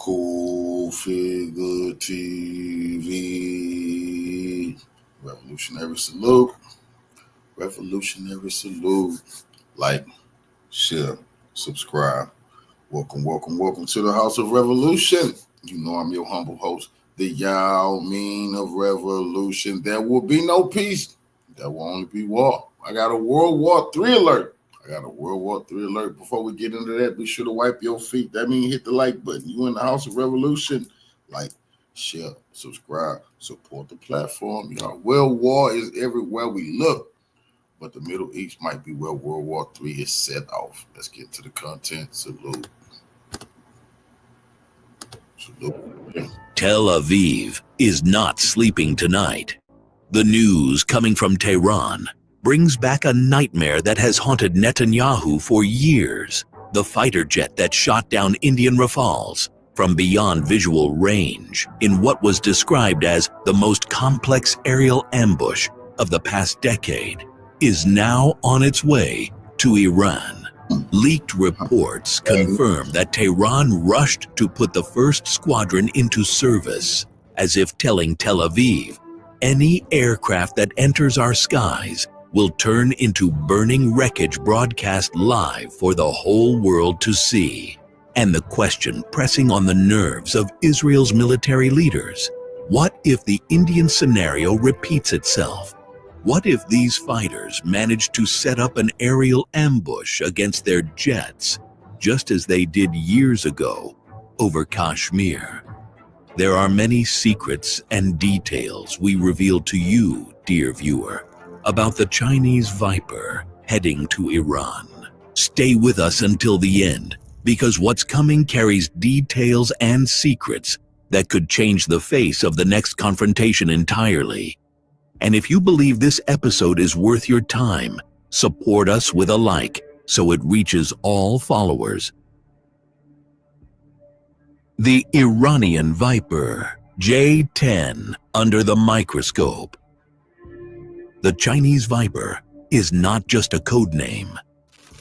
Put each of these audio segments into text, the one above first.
Cool Figure TV. Revolutionary salute. Revolutionary salute. Like, share, subscribe. Welcome to the House of Revolution. You know I'm your humble host, the Yao Mean of Revolution. There will be no peace. There will only be war. I got a World War III alert. Before we get into that, be sure to wipe your feet. That means hit the like button. You in the House of Revolution. Like, share, subscribe, support the platform. You know, world war is everywhere we look. But the Middle East might be where World War III is set off. Let's get to the content. Salute. Tel Aviv is not sleeping tonight. The news coming from Tehran brings back a nightmare that has haunted Netanyahu for years. The fighter jet that shot down Indian Rafales from beyond visual range in what was described as the most complex aerial ambush of the past decade is now on its way to Iran. Leaked reports confirm that Tehran rushed to put the first squadron into service, as if telling Tel Aviv, any aircraft that enters our skies will turn into burning wreckage broadcast live for the whole world to see. And the question pressing on the nerves of Israel's military leaders, what if the Indian scenario repeats itself? What if these fighters manage to set up an aerial ambush against their jets, just as they did years ago over Kashmir? There are many secrets and details we reveal to you, dear viewer, about the Chinese Viper heading to Iran. Stay with us until the end, because what's coming carries details and secrets that could change the face of the next confrontation entirely. And if you believe this episode is worth your time, support us with a like so it reaches all followers. The Iranian Viper, J-10, under the microscope. The Chinese Viper is not just a code name.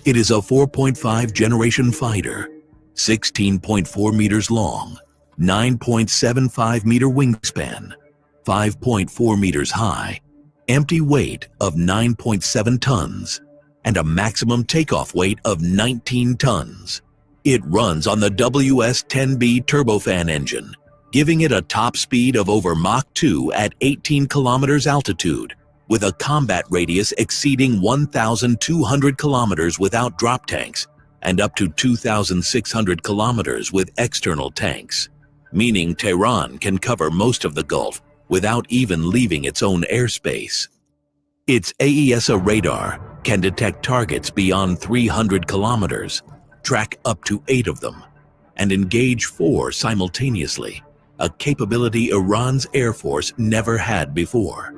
It is a 4.5 generation fighter, 16.4 meters long, 9.75 meter wingspan, 5.4 meters high, empty weight of 9.7 tons, and a maximum takeoff weight of 19 tons. It runs on the WS-10B turbofan engine, giving it a top speed of over Mach 2 at 18 kilometers altitude, with a combat radius exceeding 1,200 kilometers without drop tanks and up to 2,600 kilometers with external tanks, meaning Tehran can cover most of the Gulf without even leaving its own airspace. Its AESA radar can detect targets beyond 300 kilometers, track up to 8 of them, and engage 4 simultaneously, a capability Iran's Air Force never had before.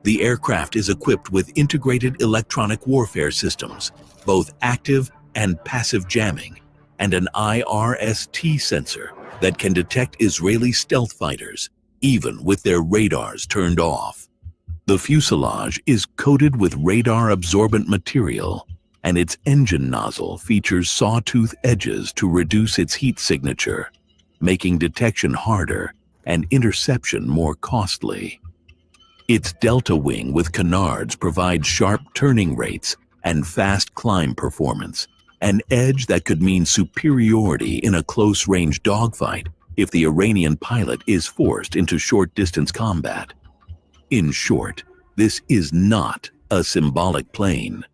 The aircraft is equipped with integrated electronic warfare systems, both active and passive jamming, and an IRST sensor that can detect Israeli stealth fighters, even with their radars turned off. The fuselage is coated with radar-absorbent material, and its engine nozzle features sawtooth edges to reduce its heat signature, making detection harder and interception more costly. Its delta wing with canards provides sharp turning rates and fast climb performance, an edge that could mean superiority in a close-range dogfight if the Iranian pilot is forced into short-distance combat. In short, this is not a symbolic plane.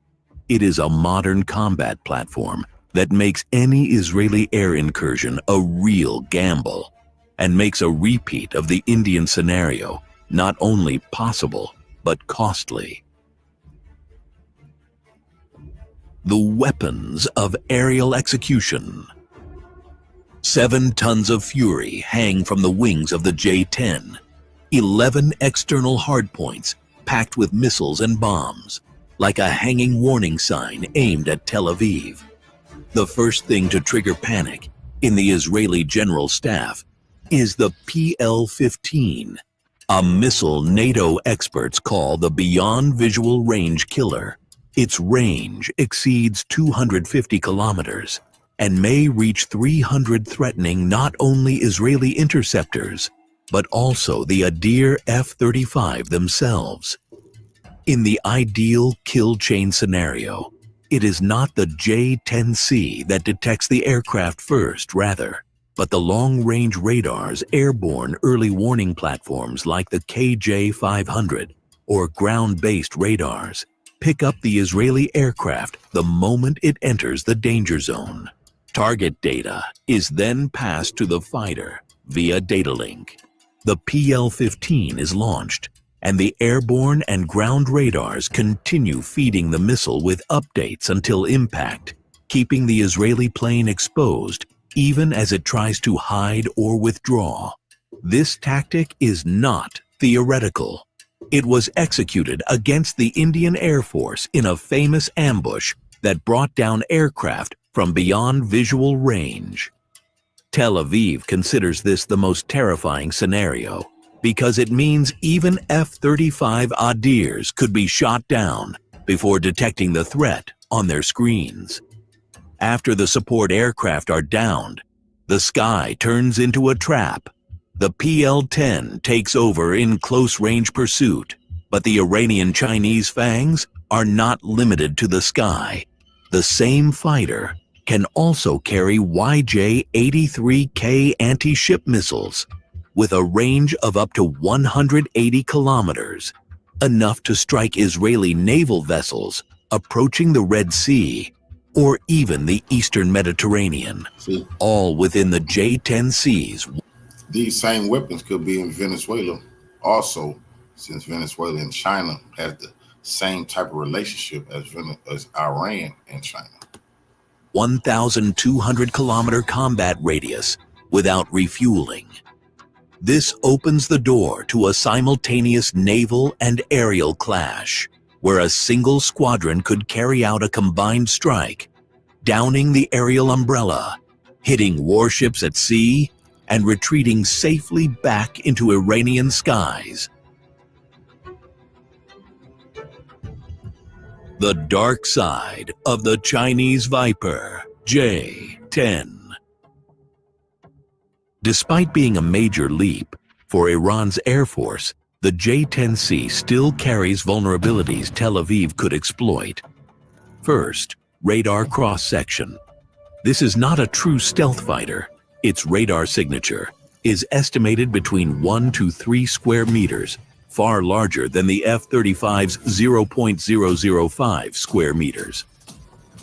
It is a modern combat platform that makes any Israeli air incursion a real gamble and makes a repeat of the Indian scenario not only possible, but costly. The weapons of aerial execution. 7 tons of fury hang from the wings of the J-10, 11 external hardpoints packed with missiles and bombs, like a hanging warning sign aimed at Tel Aviv. The first thing to trigger panic in the Israeli General Staff is the PL-15, a missile NATO experts call the Beyond Visual Range Killer. Its range exceeds 250 kilometers, and may reach 300, threatening not only Israeli interceptors, but also the Adir F-35 themselves. In the ideal kill chain scenario, it is not the J-10C that detects the aircraft first, rather, but the long-range radars, airborne early warning platforms like the KJ-500 or ground-based radars pick up the Israeli aircraft the moment it enters the danger zone. Target data is then passed to the fighter via data link. The PL-15 is launched, and the airborne and ground radars continue feeding the missile with updates until impact, keeping the Israeli plane exposed even as it tries to hide or withdraw. This tactic is not theoretical. It was executed against the Indian Air Force in a famous ambush that brought down aircraft from beyond visual range. Tel Aviv considers this the most terrifying scenario because it means even F-35 Adirs could be shot down before detecting the threat on their screens. After the support aircraft are downed, the sky turns into a trap. The PL-10 takes over in close-range pursuit, but the Iranian-Chinese fangs are not limited to the sky. The same fighter can also carry YJ-83K anti-ship missiles with a range of up to 180 kilometers, enough to strike Israeli naval vessels approaching the Red Sea or even the Eastern Mediterranean, all within the J-10Cs. These same weapons could be in Venezuela also, since Venezuela and China have the same type of relationship as Iran and China. 1,200-kilometer combat radius without refueling. This opens the door to a simultaneous naval and aerial clash, where a single squadron could carry out a combined strike, downing the aerial umbrella, hitting warships at sea, and retreating safely back into Iranian skies. The dark side of the Chinese Viper J-10. Despite being a major leap for Iran's Air Force, the J-10C still carries vulnerabilities Tel Aviv could exploit. First, radar cross-section. This is not a true stealth fighter. Its radar signature is estimated between 1 to 3 square meters, far larger than the F-35's 0.005 square meters.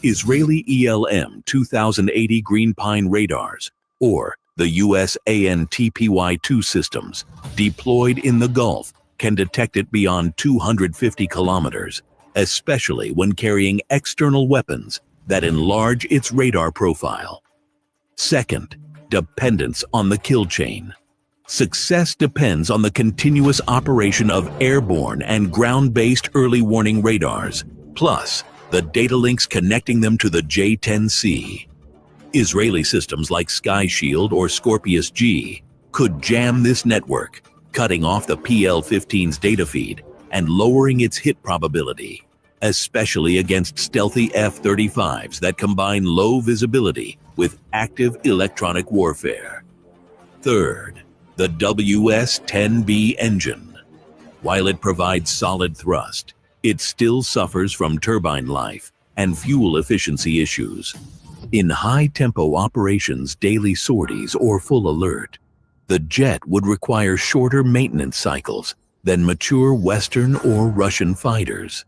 Israeli ELM 2080 Green Pine radars, or the US ANTPY-2 systems, deployed in the Gulf, can detect it beyond 250 kilometers, especially when carrying external weapons that enlarge its radar profile. Second, dependence on the kill chain. Success depends on the continuous operation of airborne and ground-based early warning radars, plus the data links connecting them to the J-10C. Israeli systems like Sky Shield or Scorpius G could jam this network, cutting off the PL-15's data feed and lowering its hit probability, especially against stealthy F-35s that combine low visibility with active electronic warfare. Third, the WS-10B engine. While it provides solid thrust, it still suffers from turbine life and fuel efficiency issues. In high-tempo operations, daily sorties, or full alert, the jet would require shorter maintenance cycles than mature Western or Russian fighters.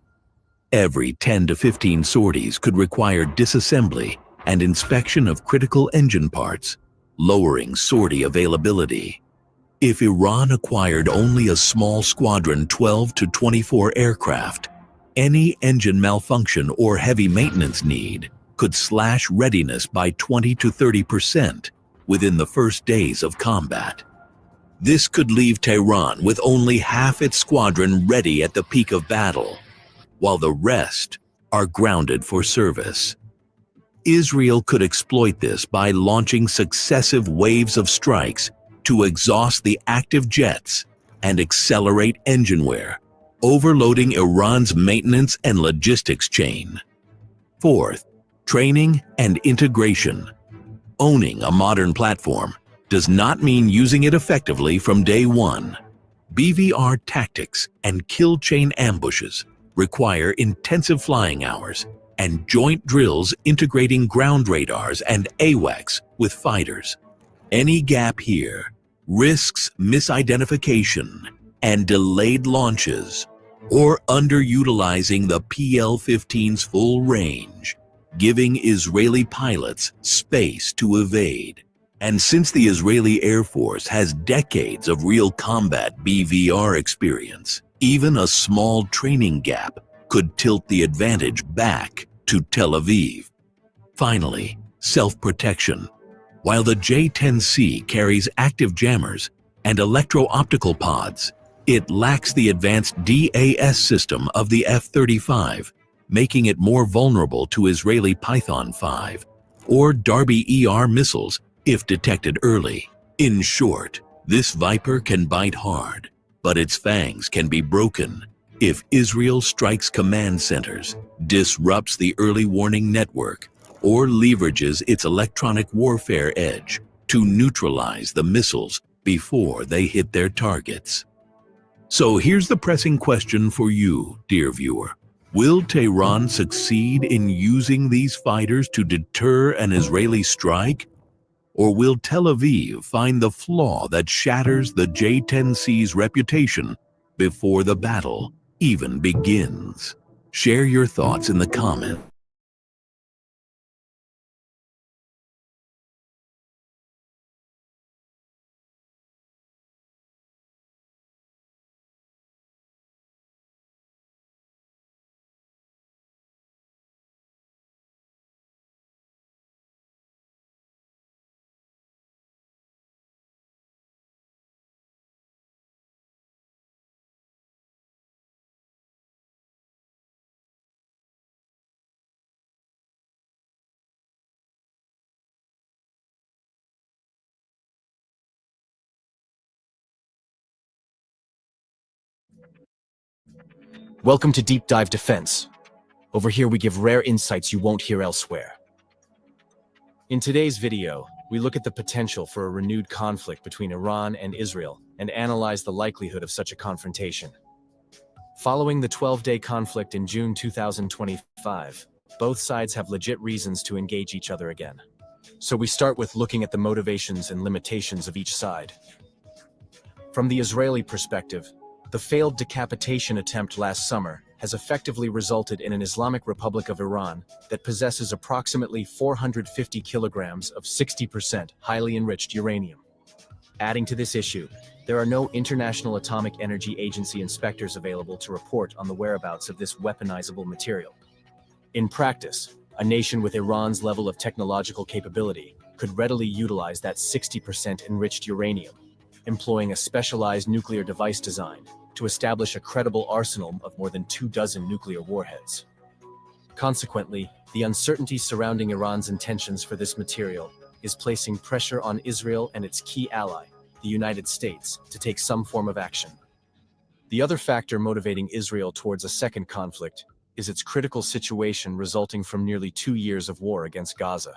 Every 10 to 15 sorties could require disassembly and inspection of critical engine parts, lowering sortie availability. If Iran acquired only a small squadron 12 to 24 aircraft, any engine malfunction or heavy maintenance need could slash readiness by 20 to 30% within the first days of combat. This could leave Tehran with only half its squadron ready at the peak of battle, while the rest are grounded for service. Israel could exploit this by launching successive waves of strikes to exhaust the active jets and accelerate engine wear, overloading Iran's maintenance and logistics chain. Fourth, training and integration. Owning a modern platform does not mean using it effectively from day one. BVR tactics and kill chain ambushes require intensive flying hours and joint drills integrating ground radars and AWACS with fighters. Any gap here risks misidentification and delayed launches, or underutilizing the PL-15's full range, giving Israeli pilots space to evade. And since the Israeli Air Force has decades of real combat BVR experience, even a small training gap could tilt the advantage back to Tel Aviv. Finally, self-protection. While the J-10C carries active jammers and electro-optical pods, it lacks the advanced DAS system of the F-35, making it more vulnerable to Israeli Python 5 or Darby ER missiles if detected early. In short, this Viper can bite hard, but its fangs can be broken if Israel strikes command centers, disrupts the early warning network, or leverages its electronic warfare edge to neutralize the missiles before they hit their targets. So here's the pressing question for you, dear viewer. Will Tehran succeed in using these fighters to deter an Israeli strike? Or will Tel Aviv find the flaw that shatters the J-10C's reputation before the battle even begins? Share your thoughts in the comments. Welcome to Deep Dive Defense. Over here we give rare insights you won't hear elsewhere. In today's video, we look at the potential for a renewed conflict between Iran and Israel and analyze the likelihood of such a confrontation. Following the 12-day conflict in June 2025, both sides have legit reasons to engage each other again. So we start with looking at the motivations and limitations of each side. From the Israeli perspective, the failed decapitation attempt last summer has effectively resulted in an Islamic Republic of Iran that possesses approximately 450 kilograms of 60% highly enriched uranium. Adding to this issue, there are no International Atomic Energy Agency inspectors available to report on the whereabouts of this weaponizable material. In practice, a nation with Iran's level of technological capability could readily utilize that 60% enriched uranium, employing a specialized nuclear device design to establish a credible arsenal of more than 24 nuclear warheads. Consequently, the uncertainty surrounding Iran's intentions for this material is placing pressure on Israel and its key ally, the United States, to take some form of action. The other factor motivating Israel towards a second conflict is its critical situation resulting from nearly 2 years of war against Gaza.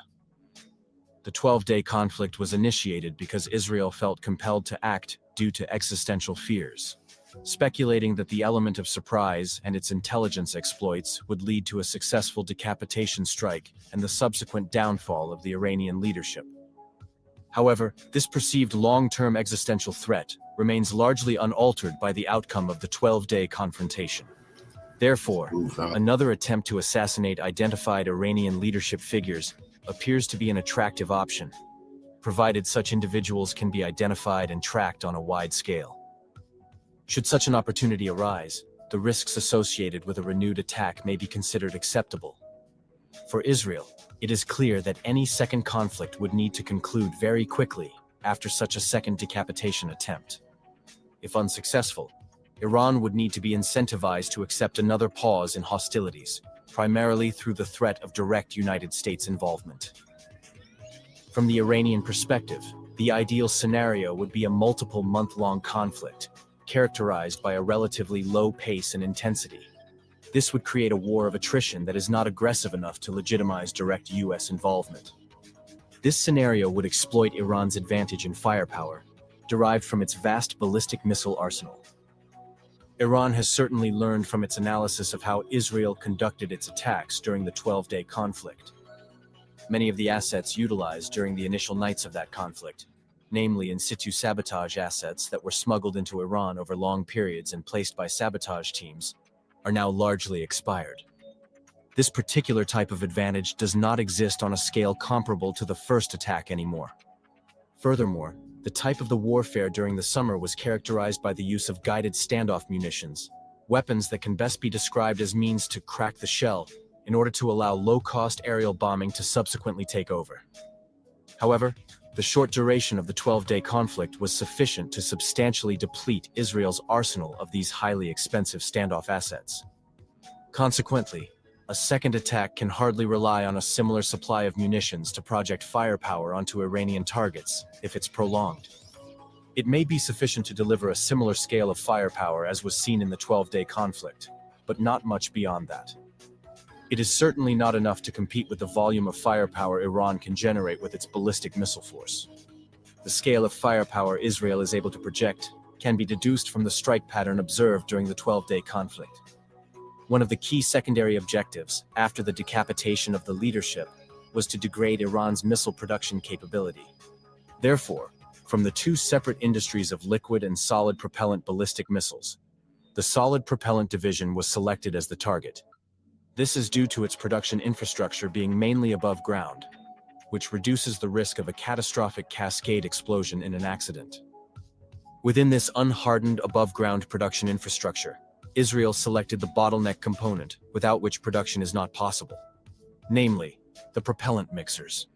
The 12-day conflict was initiated because Israel felt compelled to act due to existential fears, speculating that the element of surprise and its intelligence exploits would lead to a successful decapitation strike and the subsequent downfall of the Iranian leadership. However, this perceived long-term existential threat remains largely unaltered by the outcome of the 12-day confrontation. Therefore, another attempt to assassinate identified Iranian leadership figures appears to be an attractive option, provided such individuals can be identified and tracked on a wide scale. Should such an opportunity arise, the risks associated with a renewed attack may be considered acceptable. For Israel, it is clear that any second conflict would need to conclude very quickly after such a second decapitation attempt. If unsuccessful, Iran would need to be incentivized to accept another pause in hostilities, primarily through the threat of direct United States involvement. From the Iranian perspective, the ideal scenario would be a multiple month-long conflict, characterized by a relatively low pace and intensity. This would create a war of attrition that is not aggressive enough to legitimize direct U.S. involvement. This scenario would exploit Iran's advantage in firepower, derived from its vast ballistic missile arsenal. Iran has certainly learned from its analysis of how Israel conducted its attacks during the 12-day conflict. Many of the assets utilized during the initial nights of that conflict, namely in situ sabotage assets that were smuggled into Iran over long periods and placed by sabotage teams, are now largely expired. This particular type of advantage does not exist on a scale comparable to the first attack anymore. Furthermore, the type of the warfare during the summer was characterized by the use of guided standoff munitions, weapons that can best be described as means to crack the shell in order to allow low-cost aerial bombing to subsequently take over. However, the short duration of the 12-day conflict was sufficient to substantially deplete Israel's arsenal of these highly expensive standoff assets. Consequently, a second attack can hardly rely on a similar supply of munitions to project firepower onto Iranian targets if it's prolonged. It may be sufficient to deliver a similar scale of firepower as was seen in the 12-day conflict, but not much beyond that. It is certainly not enough to compete with the volume of firepower Iran can generate with its ballistic missile force. The scale of firepower Israel is able to project can be deduced from the strike pattern observed during the 12-day conflict. One of the key secondary objectives, after the decapitation of the leadership, was to degrade Iran's missile production capability. Therefore, from the two separate industries of liquid and solid propellant ballistic missiles, the solid propellant division was selected as the target. This is due to its production infrastructure being mainly above ground, which reduces the risk of a catastrophic cascade explosion in an accident. Within this unhardened above-ground production infrastructure, Israel selected the bottleneck component without which production is not possible, namely, the propellant mixers.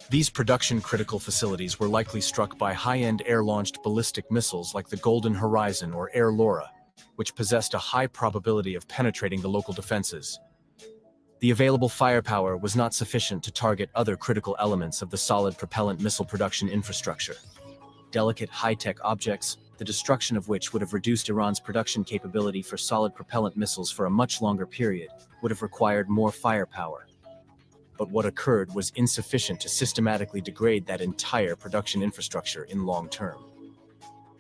These production-critical facilities were likely struck by high-end air-launched ballistic missiles like the Golden Horizon or Air Laura, which possessed a high probability of penetrating the local defenses. The available firepower was not sufficient to target other critical elements of the solid propellant missile production infrastructure. Delicate high-tech objects, the destruction of which would have reduced Iran's production capability for solid propellant missiles for a much longer period, would have required more firepower. But what occurred was insufficient to systematically degrade that entire production infrastructure in long term.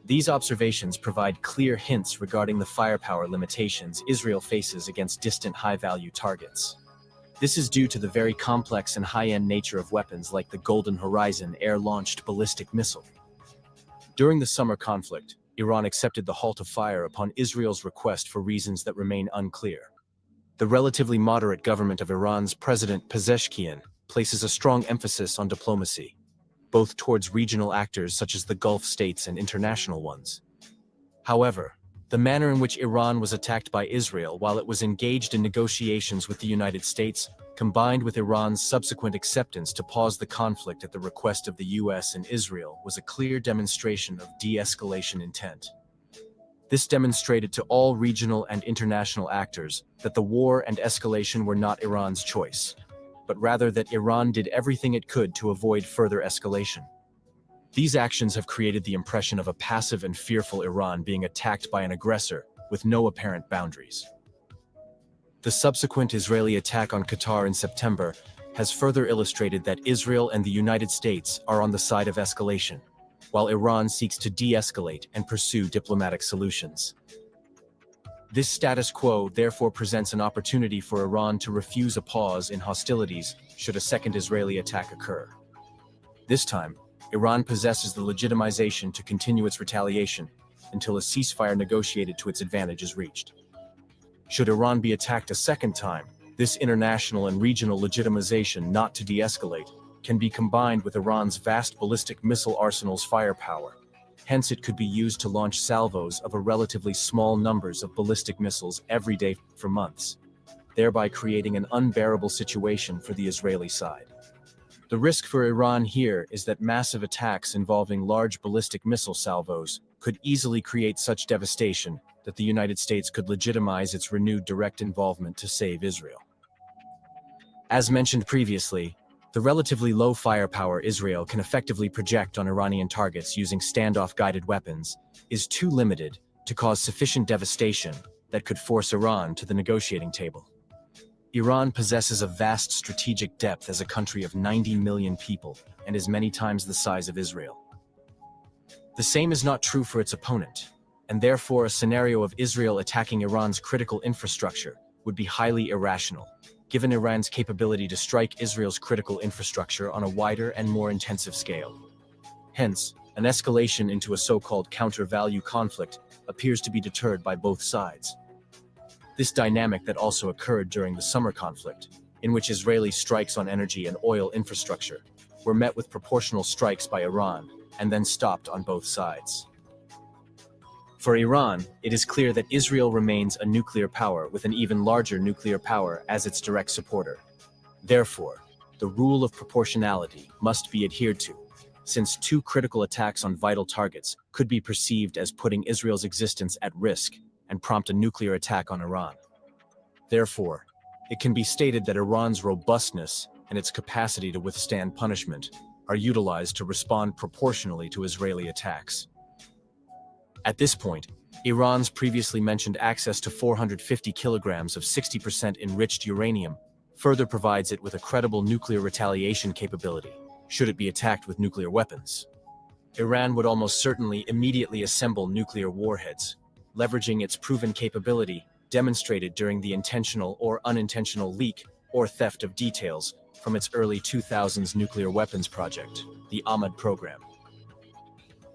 These observations provide clear hints regarding the firepower limitations Israel faces against distant high-value targets. This is due to the very complex and high-end nature of weapons like the Golden Horizon air-launched ballistic missile. During the summer conflict, Iran accepted the halt of fire upon Israel's request for reasons that remain unclear. The relatively moderate government of Iran's President Pezeshkian places a strong emphasis on diplomacy, both towards regional actors such as the Gulf states and international ones. However, the manner in which Iran was attacked by Israel while it was engaged in negotiations with the United States, combined with Iran's subsequent acceptance to pause the conflict at the request of the US and Israel, was a clear demonstration of de-escalation intent. This demonstrated to all regional and international actors that the war and escalation were not Iran's choice, but rather that Iran did everything it could to avoid further escalation. These actions have created the impression of a passive and fearful Iran being attacked by an aggressor with no apparent boundaries. The subsequent Israeli attack on Qatar in September has further illustrated that Israel and the United States are on the side of escalation, while Iran seeks to de-escalate and pursue diplomatic solutions. This status quo therefore presents an opportunity for Iran to refuse a pause in hostilities should a second Israeli attack occur. This time, Iran possesses the legitimization to continue its retaliation until a ceasefire negotiated to its advantage is reached. Should Iran be attacked a second time, this international and regional legitimization not to de-escalate can be combined with Iran's vast ballistic missile arsenal's firepower. Hence, it could be used to launch salvos of a relatively small numbers of ballistic missiles every day for months, thereby creating an unbearable situation for the Israeli side. The risk for Iran here is that massive attacks involving large ballistic missile salvos could easily create such devastation that the United States could legitimize its renewed direct involvement to save Israel. As mentioned previously, the relatively low firepower Israel can effectively project on Iranian targets using standoff-guided weapons is too limited to cause sufficient devastation that could force Iran to the negotiating table. Iran possesses a vast strategic depth as a country of 90 million people and is many times the size of Israel. The same is not true for its opponent, and therefore a scenario of Israel attacking Iran's critical infrastructure would be highly irrational, given Iran's capability to strike Israel's critical infrastructure on a wider and more intensive scale. Hence, an escalation into a so-called counter-value conflict appears to be deterred by both sides. This dynamic that also occurred during the summer conflict, in which Israeli strikes on energy and oil infrastructure were met with proportional strikes by Iran and then stopped on both sides. For Iran, it is clear that Israel remains a nuclear power with an even larger nuclear power as its direct supporter. Therefore, the rule of proportionality must be adhered to, since two critical attacks on vital targets could be perceived as putting Israel's existence at risk and prompt a nuclear attack on Iran. Therefore, it can be stated that Iran's robustness and its capacity to withstand punishment are utilized to respond proportionally to Israeli attacks. At this point, Iran's previously mentioned access to 450 kilograms of 60% enriched uranium further provides it with a credible nuclear retaliation capability, should it be attacked with nuclear weapons. Iran would almost certainly immediately assemble nuclear warheads, leveraging its proven capability demonstrated during the intentional or unintentional leak or theft of details from its early 2000s nuclear weapons project, the Ahmad program.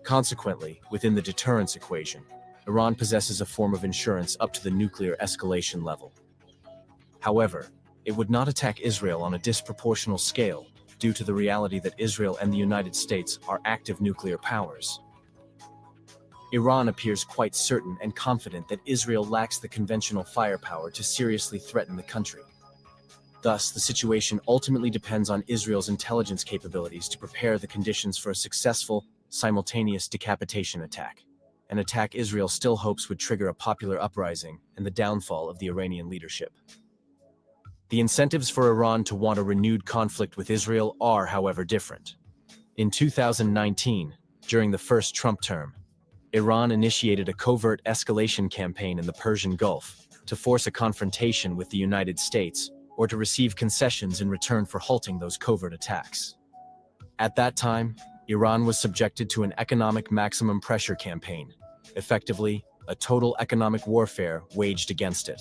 Consequently, within the deterrence equation, Iran possesses a form of insurance up to the nuclear escalation level. However, it would not attack Israel on a disproportional scale due to the reality that Israel and the United States are active nuclear powers. Iran appears quite certain and confident that Israel lacks the conventional firepower to seriously threaten the country. Thus, the situation ultimately depends on Israel's intelligence capabilities to prepare the conditions for a successful, simultaneous decapitation attack, an attack Israel still hopes would trigger a popular uprising and the downfall of the Iranian leadership. The incentives for Iran to want a renewed conflict with Israel are, however, different. In 2019, during the first Trump term, Iran initiated a covert escalation campaign in the Persian Gulf to force a confrontation with the United States or to receive concessions in return for halting those covert attacks. At that time, Iran was subjected to an economic maximum pressure campaign, effectively, a total economic warfare waged against it.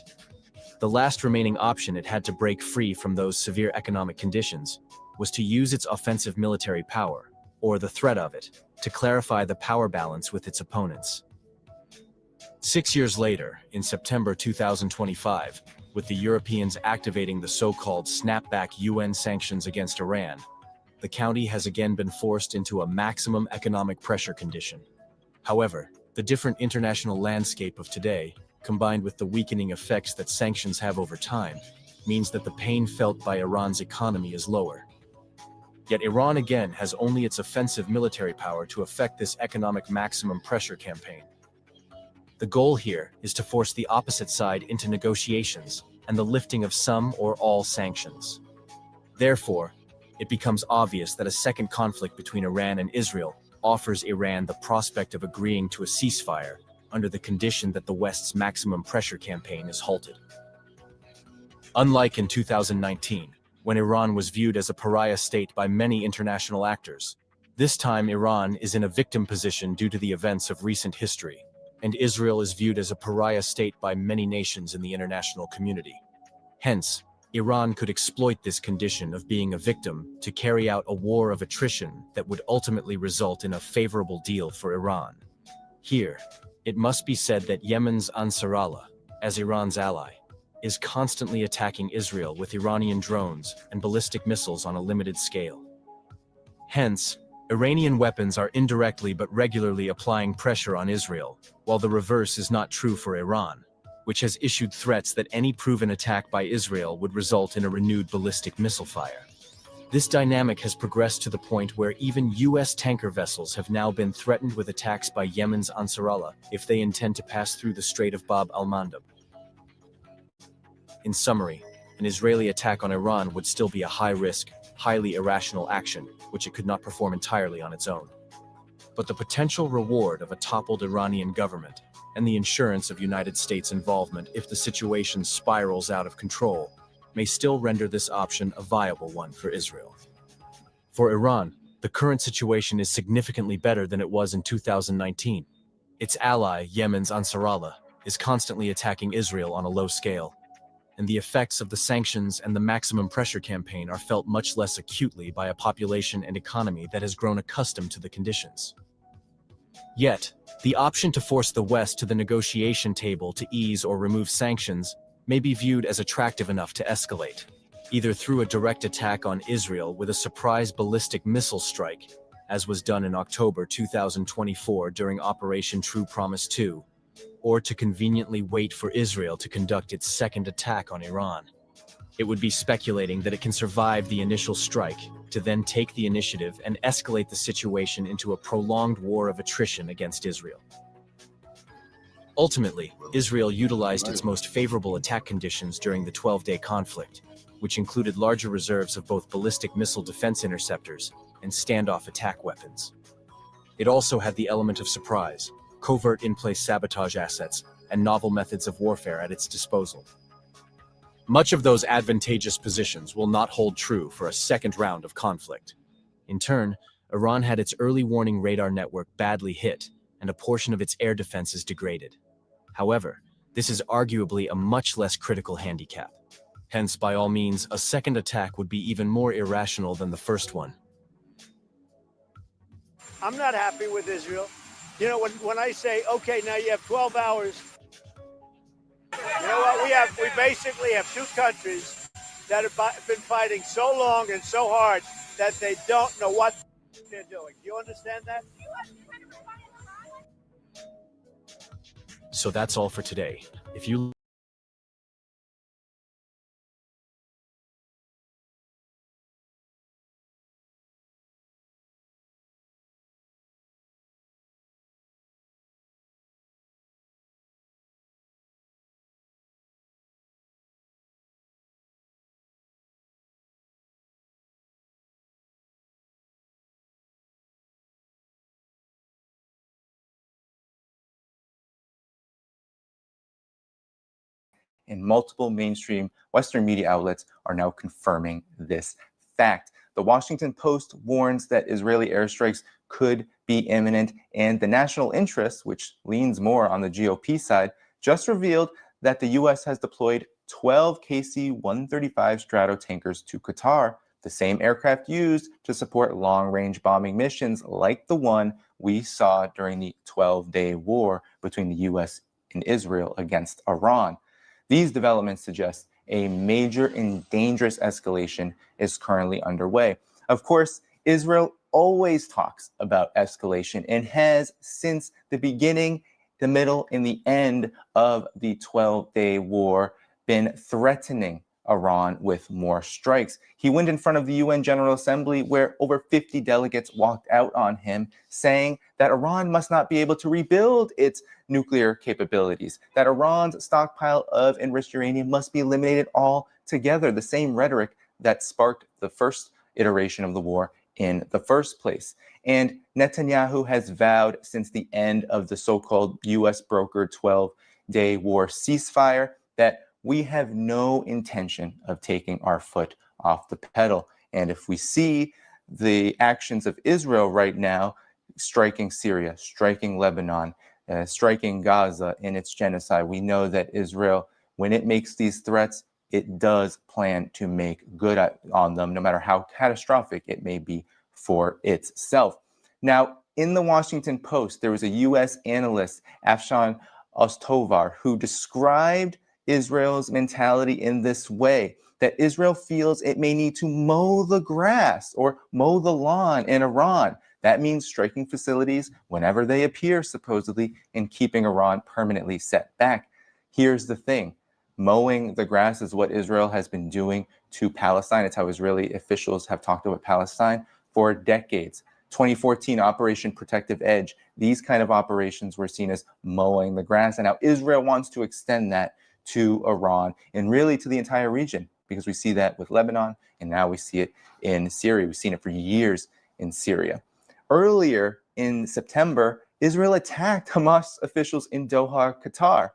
The last remaining option it had to break free from those severe economic conditions was to use its offensive military power, or the threat of it, to clarify the power balance with its opponents. 6 years later, in September 2025, with the Europeans activating the so-called snapback UN sanctions against Iran, the county has again been forced into a maximum economic pressure condition. However, the different international landscape of today, combined with the weakening effects that sanctions have over time, means that the pain felt by Iran's economy is lower. Yet Iran again has only its offensive military power to effect this economic maximum pressure campaign. The goal here is to force the opposite side into negotiations and the lifting of some or all sanctions. Therefore, it becomes obvious that a second conflict between Iran and Israel offers Iran the prospect of agreeing to a ceasefire under the condition that the West's maximum pressure campaign is halted. Unlike in 2019, when Iran was viewed as a pariah state by many international actors, this time Iran is in a victim position due to the events of recent history, and Israel is viewed as a pariah state by many nations in the international community. Hence, Iran could exploit this condition of being a victim to carry out a war of attrition that would ultimately result in a favorable deal for Iran. Here, it must be said that Yemen's Ansarallah, as Iran's ally, is constantly attacking Israel with Iranian drones and ballistic missiles on a limited scale. Hence, Iranian weapons are indirectly but regularly applying pressure on Israel, while the reverse is not true for Iran, which has issued threats that any proven attack by Israel would result in a renewed ballistic missile fire. This dynamic has progressed to the point where even U.S. tanker vessels have now been threatened with attacks by Yemen's Ansarallah if they intend to pass through the Strait of Bab al-Mandab. In summary, an Israeli attack on Iran would still be a high-risk, highly irrational action, which it could not perform entirely on its own. But the potential reward of a toppled Iranian government and the insurance of United States involvement if the situation spirals out of control may still render this option a viable one for Israel. For Iran, the current situation is significantly better than it was in 2019. Its ally, Yemen's Ansarallah, is constantly attacking Israel on a low scale, and the effects of the sanctions and the maximum pressure campaign are felt much less acutely by a population and economy that has grown accustomed to the conditions. Yet, the option to force the West to the negotiation table to ease or remove sanctions may be viewed as attractive enough to escalate, either through a direct attack on Israel with a surprise ballistic missile strike, as was done in October 2024 during Operation True Promise 2, or to conveniently wait for Israel to conduct its second attack on Iran. It would be speculating that it can survive the initial strike, to then take the initiative and escalate the situation into a prolonged war of attrition against Israel. Ultimately, Israel utilized its most favorable attack conditions during the 12-day conflict, which included larger reserves of both ballistic missile defense interceptors and standoff attack weapons. It also had the element of surprise, covert in-place sabotage assets, and novel methods of warfare at its disposal. Much of those advantageous positions will not hold true for a second round of conflict. In turn, Iran had its early warning radar network badly hit, and a portion of its air defenses degraded. However, this is arguably a much less critical handicap. Hence, by all means, a second attack would be even more irrational than the first one. I'm not happy with Israel. You know, when I say, okay, now you have 12 hours, you know what, we basically have two countries that have been fighting so long and so hard that they don't know what they're doing. Do you understand that? So that's all for today. If you and multiple mainstream Western media outlets are now confirming this fact. The Washington Post warns that Israeli airstrikes could be imminent, and the national interest, which leans more on the GOP side, just revealed that the U.S. has deployed 12 KC-135 Strato tankers to Qatar, the same aircraft used to support long-range bombing missions like the one we saw during the 12-day war between the U.S. and Israel against Iran. These developments suggest a major and dangerous escalation is currently underway. Of course, Israel always talks about escalation and has since the beginning, the middle, and the end of the 12-day war been threatening Iran with more strikes. He went in front of the UN General Assembly where over 50 delegates walked out on him, saying that Iran must not be able to rebuild its nuclear capabilities, that Iran's stockpile of enriched uranium must be eliminated altogether, the same rhetoric that sparked the first iteration of the war in the first place. And Netanyahu has vowed since the end of the so-called US-brokered 12-day war ceasefire that we have no intention of taking our foot off the pedal. And if we see the actions of Israel right now, striking Syria, striking Lebanon, striking Gaza in its genocide, we know that Israel, when it makes these threats, it does plan to make good on them, no matter how catastrophic it may be for itself. Now, in the Washington Post, there was a U.S. analyst, Afshan Ostovar, who described Israel's mentality in this way, that Israel feels it may need to mow the grass or mow the lawn in Iran. That means striking facilities whenever they appear, supposedly, and keeping Iran permanently set back. Here's the thing. Mowing the grass is what Israel has been doing to Palestine. It's how Israeli officials have talked about Palestine for decades. 2014 Operation Protective Edge, these kind of operations were seen as mowing the grass. And now Israel wants to extend that to Iran and really to the entire region, because we see that with Lebanon, and now we see it in Syria. We've seen it for years in Syria. Earlier in September, Israel attacked Hamas officials in Doha, Qatar.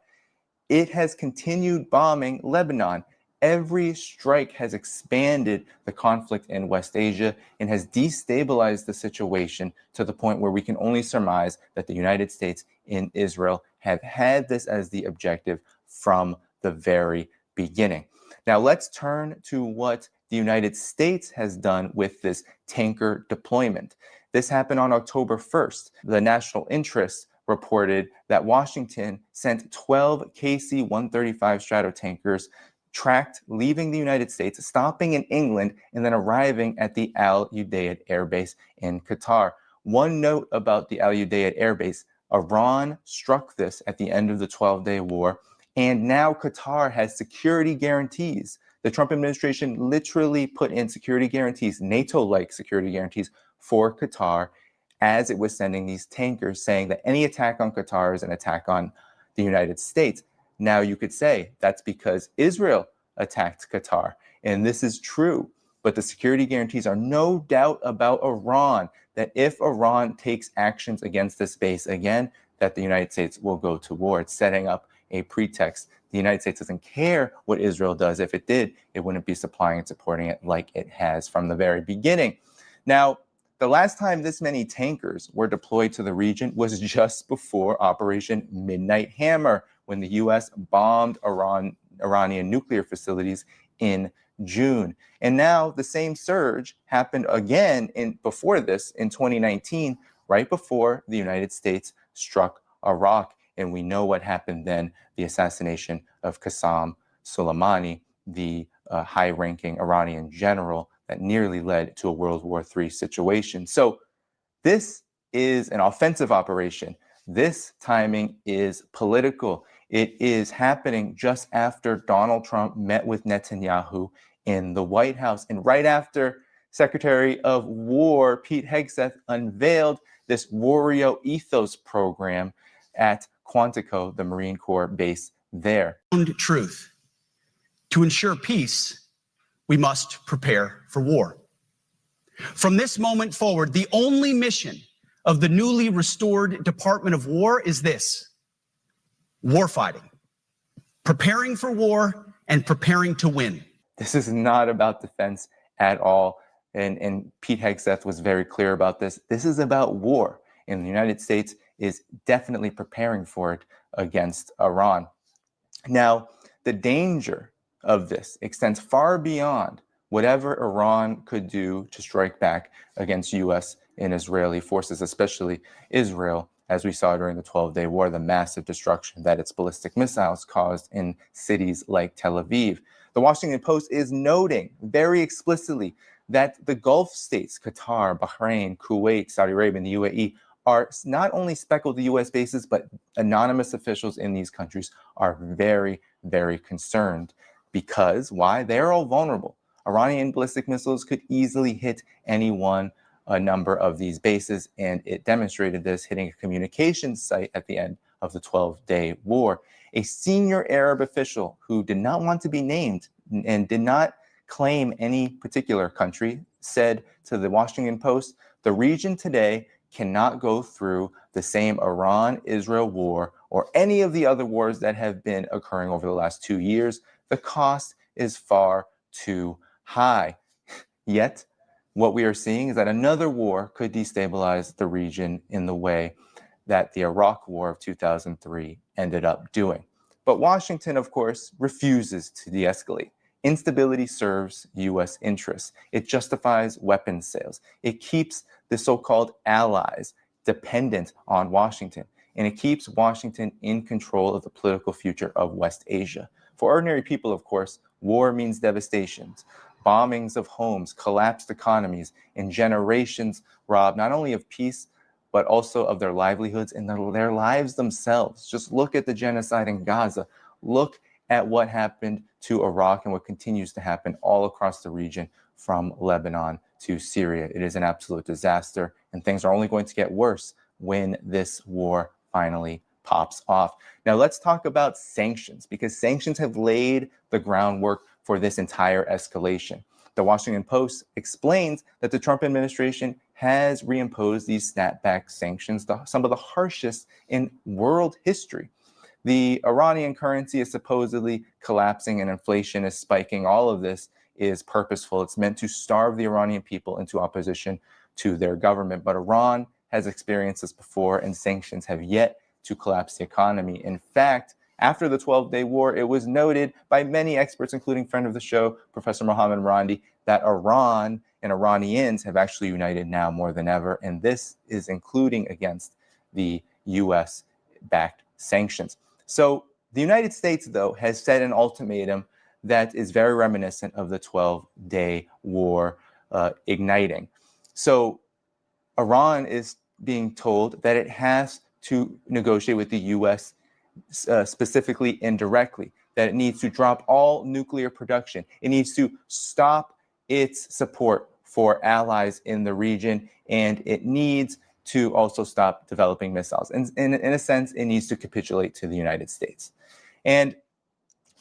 It has continued bombing Lebanon. every strike has expanded the conflict in West Asia and has destabilized the situation to the point where we can only surmise that the United States and Israel have had this as the objective from the very beginning. Now let's turn to what the United States has done with this tanker deployment. This happened on October 1st. The National Interest reported that Washington sent 12 KC-135 Stratotankers tracked leaving the United States, stopping in England, and then arriving at the Al Udeid Air Base in Qatar. One note about the Al Udeid Air Base: Iran struck this at the end of the 12-day war, and now Qatar has security guarantees. The Trump administration literally put in security guarantees, NATO-like security guarantees for Qatar as it was sending these tankers, saying that any attack on Qatar is an attack on the United States. Now you could say that's because Israel attacked Qatar, and this is true, but the security guarantees are no doubt about Iran, that if Iran takes actions against this base again, that the United States will go to war. It's setting up a pretext. The United States doesn't care what Israel does. If it did, it wouldn't be supplying and supporting it like it has from the very beginning. Now, the last time this many tankers were deployed to the region was just before Operation Midnight Hammer, when the U.S. bombed Iranian nuclear facilities in June. And now the same surge happened again before this in 2019, right before the United States struck Iraq. And we know what happened then, the assassination of Qasem Soleimani, the high-ranking Iranian general that nearly led to a World War III situation. So this is an offensive operation. This timing is political. It is happening just after Donald Trump met with Netanyahu in the White House, and right after Secretary of War Pete Hegseth unveiled this Wario Ethos program at Quantico, the Marine Corps base there. Truth. To ensure peace, we must prepare for war. From this moment forward, the only mission of the newly restored Department of War is this: warfighting, preparing for war and preparing to win. This is not about defense at all. And Pete Hegseth was very clear about this. This is about war. And the United States is definitely preparing for it against Iran. Now, the danger of this extends far beyond whatever Iran could do to strike back against U.S. and Israeli forces, especially Israel, as we saw during the 12-day war, the massive destruction that its ballistic missiles caused in cities like Tel Aviv. The Washington Post is noting very explicitly that the Gulf states, Qatar, Bahrain, Kuwait, Saudi Arabia, and the UAE, are not only speckled U.S. bases, but anonymous officials in these countries are very, very concerned. Because, why? They're all vulnerable. Iranian ballistic missiles could easily hit a number of these bases, and it demonstrated this, hitting a communications site at the end of the 12-day war. A senior Arab official who did not want to be named and did not claim any particular country said to the Washington Post, "The region today cannot go through the same Iran-Israel war or any of the other wars that have been occurring over the last 2 years. The cost is far too high." Yet, what we are seeing is that another war could destabilize the region in the way that the Iraq War of 2003 ended up doing. But Washington, of course, refuses to de-escalate. Instability serves U.S. interests. It justifies weapons sales. It keeps the so-called allies dependent on Washington. And it keeps Washington in control of the political future of West Asia. For ordinary people, of course, war means devastations, bombings of homes, collapsed economies, and generations robbed not only of peace, but also of their livelihoods and their lives themselves. Just look at the genocide in Gaza. Look at what happened to Iraq and what continues to happen all across the region from Lebanon to Syria. It is an absolute disaster, and things are only going to get worse when this war finally pops off. Now let's talk about sanctions, because sanctions have laid the groundwork for this entire escalation. The Washington Post explains that the Trump administration has reimposed these snapback sanctions, some of the harshest in world history. The Iranian currency is supposedly collapsing and inflation is spiking. All of this is purposeful. It's meant to starve the Iranian people into opposition to their government. But Iran has experienced this before, and sanctions have yet to collapse the economy. In fact, after the 12-day war, it was noted by many experts, including friend of the show, Professor Mohammad Randi, that Iran and Iranians have actually united now more than ever. And this is including against the US-backed sanctions. So the United States, though, has set an ultimatum that is very reminiscent of the 12-day war igniting. So Iran is being told that it has to negotiate with the U.S. Specifically indirectly, that it needs to drop all nuclear production. It needs to stop its support for allies in the region, and it needs to also stop developing missiles. And in a sense, it needs to capitulate to the United States. And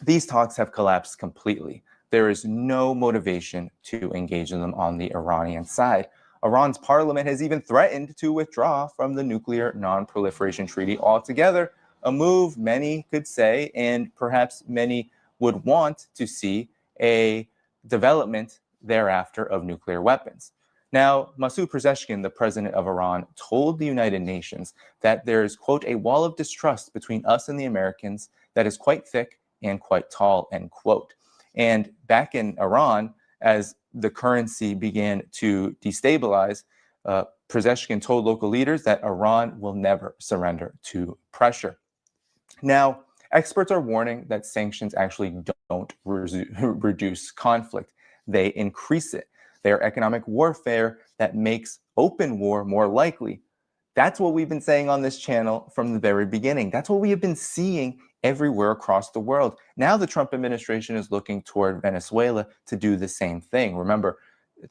these talks have collapsed completely. There is no motivation to engage in them on the Iranian side. Iran's parliament has even threatened to withdraw from the Nuclear Non-Proliferation Treaty altogether, a move many could say, and perhaps many would want to see, a development thereafter of nuclear weapons. Now, Masoud Pezeshkian, the president of Iran, told the United Nations that there's, quote, a wall of distrust between us and the Americans that is quite thick and quite tall, end quote. And back in Iran, as the currency began to destabilize, Pezeshkian told local leaders that Iran will never surrender to pressure. Now, experts are warning that sanctions actually don't reduce conflict. They increase it. They are economic warfare that makes open war more likely. That's what we've been saying on this channel from the very beginning. That's what we have been seeing everywhere across the world. Now the Trump administration is looking toward Venezuela to do the same thing. Remember,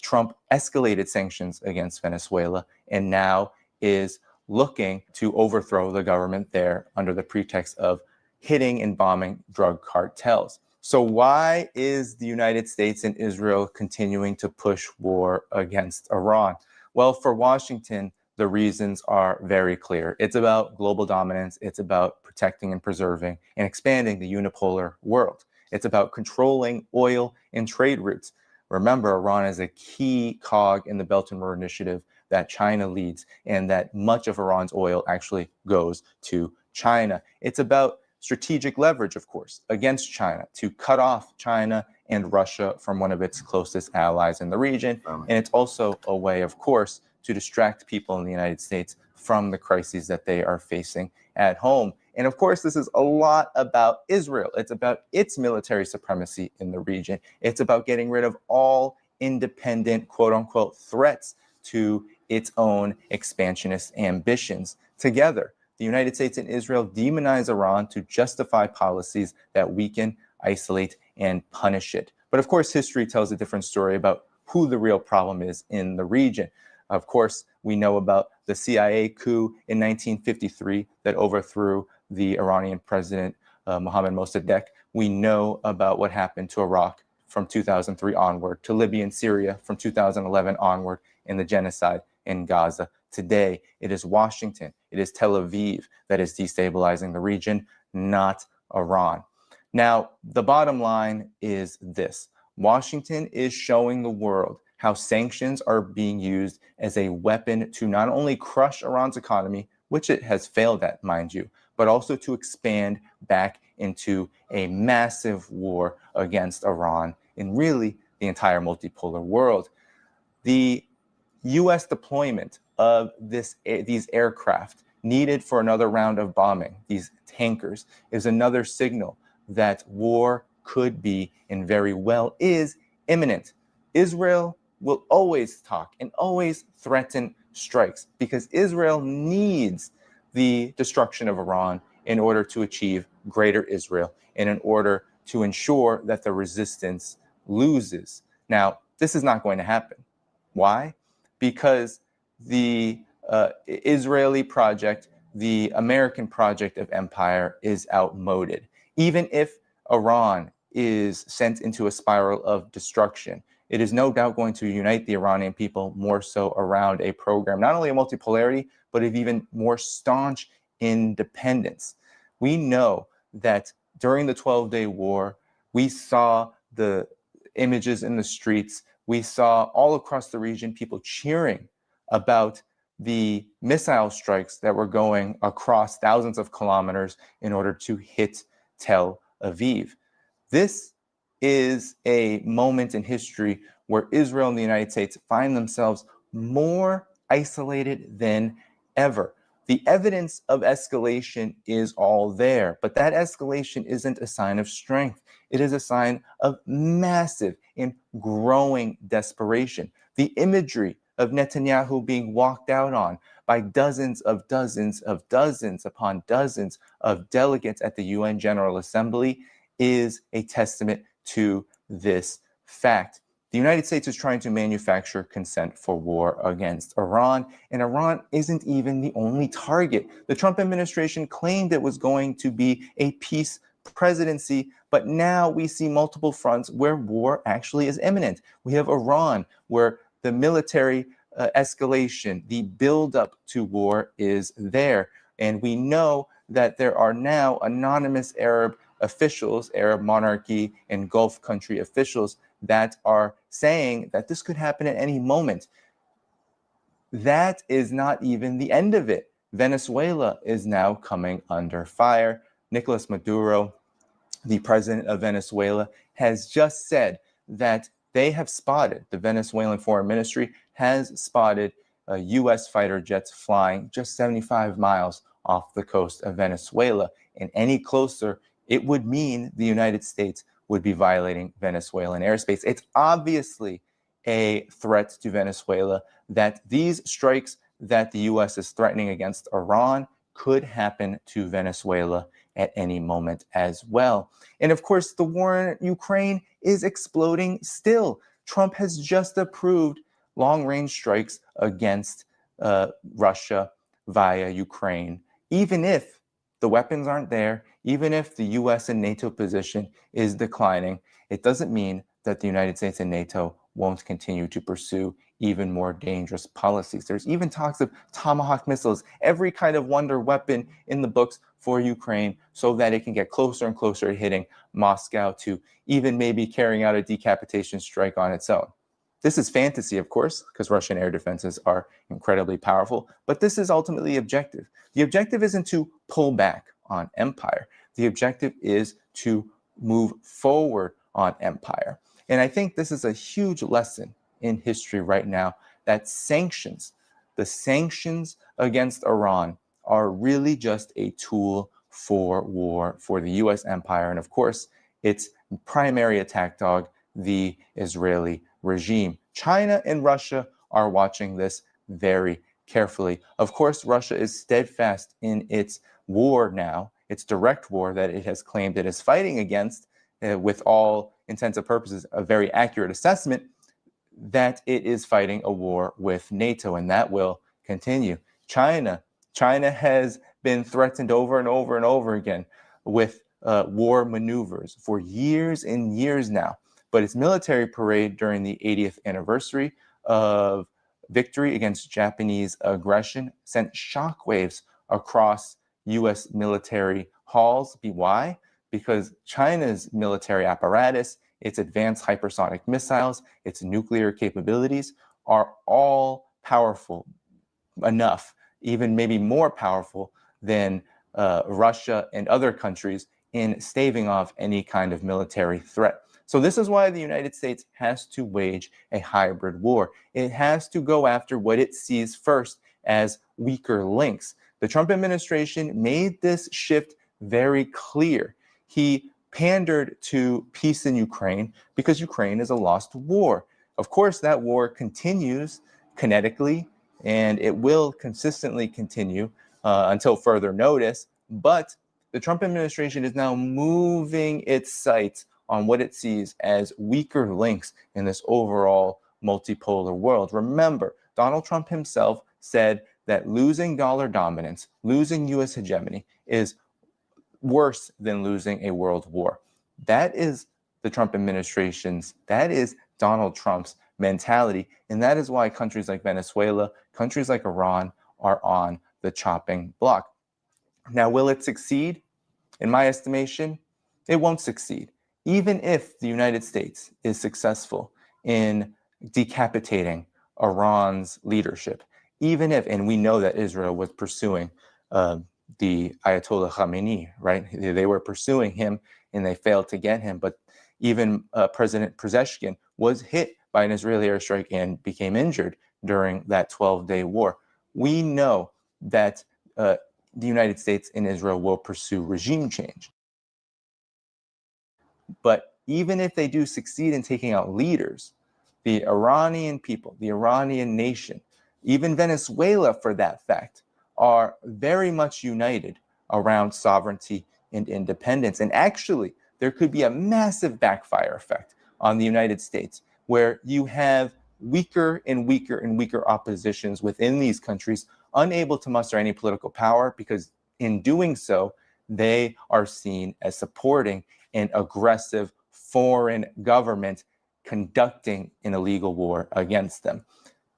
Trump escalated sanctions against Venezuela and now is looking to overthrow the government there under the pretext of hitting and bombing drug cartels. So why is the United States and Israel continuing to push war against Iran? Well, for Washington, the reasons are very clear. It's about global dominance. It's about protecting and preserving and expanding the unipolar world. It's about controlling oil and trade routes. Remember, Iran is a key cog in the Belt and Road Initiative that China leads, and that much of Iran's oil actually goes to China. It's about strategic leverage, of course, against China to cut off China and Russia from one of its closest allies in the region. And it's also a way, of course, to distract people in the United States from the crises that they are facing at home. And of course, this is a lot about Israel. It's about its military supremacy in the region. It's about getting rid of all independent, quote unquote, threats to its own expansionist ambitions. Together, the United States and Israel demonize Iran to justify policies that weaken, isolate, and punish it. But of course, history tells a different story about who the real problem is in the region. Of course, we know about the CIA coup in 1953 that overthrew the Iranian president, Mohammad Mossadegh. We know about what happened to Iraq from 2003 onward, to Libya and Syria from 2011 onward, and the genocide in Gaza. Today, it is Washington, it is Tel Aviv that is destabilizing the region, not Iran. Now, the bottom line is this. Washington is showing the world how sanctions are being used as a weapon to not only crush Iran's economy, which it has failed at, mind you, but also to expand back into a massive war against Iran in really the entire multipolar world. The U.S. deployment of these aircraft needed for another round of bombing, these tankers, is another signal that war could be, and very well is, imminent. Israel will always talk and always threaten strikes because Israel needs the destruction of Iran in order to achieve greater Israel and in order to ensure that the resistance loses. Now, this is not going to happen. Why? Because the Israeli project, the American project of empire, is outmoded. Even if Iran is sent into a spiral of destruction, it is no doubt going to unite the Iranian people more so around a program, not only of multipolarity, but of even more staunch independence. We know that during the 12-day war, we saw the images in the streets. We saw all across the region people cheering about the missile strikes that were going across thousands of kilometers in order to hit Tel Aviv. This is a moment in history where Israel and the United States find themselves more isolated than ever. The evidence of escalation is all there, but that escalation isn't a sign of strength. It is a sign of massive and growing desperation. The imagery of Netanyahu being walked out on by dozens upon dozens of delegates at the UN General Assembly is a testament to this fact. The United States is trying to manufacture consent for war against Iran, and Iran isn't even the only target. The Trump administration claimed it was going to be a peace presidency, but now we see multiple fronts where war actually is imminent. We have Iran, where the military escalation, the buildup to war is there. And we know that there are now anonymous Arab officials, Arab monarchy and Gulf country officials that are saying that this could happen at any moment. That is not even the end of it. Venezuela is now coming under fire. Nicolas Maduro, the president of Venezuela, has just said that they have spotted, the Venezuelan Foreign Ministry has spotted U.S. fighter jets flying just 75 miles off the coast of Venezuela. And any closer, it would mean the United States would be violating Venezuelan airspace. It's obviously a threat to Venezuela that these strikes that the U.S. is threatening against Iran could happen to Venezuela at any moment as well. And of course, the war in Ukraine is exploding still. Trump has just approved long-range strikes against Russia via Ukraine. Even if the weapons aren't there, even if the US and NATO position is declining, it doesn't mean that the United States and NATO won't continue to pursue even more dangerous policies. There's even talks of Tomahawk missiles, every kind of wonder weapon in the books for Ukraine so that it can get closer and closer to hitting Moscow, to even maybe carrying out a decapitation strike on its own. This is fantasy, of course, because Russian air defenses are incredibly powerful, but this is ultimately objective. The objective isn't to pull back on empire. The objective is to move forward on empire. And I think this is a huge lesson in history right now, that sanctions, the sanctions against Iran, are really just a tool for war for the US empire. And of course, its primary attack dog, the Israeli regime. China and Russia are watching this very carefully. Of course, Russia is steadfast in its war now, its direct war that it has claimed it is fighting against, with all intents and purposes, a very accurate assessment that it is fighting a war with NATO, and that will continue. China has been threatened over and over and over again with war maneuvers for years and years now. But its military parade during the 80th anniversary of victory against Japanese aggression sent shockwaves across US military halls. Why? Because China's military apparatus, its advanced hypersonic missiles, its nuclear capabilities are all powerful enough, even maybe more powerful than Russia and other countries in staving off any kind of military threat. So this is why the United States has to wage a hybrid war. It has to go after what it sees first as weaker links. The Trump administration made this shift very clear. He pandered to peace in Ukraine because Ukraine is a lost war. Of course, that war continues kinetically, and it will consistently continue until further notice. But the Trump administration is now moving its sights on what it sees as weaker links in this overall multipolar world. Remember, Donald Trump himself said that losing dollar dominance, losing US hegemony, is worse than losing a world war. That is the Trump administration's, that is Donald Trump's mentality. And that is why countries like Venezuela, countries like Iran are on the chopping block. Now, will it succeed? In my estimation, it won't succeed. Even if the United States is successful in decapitating Iran's leadership, even if, and we know that Israel was pursuing the Ayatollah Khamenei, right? They were pursuing him and they failed to get him. But even President Pezeshkian was hit by an Israeli airstrike and became injured during that 12-day war. We know that the United States and Israel will pursue regime change. But even if they do succeed in taking out leaders, the Iranian people, the Iranian nation, even Venezuela for that fact, are very much united around sovereignty and independence. And actually, there could be a massive backfire effect on the United States, where you have weaker and weaker and weaker oppositions within these countries, unable to muster any political power, because in doing so, they are seen as supporting an aggressive foreign government conducting an illegal war against them.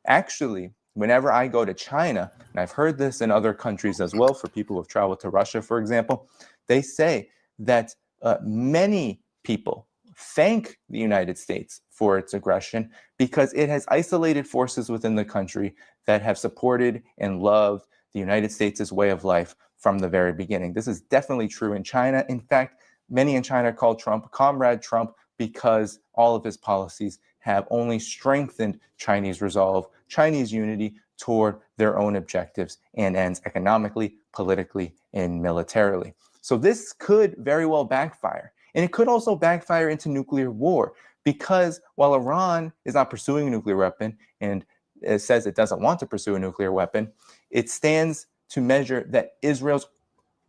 Actually, whenever I go to China, and I've heard this in other countries as well, for people who have traveled to Russia, for example, they say that many people thank the United States for its aggression because it has isolated forces within the country that have supported and loved the United States' way of life from the very beginning. This is definitely true in China. In fact, many in China call Trump Comrade Trump because all of his policies have only strengthened Chinese resolve, Chinese unity toward their own objectives and ends economically, politically, and militarily. So this could very well backfire. And it could also backfire into nuclear war, because while Iran is not pursuing a nuclear weapon and it says it doesn't want to pursue a nuclear weapon, it stands to measure that Israel's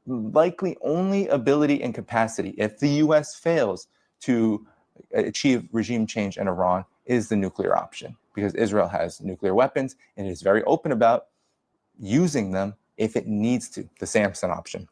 likely only ability and capacity, if the US fails to achieve regime change in Iran, is the nuclear option, because Israel has nuclear weapons and is very open about using them if it needs to, the Samson option.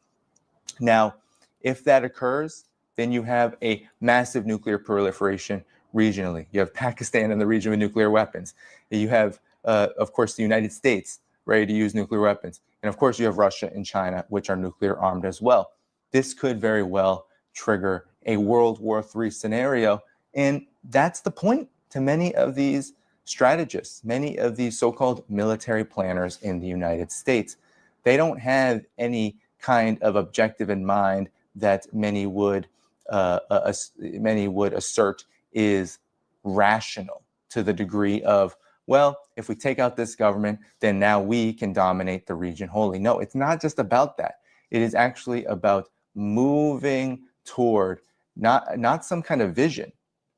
Now, if that occurs, then you have a massive nuclear proliferation regionally. You have Pakistan in the region with nuclear weapons. You have, of course, the United States ready to use nuclear weapons. And of course, you have Russia and China, which are nuclear armed as well. This could very well trigger a World War III scenario. And that's the point to many of these strategists, many of these so-called military planners in the United States. They don't have any kind of objective in mind that many would assert is rational, to the degree of, well, if we take out this government, then now we can dominate the region wholly. No, it's not just about that. It is actually about moving toward not some kind of vision,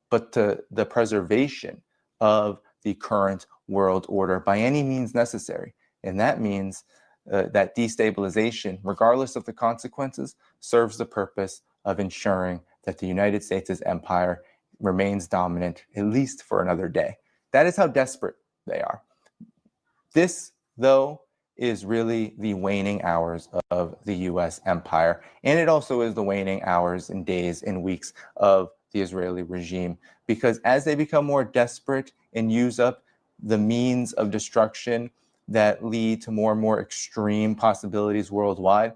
but to the preservation of the current world order by any means necessary. And that means that destabilization, regardless of the consequences, serves the purpose of ensuring that the United States' empire remains dominant, at least for another day. That is how desperate they are. This, though, is really the waning hours of the US empire. And it also is the waning hours and days and weeks of the Israeli regime, because as they become more desperate and use up the means of destruction that lead to more and more extreme possibilities worldwide,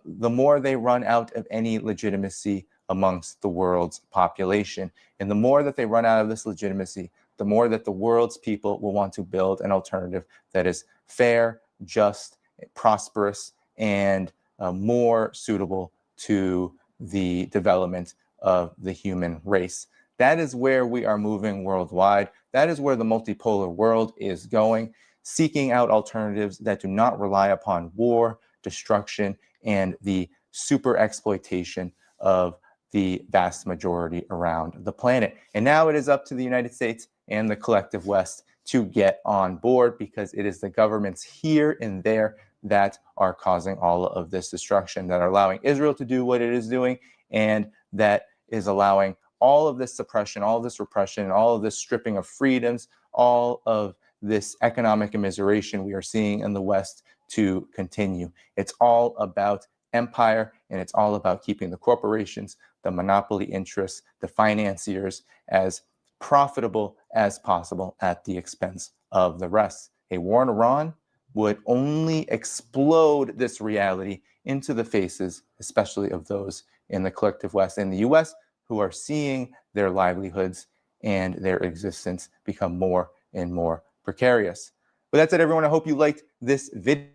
the more they run out of any legitimacy amongst the world's population. And the more that they run out of this legitimacy, the more that the world's people will want to build an alternative that is fair, just, prosperous, and more suitable to the development of the human race. That is where we are moving worldwide. That is where the multipolar world is going, seeking out alternatives that do not rely upon war, destruction, and the super exploitation of the vast majority around the planet. And now it is up to the United States and the collective West to get on board, because it is the governments here and there that are causing all of this destruction, that are allowing Israel to do what it is doing, and that is allowing all of this suppression, all of this repression, all of this stripping of freedoms, all of this economic immiseration we are seeing in the West to continue. It's all about empire, and it's all about keeping the corporations, the monopoly interests, the financiers as profitable as possible at the expense of the rest. A war in Iran would only explode this reality into the faces, especially of those in the collective West and the US, who are seeing their livelihoods and their existence become more and more precarious. With that said, everyone, I hope you liked this video.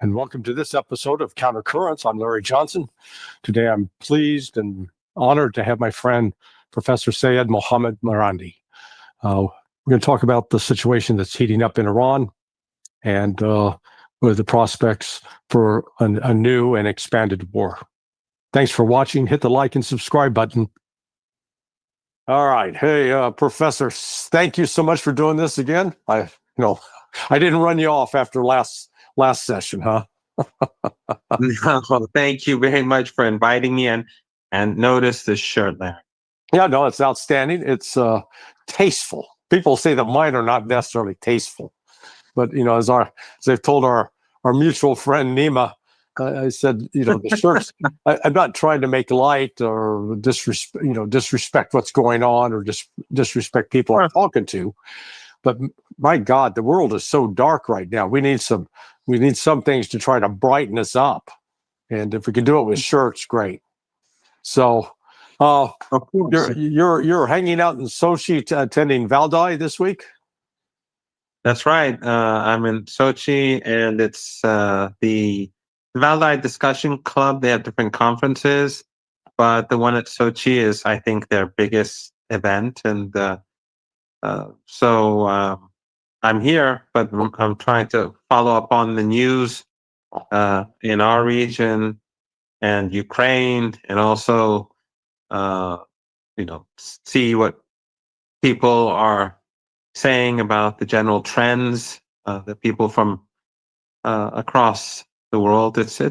And welcome to this episode of Countercurrents. I'm Larry Johnson. Today I'm pleased and honored to have my friend, Professor Syed Mohammad Marandi. We're going to talk about the situation that's heating up in Iran and with the prospects for a new and expanded war. Thanks for watching. Hit the like and subscribe button. All right. Hey, Professor, thank you so much for doing this again. I didn't run you off after last session, huh? No, thank you very much for inviting me and notice this shirt there. Yeah, no, it's outstanding. It's tasteful. People say that mine are not necessarily tasteful, but as they've told our mutual friend Nima, I said, the shirts. I'm not trying to make light or disrespect what's going on or just disrespect people I'm talking to. But my God, the world is so dark right now. We need some things to try to brighten us up, and if we can do it with shirts, great. So, Of course. you're hanging out in Sochi attending Valdai this week. That's right. I'm in Sochi, and it's the Valdai Discussion Club. They have different conferences, but the one at Sochi is, I think, their biggest event, and so I'm here, but I'm trying to follow up on the news in our region and Ukraine, and also see what people are saying about the general trends that people from across the world. It's a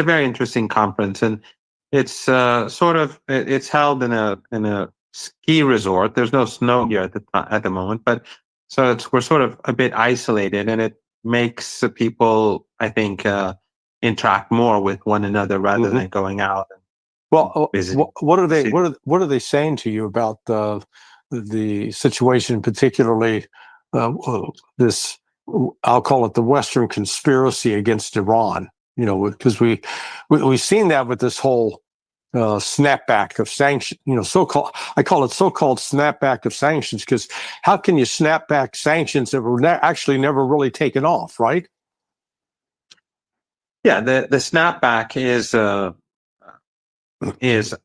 very interesting conference, and it's it's held in a ski resort. There's no snow here at the moment, but so we're sort of a bit isolated, and it makes people, I think, interact more with one another rather than going out. Well, what are they saying to you about the situation, particularly this? I'll call it the Western conspiracy against Iran. Because we've seen that with this whole snapback of sanctions. I call it so-called snapback of sanctions, because how can you snap back sanctions that were actually never really taken off, right? Yeah, the snapback is,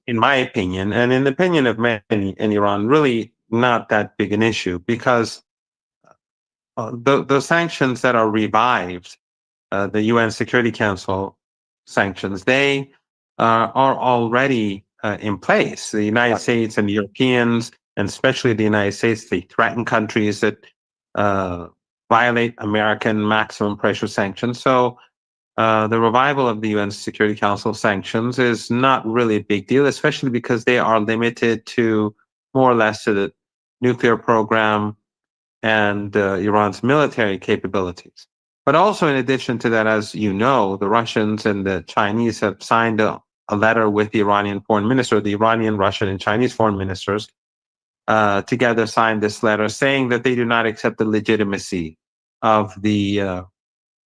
in my opinion, and in the opinion of many in Iran, really not that big an issue, because the sanctions that are revived, the UN Security Council sanctions, they are already in place. The United States and the Europeans, and especially the United States, they threaten countries that violate American maximum pressure sanctions. So the revival of the UN Security Council sanctions is not really a big deal, especially because they are limited to more or less to the nuclear program and Iran's military capabilities. But also, in addition to that, as you know, the Russians and the Chinese have signed a letter with the Iranian foreign minister. The Iranian, Russian, and Chinese foreign ministers together signed this letter saying that they do not accept the legitimacy of the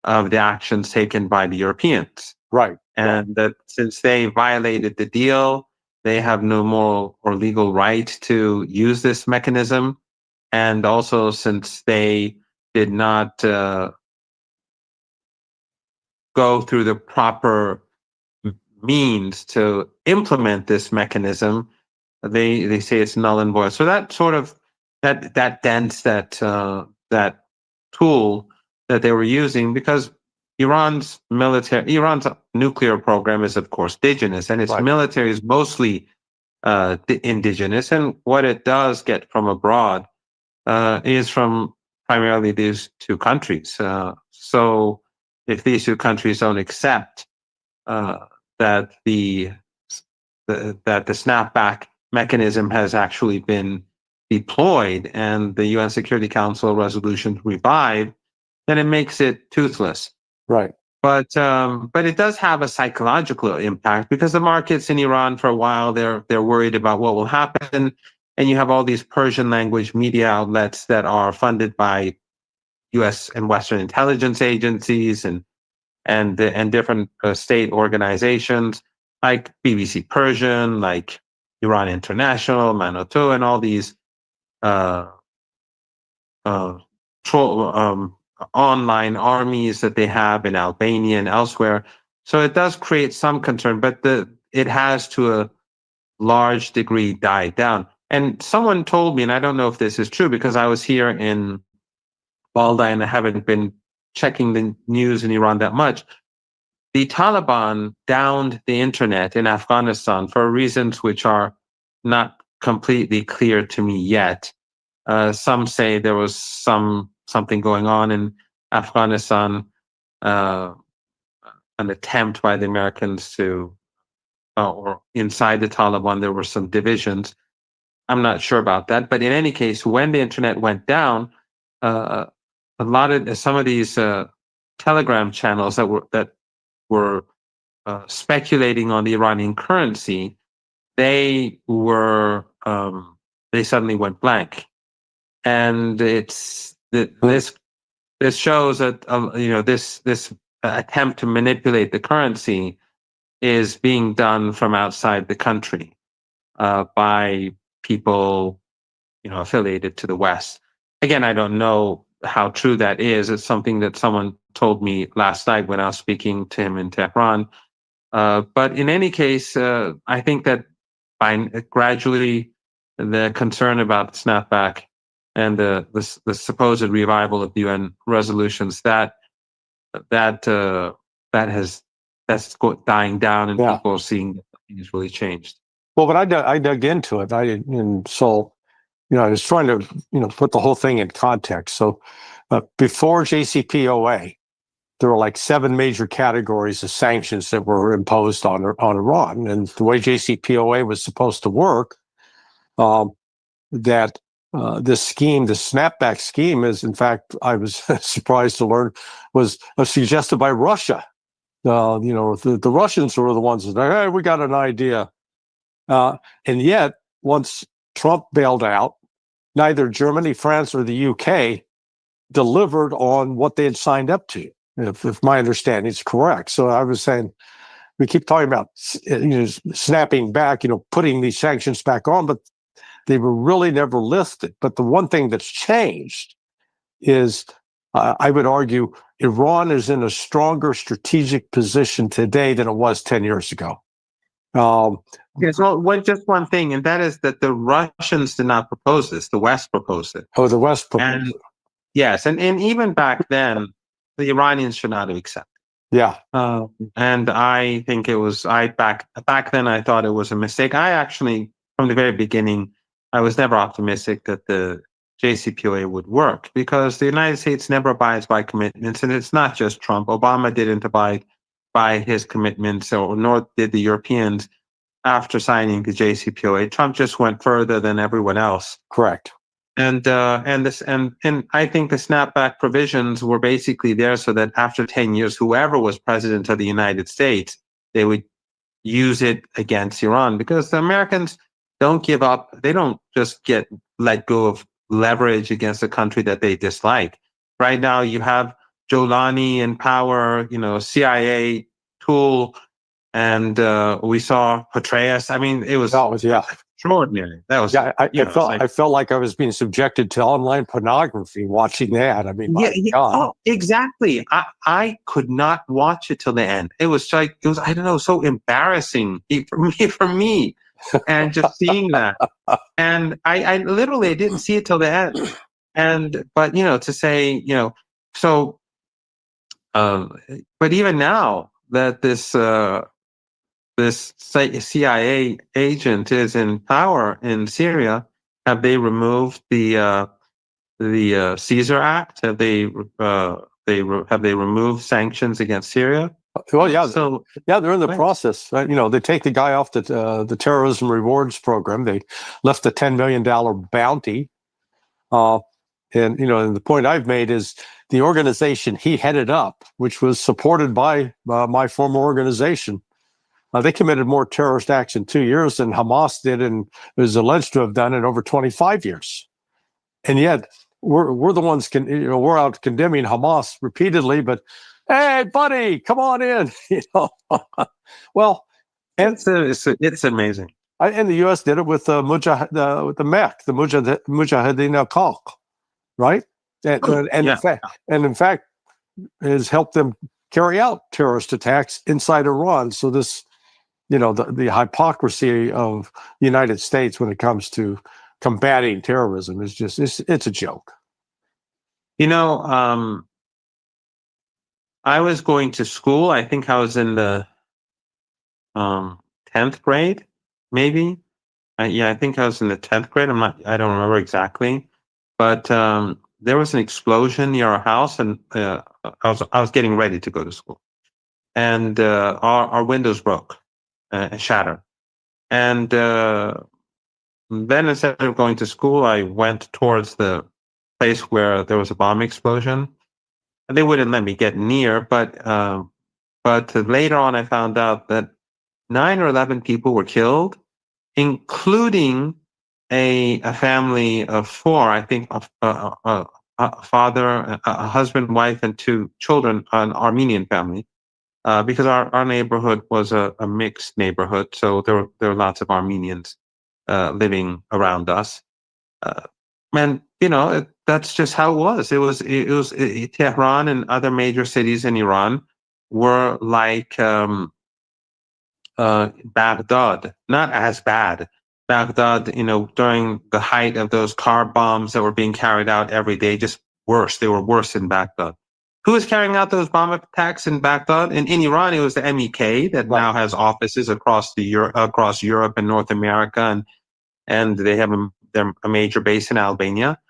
actions taken by the Europeans. Right. And that since they violated the deal, they have no moral or legal right to use this mechanism. And also, since they did not go through the proper means to implement this mechanism, they say it's null and void. So that sort of that dents that tool that they were using, because Iran's nuclear program is, of course, indigenous, and its military is mostly indigenous. And what it does get from abroad is from primarily these two countries. So if these two countries don't accept that that the snapback mechanism has actually been deployed and the UN Security Council resolutions revived, then it makes it toothless. Right. But it does have a psychological impact because the markets in Iran for a while they're worried about what will happen, and you have all these Persian language media outlets that are funded by U.S. and Western intelligence agencies and different state organizations like BBC Persian, like Iran International, Manoto, and all these uh, uh, online armies that they have in Albania and elsewhere. So it does create some concern, but it has to a large degree died down. And someone told me, and I don't know if this is true because I was here in Balda and I haven't been checking the news in Iran that much. The Taliban downed the internet in Afghanistan for reasons which are not completely clear to me yet. Some say there was something going on in Afghanistan, uh, an attempt by the Americans to, or inside the Taliban, there were some divisions. I'm not sure about that, but in any case, when the internet went down, uh, a lot of some of these Telegram channels that were speculating on the Iranian currency, they were they suddenly went blank, and this shows that this attempt to manipulate the currency is being done from outside the country by people affiliated to the West. Again, I don't know how true that is. It's something that someone told me last night when I was speaking to him in Tehran. But in any case, I think that by gradually the concern about the snapback and the supposed revival of the UN resolutions that that's dying down and Yeah. people are seeing that things really changed. Well, but I dug into it. And so, I was trying to, put the whole thing in context. So before JCPOA, there were like 7 major categories of sanctions that were imposed on Iran. And the way JCPOA was supposed to work, that this scheme, the snapback scheme, is in fact, I was surprised to learn, was suggested by Russia. The Russians were the ones that, hey, we got an idea. And yet, once Trump bailed out, neither Germany, France, or the UK delivered on what they had signed up to, if my understanding is correct. So I was saying, we keep talking about snapping back, putting these sanctions back on, but they were really never lifted. But the one thing that's changed is, I would argue, Iran is in a stronger strategic position today than it was 10 years ago. Yes, well, just one thing, and that is that the Russians did not propose this. The West proposed it. Oh, the West proposed it. Yes, and even back then, the Iranians should not have accepted. Yeah. And I think it was, back then, I thought it was a mistake. I actually, from the very beginning, I was never optimistic that the JCPOA would work because the United States never abides by commitments, and it's not just Trump. Obama didn't abide by his commitments, nor did the Europeans after signing the JCPOA. Trump just went further than everyone else. Correct. And I think the snapback provisions were basically there so that after 10 years, whoever was president of the United States, they would use it against Iran because the Americans don't give up. They don't just let go of leverage against a country that they dislike. Right now, you have Jolani in power, CIA tool, and we saw Petraeus. I mean, it was extraordinary. That was I felt like I was being subjected to online pornography watching that. I mean, my God. Oh, exactly. I could not watch it till the end. It was I don't know, so embarrassing for me, and just seeing that. And I literally didn't see it till the end. But to say so. But even now that this CIA agent is in power in Syria, have they removed the Caesar Act? Have they removed sanctions against Syria? Well, yeah, So yeah, they're in the right. process. They take the guy off the terrorism rewards program. They left a $10 million bounty. And and the point I've made is the organization he headed up, which was supported by my former organization, they committed more terrorist acts in 2 years than Hamas did, and is alleged to have done in over 25 years. And yet we're the ones we're out condemning Hamas repeatedly, but hey, buddy, come on in. Well, and It's amazing. and the U.S. did it with with the MEC, the Mujahideen al-Khalq, right? Yeah. In fact, has helped them carry out terrorist attacks inside Iran. So this, the hypocrisy of the United States when it comes to combating terrorism is just it's a joke. I was going to school. I think I was in the 10th grade, maybe. Yeah, I think I was in the 10th grade. I don't remember exactly, but there was an explosion near our house, and I was getting ready to go to school, and our windows broke and shattered. And then instead of going to school, I went towards the place where there was a bomb explosion. And they wouldn't let me get near, but later on, I found out that 9 or 11 people were killed, including a family of 4. I think a father, a husband, wife, and 2 children, an Armenian family. Because our neighborhood was a mixed neighborhood, so there were lots of Armenians living around us, and that's just how it was. Tehran and other major cities in Iran were like Baghdad, not as bad. Baghdad, during the height of those car bombs that were being carried out every day, just worse. They were worse in Baghdad. Who was carrying out those bomb attacks in Baghdad? In Iran, it was the MEK that now has offices across Europe and North America, and they have a major base in Albania.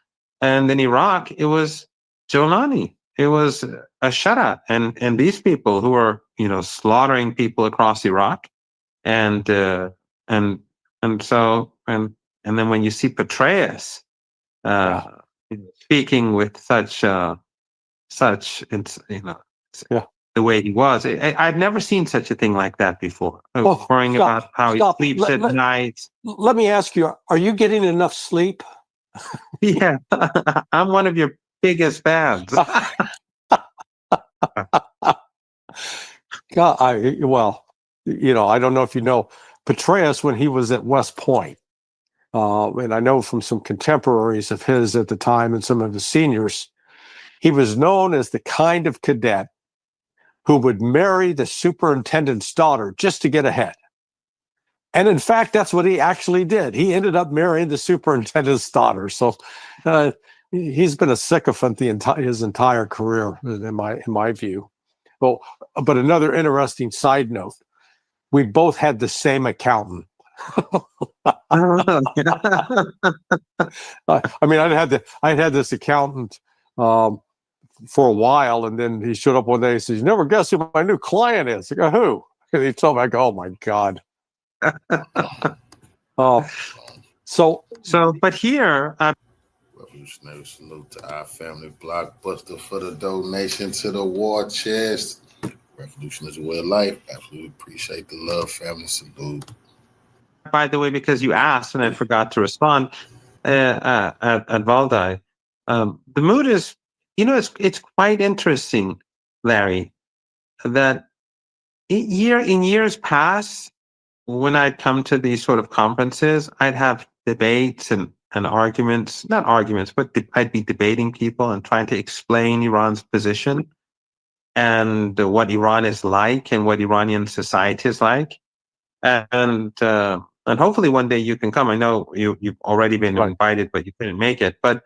And in Iraq, it was Jolani. It was Ashara, and these people who were slaughtering people across Iraq, and then when you see Petraeus speaking with such Yeah. the way he was, I've never seen such a thing like that before. Worrying about how he sleeps at night. Let me ask you: are you getting enough sleep? Yeah, I'm one of your biggest fans. God, I don't know if you know Petraeus when he was at West Point, and I know from some contemporaries of his at the time and some of the seniors, he was known as the kind of cadet who would marry the superintendent's daughter just to get ahead. And in fact, that's what he actually did. He ended up marrying the superintendent's daughter. So he's been a sycophant his entire career, in my view. Well, but another interesting side note: we both had the same accountant. I mean, I had this accountant for a while, and then he showed up one day and says, "You never guess who my new client is." I go, "Who?" And he told me, I go, "Oh my God." But here, Revolutionary salute to our family Blockbuster for the donation to the war chest. Revolution is a way of life. Absolutely appreciate the love, family. Salute. by the way, because you asked and I forgot to respond at Valdai, the mood is, it's quite interesting, Larry, that in years past, when I'd come to these sort of conferences, I'd have debates and arguments, not arguments, but I'd be debating people and trying to explain Iran's position and what Iran is like and what Iranian society is like. And hopefully one day you can come. I know you've already been invited, but you couldn't make it. But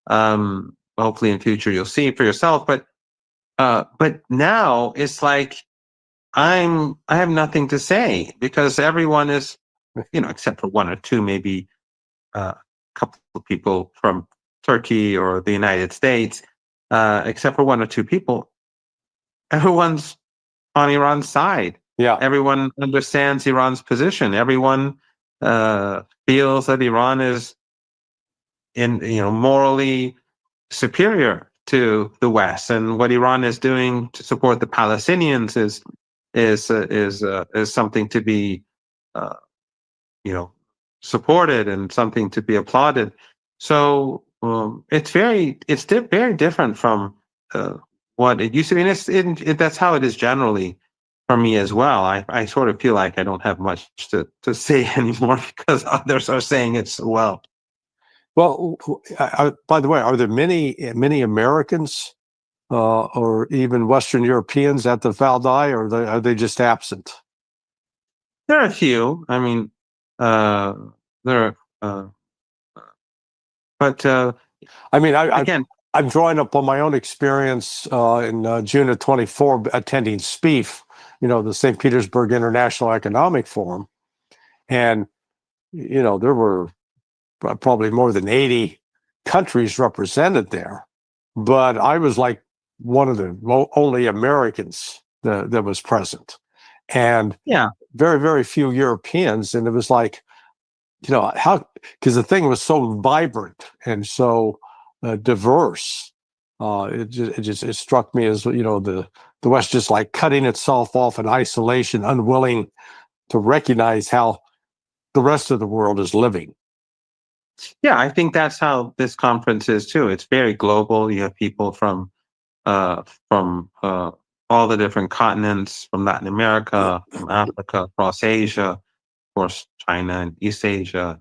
hopefully in future you'll see for yourself. But now it's like I have nothing to say because everyone is, except for 1 or 2, maybe a couple of people from Turkey or the United States, except for 1 or 2 people, everyone's on Iran's side. Yeah. Everyone understands Iran's position. Everyone feels that Iran is morally superior to the West, and what Iran is doing to support the Palestinians is something to be uh, supported and something to be applauded. So very different from what it used to be. And that's how it is generally for me as well. I sort of feel like I don't have much to say anymore because others are saying it so well. Well, by the way, are there many Americans or even Western Europeans at the Valdai, or are they just absent? There are a few. I mean, there are, but I mean, again, I'm drawing up on my own experience in June of 24, attending SPIEF, the St. Petersburg International Economic Forum. And, there were probably more than 80 countries represented there. But I was like one of the only Americans that was present. And yeah, very, very few Europeans. And it was like, how, because the thing was so vibrant and so diverse. It struck me as, the West just like cutting itself off in isolation, unwilling to recognize how the rest of the world is living. Yeah, I think that's how this conference is too. It's very global. You have people from all the different continents, from Latin America, from Africa, across Asia, of course, China and East Asia,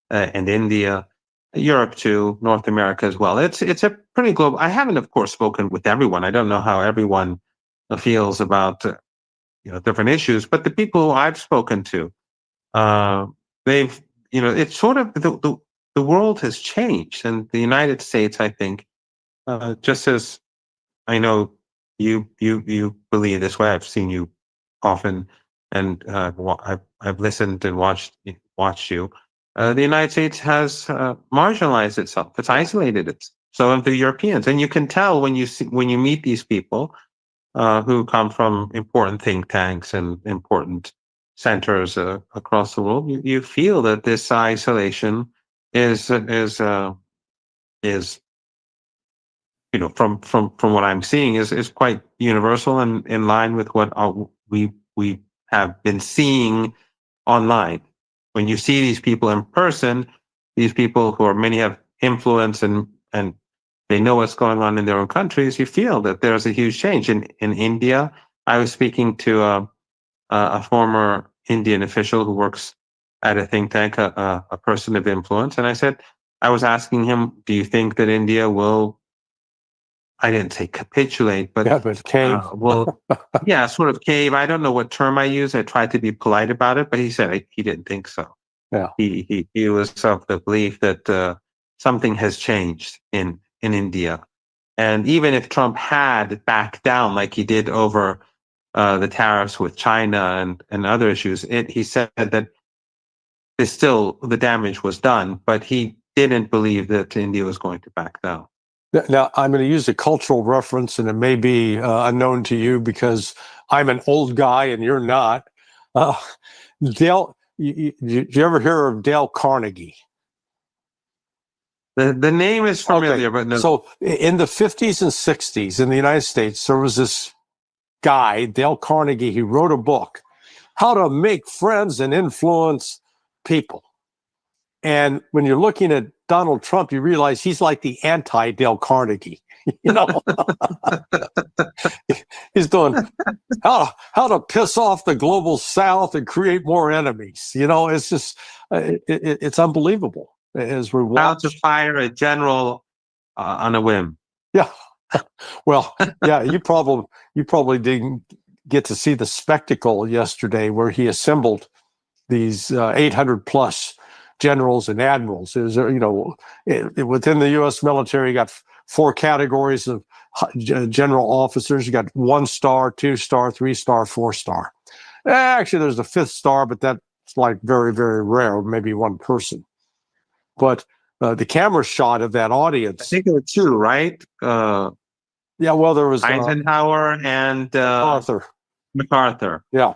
and India, Europe too, North America as well. It's a pretty global. I haven't, of course, spoken with everyone. I don't know how everyone feels about different issues, but the people who I've spoken to, they've it's sort of the world has changed, and the United States, I think, just as I know you believe this way. I've seen you often, and I've listened and watched you. The United States has marginalized itself. It's isolated it. So have the Europeans, and you can tell when you meet these people who come from important think tanks and important centers across the world. You feel that this isolation is from what I'm seeing is quite universal and in line with what we have been seeing online. When you see these people in person, these people who are many have influence and they know what's going on in their own countries, you feel that there's a huge change. In India, I was speaking to a former Indian official who works at a think tank, a person of influence, and I was asking him, do you think that India will, I didn't say capitulate, but cave. Yeah, sort of cave. I don't know what term I use. I tried to be polite about it, but he said he didn't think so. Yeah, he was of the belief that something has changed in India, and even if Trump had backed down like he did over the tariffs with China and other issues, he said that the damage was done, but he didn't believe that India was going to back down. Now, I'm going to use a cultural reference, and it may be unknown to you because I'm an old guy and you're not. Dale, did you ever hear of Dale Carnegie? The name is familiar, okay. But no. So in the 50s and 60s in the United States, there was this guy, Dale Carnegie. He wrote a book, How to Make Friends and Influence People. And when you're looking at Donald Trump, you realize he's like the anti-Dale Carnegie. He's doing how to piss off the global South and create more enemies. It's just it's unbelievable as we watch. How to fire a general on a whim. Yeah. Well, yeah. You probably didn't get to see the spectacle yesterday where he assembled these 800 plus generals and admirals. Within the U.S. military, you got 4 categories of general officers. You got 1-star, 2-star, 3-star, 4-star. Actually, there's a 5th star, but that's like very, very rare, maybe one person. But the camera shot of that audience. I think there were 2, right? Yeah, well, there was Eisenhower and Arthur. MacArthur. Yeah.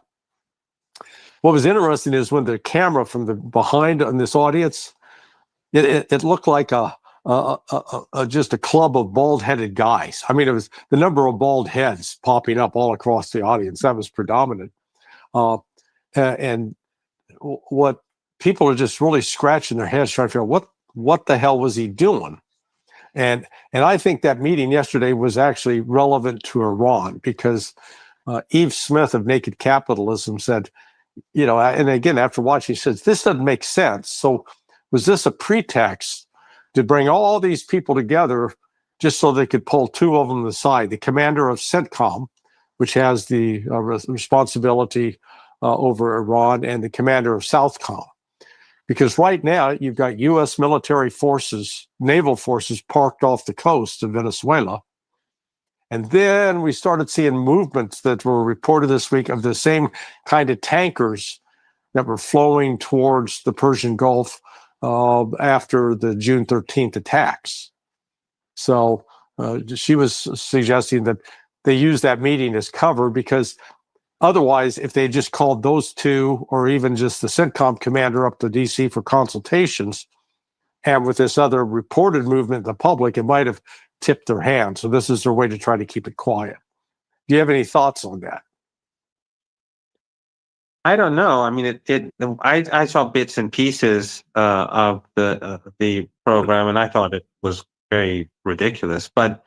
What was interesting is when the camera from the behind on this audience, it looked like just a club of bald-headed guys. I mean, it was the number of bald heads popping up all across the audience. That was predominant. And what people are just really scratching their heads trying to figure out what the hell was he doing? And I think that meeting yesterday was actually relevant to Iran because Eve Smith of Naked Capitalism said, and again, after watching, he says, this doesn't make sense. So was this a pretext to bring all these people together just so they could pull two of them aside? The commander of CENTCOM, which has the responsibility over Iran, and the commander of SOUTHCOM. Because right now you've got U.S. military forces, naval forces parked off the coast of Venezuela. And then we started seeing movements that were reported this week of the same kind of tankers that were flowing towards the Persian Gulf after the June 13th attacks. So she was suggesting that they use that meeting as cover because otherwise, if they just called those two or even just the CENTCOM commander up to D.C. for consultations, and with this other reported movement in the public, it might have tipped their hand. So this is their way to try to keep it quiet. Do you have any thoughts on that? I don't know. I mean, I saw bits and pieces of the program, and I thought it was very ridiculous. But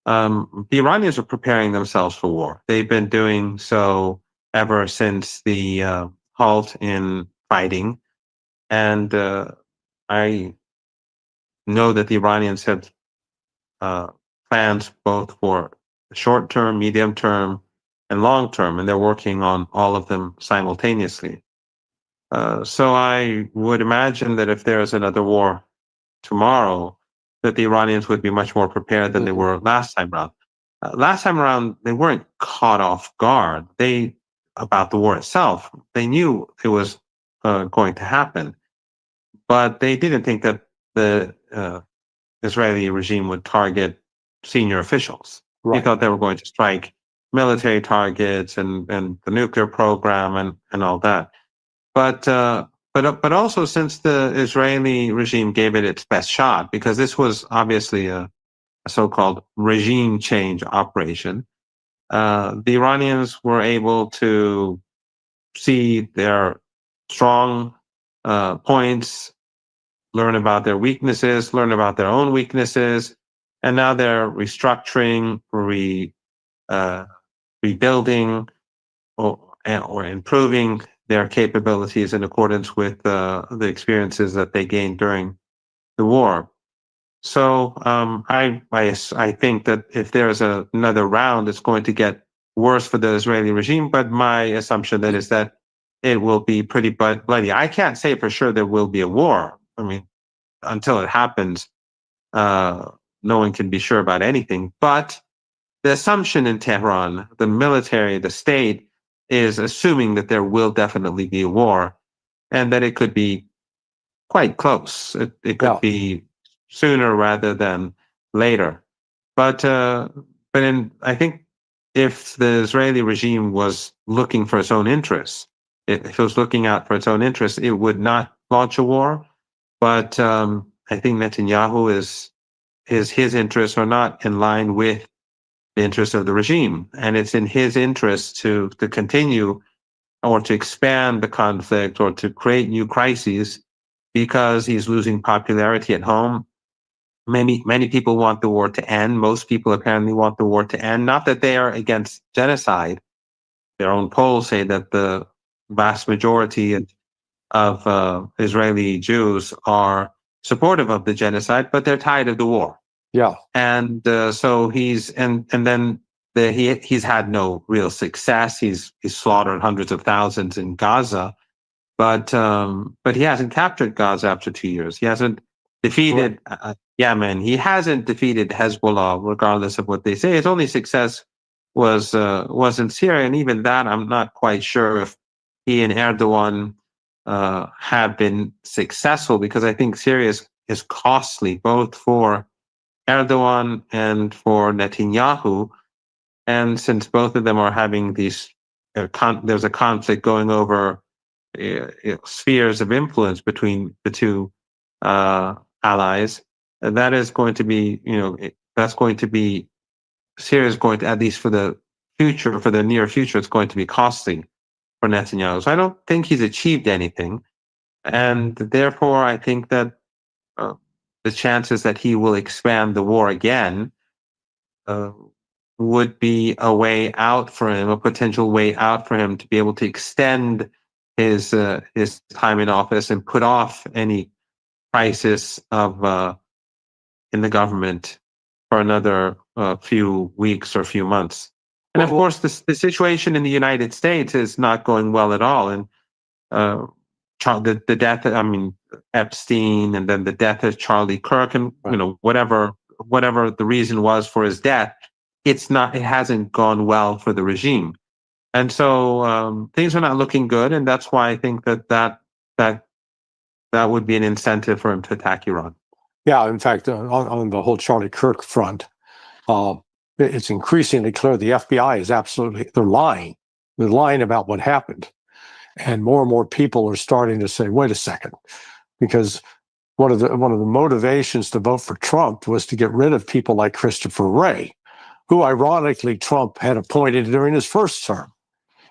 the Iranians are preparing themselves for war. They've been doing so ever since the halt in fighting, and I know that the Iranians have plans both for short term, medium term, and long term, and they're working on all of them simultaneously. So I would imagine that if there is another war tomorrow, that the Iranians would be much more prepared than they were last time around. Last time around, they weren't caught off guard. About the war itself, they knew it was going to happen, but they didn't think that the Israeli regime would target senior officials. Right. They thought they were going to strike military targets and the nuclear program and all that. But also since the Israeli regime gave it its best shot, because this was obviously a so-called regime change operation, the Iranians were able to see their strong points, learn about their weaknesses, learn about their own weaknesses, and now they're restructuring, rebuilding, or improving their capabilities in accordance with the experiences that they gained during the war. So I think that if there's another round, it's going to get worse for the Israeli regime. But my assumption then is that it will be pretty bloody. I can't say for sure there will be a war. I mean, until it happens, no one can be sure about anything. But the assumption in Tehran, the military, the state, is assuming that there will definitely be a war and that it could be quite close. It could be sooner rather than later. But I think if the Israeli regime was looking for its own interests, if it was looking out for its own interests, it would not launch a war. But I think Netanyahu his interests are not in line with the interests of the regime, and it's in his interest to continue or to expand the conflict or to create new crises because he's losing popularity at home. Many people want the war to end. Most people apparently want the war to end. Not that they are against genocide. Their own polls say that the vast majority of Israeli Jews are supportive of the genocide, but they're tired of the war. Yeah. And so he's had no real success. He's slaughtered hundreds of thousands in Gaza, but he hasn't captured Gaza after 2 years. He hasn't defeated Yemen. He hasn't defeated Hezbollah, regardless of what they say. His only success was in Syria, and even that, I'm not quite sure if he and Erdogan have been successful, because I think Syria is costly both for Erdogan and for Netanyahu. And since both of them are having these there's a conflict going over spheres of influence between the two allies, and that is going to be, that's going to be, Syria is going to, at least for the future, for the near future, it's going to be costly for Netanyahu. So I don't think he's achieved anything, and therefore I think that the chances that he will expand the war again uh, would be a way out for him, a potential way out for him to be able to extend his time in office and put off any crisis of in the government for another few weeks or few months. And of course, the situation in the United States is not going well at all. And the death, I mean, Epstein, and then the death of Charlie Kirk, and whatever the reason was for his death, it hasn't gone well for the regime. And so things are not looking good, and that's why I think that would be an incentive for him to attack Iran. Yeah, in fact, on the whole Charlie Kirk front, it's increasingly clear the FBI is they're lying. They're lying about what happened. And more people are starting to say, wait a second, because one of the motivations to vote for Trump was to get rid of people like Christopher Wray, who ironically Trump had appointed during his first term.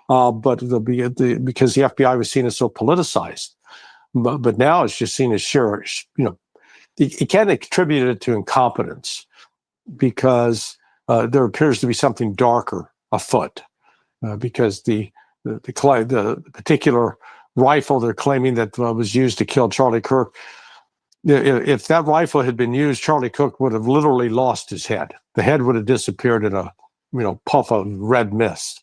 But because the FBI was seen as so politicized. But now it's just seen as sheer, you can't attribute it to incompetence, because there appears to be something darker afoot, because the particular rifle they're claiming that was used to kill Charlie Kirk, if that rifle had been used, Charlie Kirk would have literally lost his head. The head would have disappeared in a puff of red mist.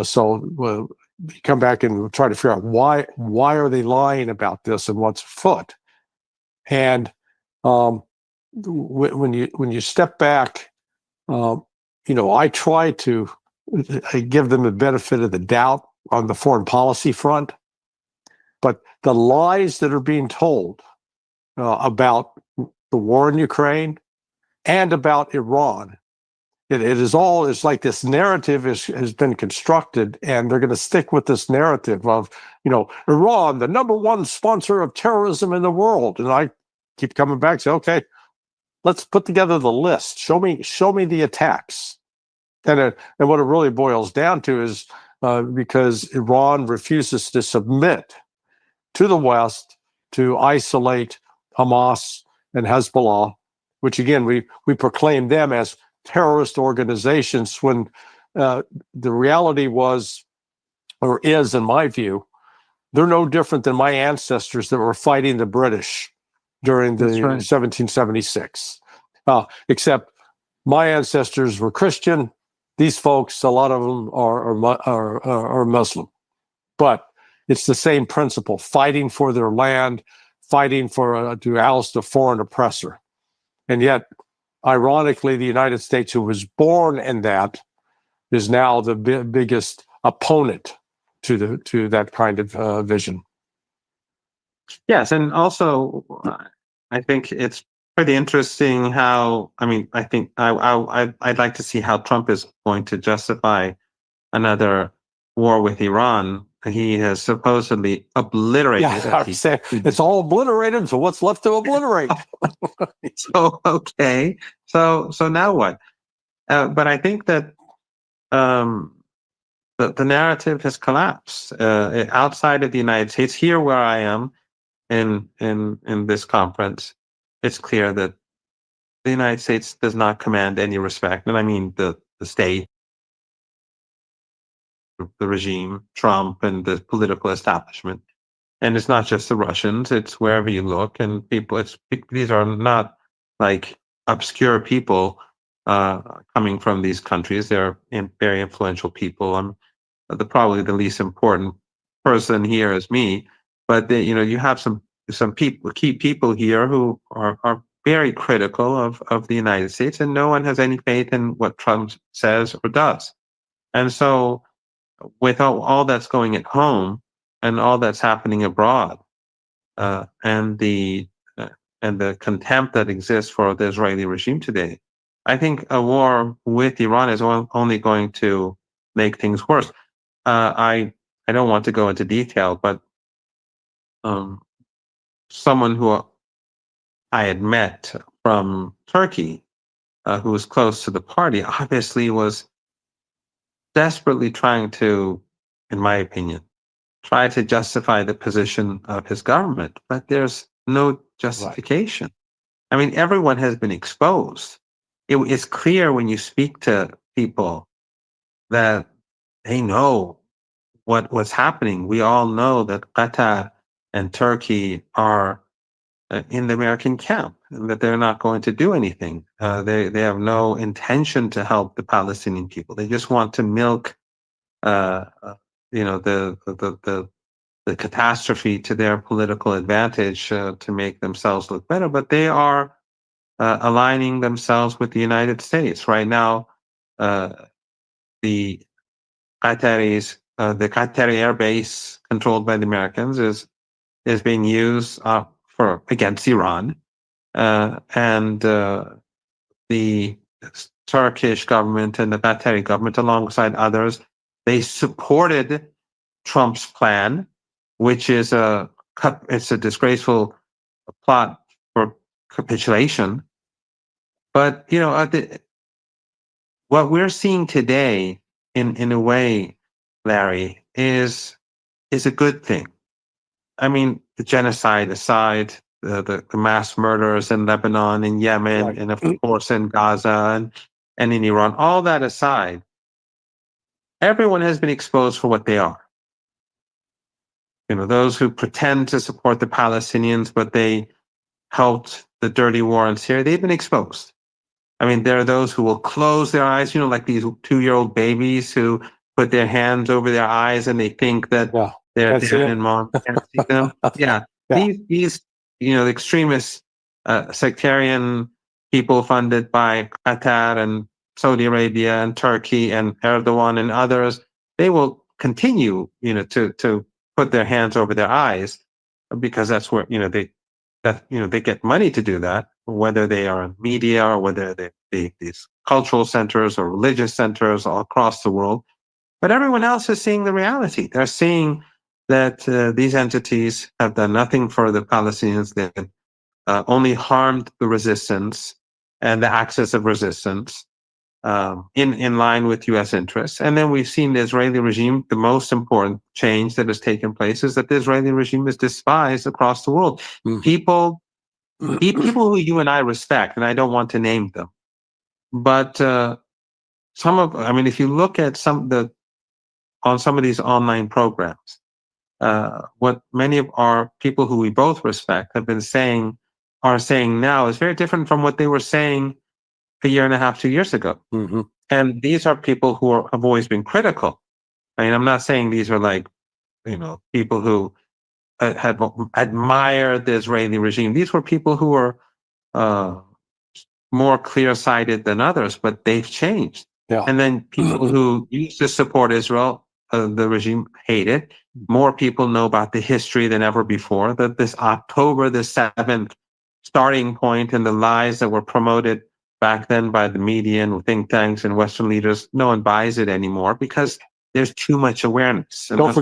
So you come back and try to figure out why are they lying about this and what's afoot. And when you step back, I try to give them the benefit of the doubt on the foreign policy front, but the lies that are being told about the war in Ukraine and about Iran, it's like this narrative has been constructed, and they're going to stick with this narrative of, Iran, the number one sponsor of terrorism in the world. And I keep coming back and say, okay, let's put together the list. Show me the attacks. And what it really boils down to is because Iran refuses to submit to the West to isolate Hamas and Hezbollah, which again, we proclaim them as terrorist organizations, when the reality was, or is, in my view, they're no different than my ancestors that were fighting the British during the 1776. Except my ancestors were Christian. These folks, a lot of them are Muslim. But it's the same principle: fighting for their land, fighting to oust a foreign oppressor. And yet, ironically, the United States, who was born in that, is now the biggest opponent to that kind of vision. Yes, and also I think it's pretty interesting how, I think I'd like to see how Trump is going to justify another war with Iran. He has supposedly obliterated. Yeah, it's all obliterated. So what's left to obliterate? So okay, so now what? But I think that the narrative has collapsed outside of the United States. Here, where I am in this conference, it's clear that the United States does not command any respect, and I mean the state, the regime, Trump, and the political establishment. And it's not just the Russians; it's wherever you look, and people. These are not like obscure people coming from these countries. They're very influential people. Probably the least important person here is me, but you have some key people here who are very critical of the United States, and no one has any faith in what Trump says or does. And so, with all that's going at home and all that's happening abroad, and the contempt that exists for the Israeli regime today, I think a war with Iran is only going to make things worse. I don't want to go into detail, but someone who I had met from Turkey, who was close to the party, obviously was desperately trying to, in my opinion, try to justify the position of his government, but there's no justification. I mean, everyone has been exposed. It's clear when you speak to people that they know what's happening. We all know that Qatar and Turkey are in the American camp, and that they're not going to do anything. They have no intention to help the Palestinian people. They just want to milk, the catastrophe to their political advantage, to make themselves look better. But they are aligning themselves with the United States right now. The the Qatari air base controlled by the Americans is being used for against Iran, and the Turkish government and the Qatari government, alongside others, they supported Trump's plan, which is it's a disgraceful plot for capitulation. But what we're seeing today, in a way, Larry, is a good thing. I mean, the genocide aside, the mass murders in Lebanon, in Yemen, and of course in Gaza and in Iran, all that aside, everyone has been exposed for what they are. Those who pretend to support the Palestinians, but they helped the dirty war in Syria, they've been exposed. I mean, there are those who will close their eyes, like these 2-year-old babies who put their hands over their eyes and they think that their dad and mom can't see them. Yeah. These extremist, sectarian people funded by Qatar and Saudi Arabia and Turkey and Erdogan and others, they will continue, to put their hands over their eyes, because that's where, they get money to do that, whether they are in media or whether these cultural centers or religious centers all across the world. But everyone else is seeing the reality. They're seeing that these entities have done nothing for the Palestinians. They've only harmed the resistance and the axis of resistance, in line with U.S. interests. And then we've seen the Israeli regime. The most important change that has taken place is that the Israeli regime is despised across the world. People who you and I respect, and I don't want to name them, but if you look at on some of these online programs, what many of our people who we both respect are saying now is very different from what they were saying a year and a half, 2 years ago. And these are people who have always been critical. I mean, I'm not saying these are like, people who had admired the Israeli regime. These were people who were more clear-sighted than others, but they've changed. And then people who used to support Israel, the regime hated. More people know about the history than ever before. That this October the 7th starting point and the lies that were promoted back then by the media and think tanks and Western leaders, no one buys it anymore because there's too much awareness. And don't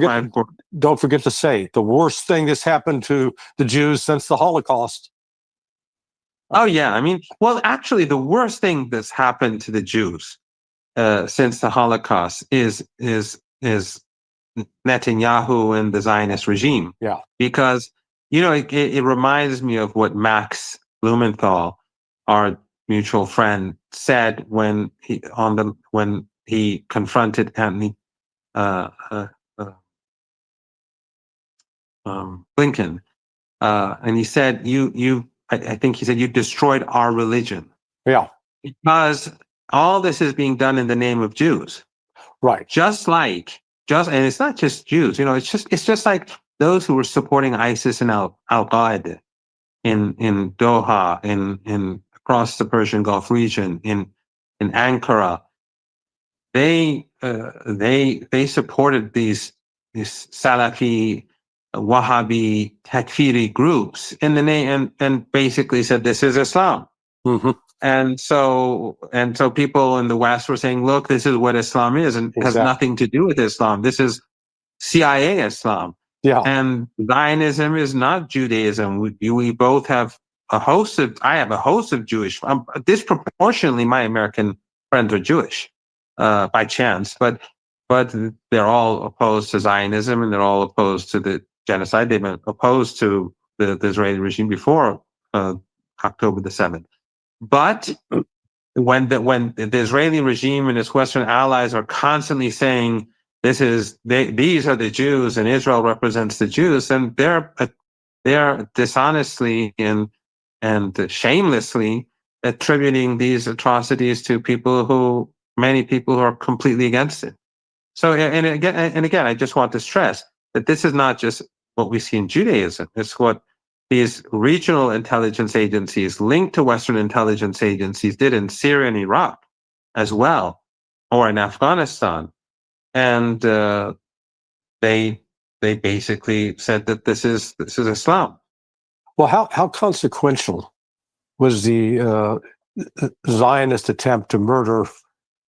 forget to say the worst thing that's happened to the Jews since the Holocaust. Oh yeah, I mean, well, actually, the worst thing that's happened to the Jews since the Holocaust is Netanyahu and the Zionist regime. Yeah, because it reminds me of what Max Blumenthal, our mutual friend, said when he confronted Anthony Blinken, and he said, I think he said, you destroyed our religion. Yeah. Because all this is being done in the name of Jews. Right. And it's not just Jews, it's just like those who were supporting ISIS and Al-Qaeda in Doha, in across the Persian Gulf region, in Ankara. They supported these Salafi, Wahhabi, Takfiri groups in the name, and basically said this is Islam. And so people in the West were saying, look, this is what Islam is, and has nothing to do with Islam. This is CIA Islam. Yeah. And Zionism is not Judaism. We both have I have a host of Jewish, disproportionately my American friends are Jewish, by chance, but they're all opposed to Zionism, and they're all opposed to the genocide. They've been opposed to the Israeli regime before October the 7th. But when the Israeli regime and its Western allies are constantly saying these are the Jews and Israel represents the Jews, and they're dishonestly and shamelessly attributing these atrocities to many people who are completely against it. So, and again, I just want to stress that this is not just what we see in Judaism. It's what these regional intelligence agencies linked to Western intelligence agencies did in Syria and Iraq as well, or in Afghanistan. And they basically said that this is Islam. Well, how consequential was the Zionist attempt to murder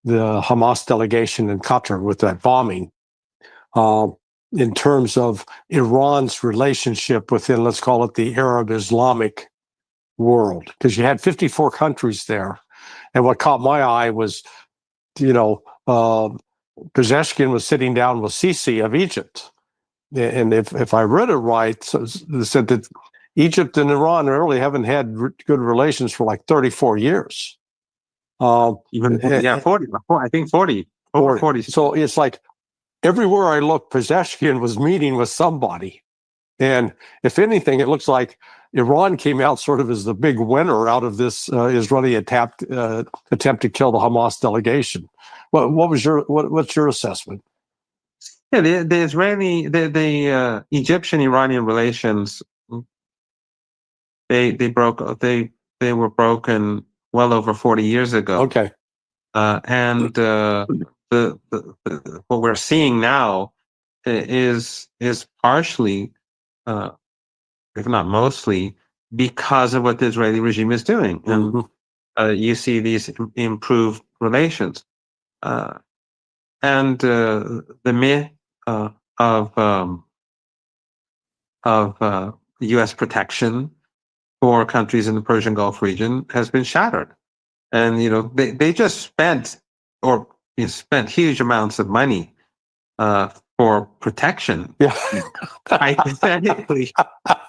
the Hamas delegation in Qatar with that bombing, in terms of Iran's relationship within, let's call it, the Arab Islamic world? Because you had 54 countries there. And what caught my eye was, Pezeshkian was sitting down with Sisi of Egypt. And if I read it right, it said that Egypt and Iran really haven't had good relations for like 34 years. 40. I think 40. Over 40. So it's like everywhere I looked, Pezeshkian was meeting with somebody. And if anything, it looks like Iran came out sort of as the big winner out of this Israeli attempt to kill the Hamas delegation. What's your assessment? Yeah, the Egyptian-Iranian relations, they were broken well over 40 years ago. Okay. And what we're seeing now is partially, if not mostly, because of what the Israeli regime is doing. Mm-hmm. And you see these improved relations. And the myth of U.S. protection for countries in the Persian Gulf region has been shattered. And they just spent huge amounts of money for protection. Yeah.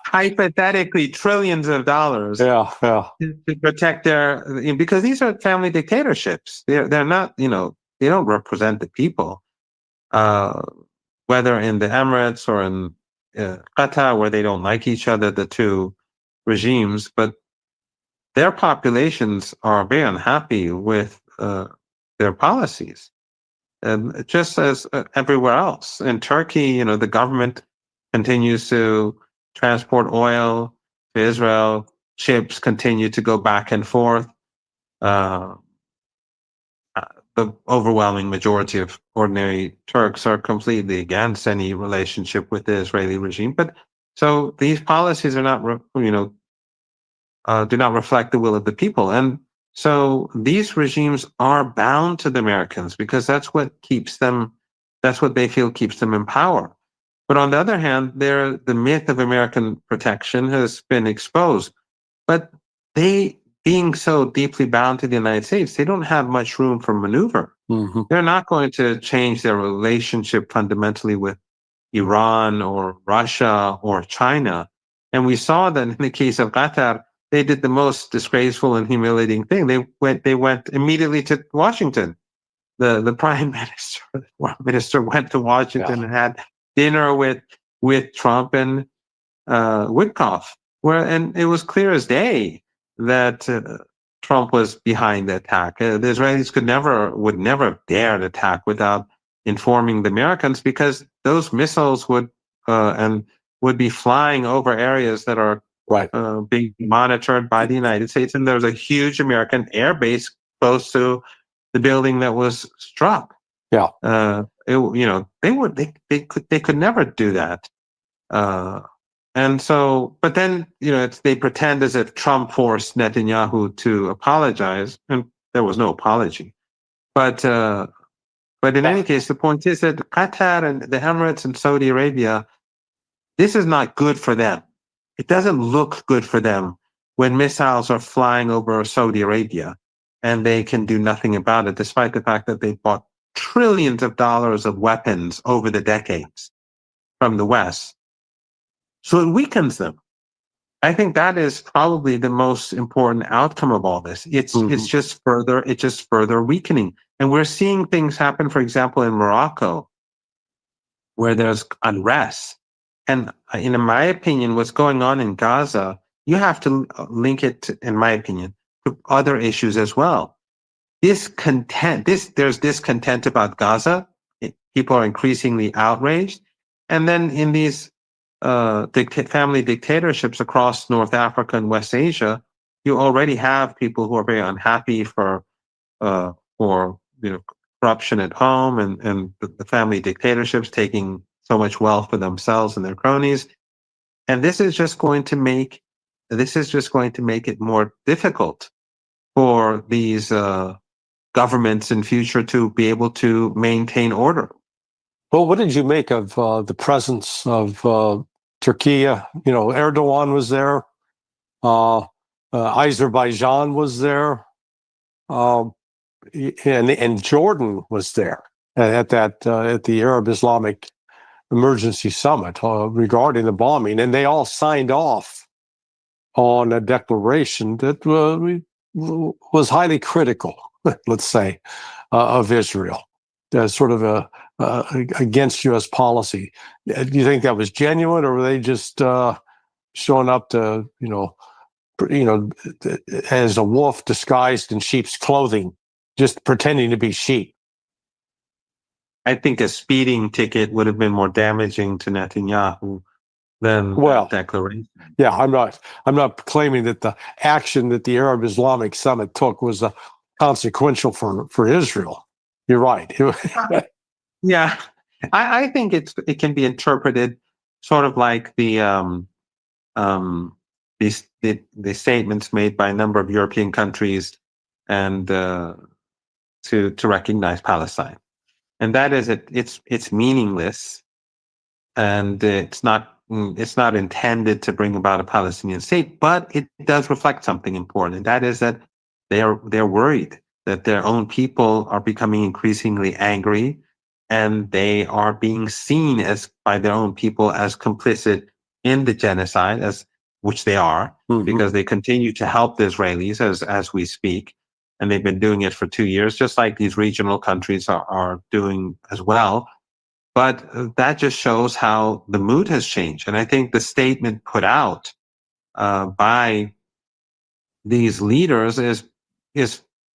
hypothetically trillions of dollars. Yeah. To protect because these are family dictatorships. They're not, they don't represent the people. Whether in the Emirates or in Qatar, where they don't like each other, the two regimes, but their populations are very unhappy with their policies. And just as everywhere else. In Turkey, the government continues to transport oil to Israel. Ships continue to go back and forth. The overwhelming majority of ordinary Turks are completely against any relationship with the Israeli regime. But so these policies are not, do not reflect the will of the people. And so these regimes are bound to the Americans because that's what they feel keeps them in power. But on the other hand, the myth of American protection has been exposed. But they, being so deeply bound to the United States, they don't have much room for maneuver. Mm-hmm. They're not going to change their relationship fundamentally with Iran or Russia or China. And we saw that in the case of Qatar, they did the most disgraceful and humiliating thing. They went immediately to Washington. The prime minister went to Washington and had dinner with Trump and Witkoff, and it was clear as day that Trump was behind the attack. The Israelis would never have dared attack without informing the Americans, because those missiles would be flying over areas that are being monitored by the United States, and there's a huge American air base close to the building that was struck. Yeah, they could never do that. And so, but then, they pretend as if Trump forced Netanyahu to apologize, and there was no apology. But in any case, the point is that Qatar and the Emirates and Saudi Arabia, this is not good for them. It doesn't look good for them when missiles are flying over Saudi Arabia and they can do nothing about it, despite the fact that they bought trillions of dollars of weapons over the decades from the West. So it weakens them. I think that is probably the most important outcome of all this. It's just further weakening. And we're seeing things happen, for example, in Morocco, where there's unrest. And in my opinion, what's going on in Gaza, you have to link it, in my opinion, to other issues as well. There's discontent about Gaza. People are increasingly outraged. And then in these family dictatorships across North Africa and West Asia, you already have people who are very unhappy for corruption at home and the family dictatorships taking so much wealth for themselves and their cronies. And this is just going to make it more difficult for these governments in future to be able to maintain order. Well, what did you make of the presence of Turkey? Erdogan was there. Azerbaijan was there. And Jordan was there at the Arab Islamic Emergency Summit regarding the bombing. And they all signed off on a declaration that was highly critical, let's say, of Israel. Sort of against U.S. policy. Do you think that was genuine, or were they just showing up to, as a wolf disguised in sheep's clothing, just pretending to be sheep? I think a speeding ticket would have been more damaging to Netanyahu than that declaration. Yeah, I'm not claiming that the action that the Arab Islamic Summit took was consequential for Israel. You're right. Yeah, I think it can be interpreted sort of like the statements made by a number of European countries and to recognize Palestine, and that is it's meaningless, and it's not intended to bring about a Palestinian state, but it does reflect something important, and that is that they're worried that their own people are becoming increasingly angry, and they are being seen by their own people as complicit in the genocide, which they are, because they continue to help the Israelis as we speak, and they've been doing it for 2 years, just like these regional countries are doing as well. But that just shows how the mood has changed, and I think the statement put out by these leaders is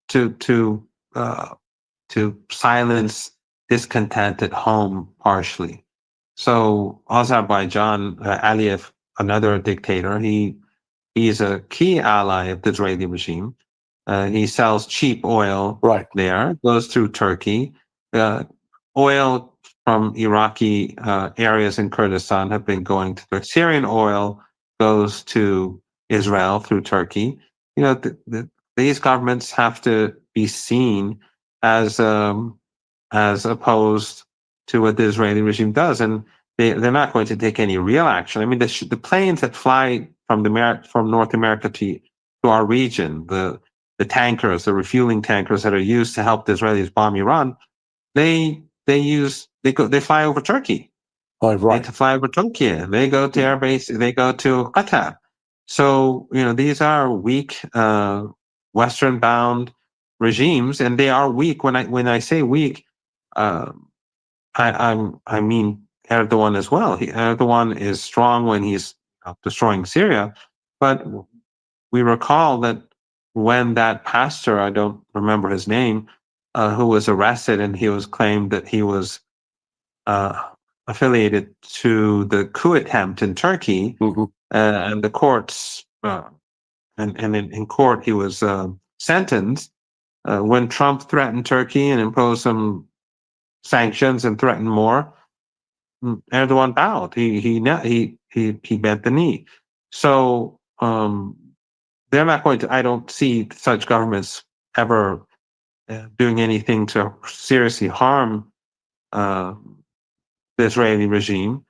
to silence discontent at home partially. So Azerbaijan, Aliyev, another dictator, he's a key ally of the Israeli regime. He sells cheap oil there, goes through Turkey. Oil from Iraqi areas in Kurdistan have been going to Turkey. Syrian oil goes to Israel through Turkey. These governments have to be seen as opposed to what the Israeli regime does, and they're not going to take any real action. I mean, the planes that fly from North America to our region, the tankers, the refueling tankers that are used to help the Israelis bomb Iran, they fly over Turkey. Oh, right. They fly over Turkey. They go to airbase. They go to Qatar. So these are weak, Western-bound regimes, and they are weak. When I say weak, I mean Erdogan as well. Erdogan is strong when he's destroying Syria, but we recall that when that pastor, I don't remember his name, who was arrested, and he was claimed that he was affiliated to the coup attempt in Turkey, and the courts, and in court he was sentenced. When Trump threatened Turkey and imposed some sanctions and threatened more, Erdogan bowed. He bent the knee. So they're not going to. I don't see such governments ever doing anything to seriously harm the Israeli regime,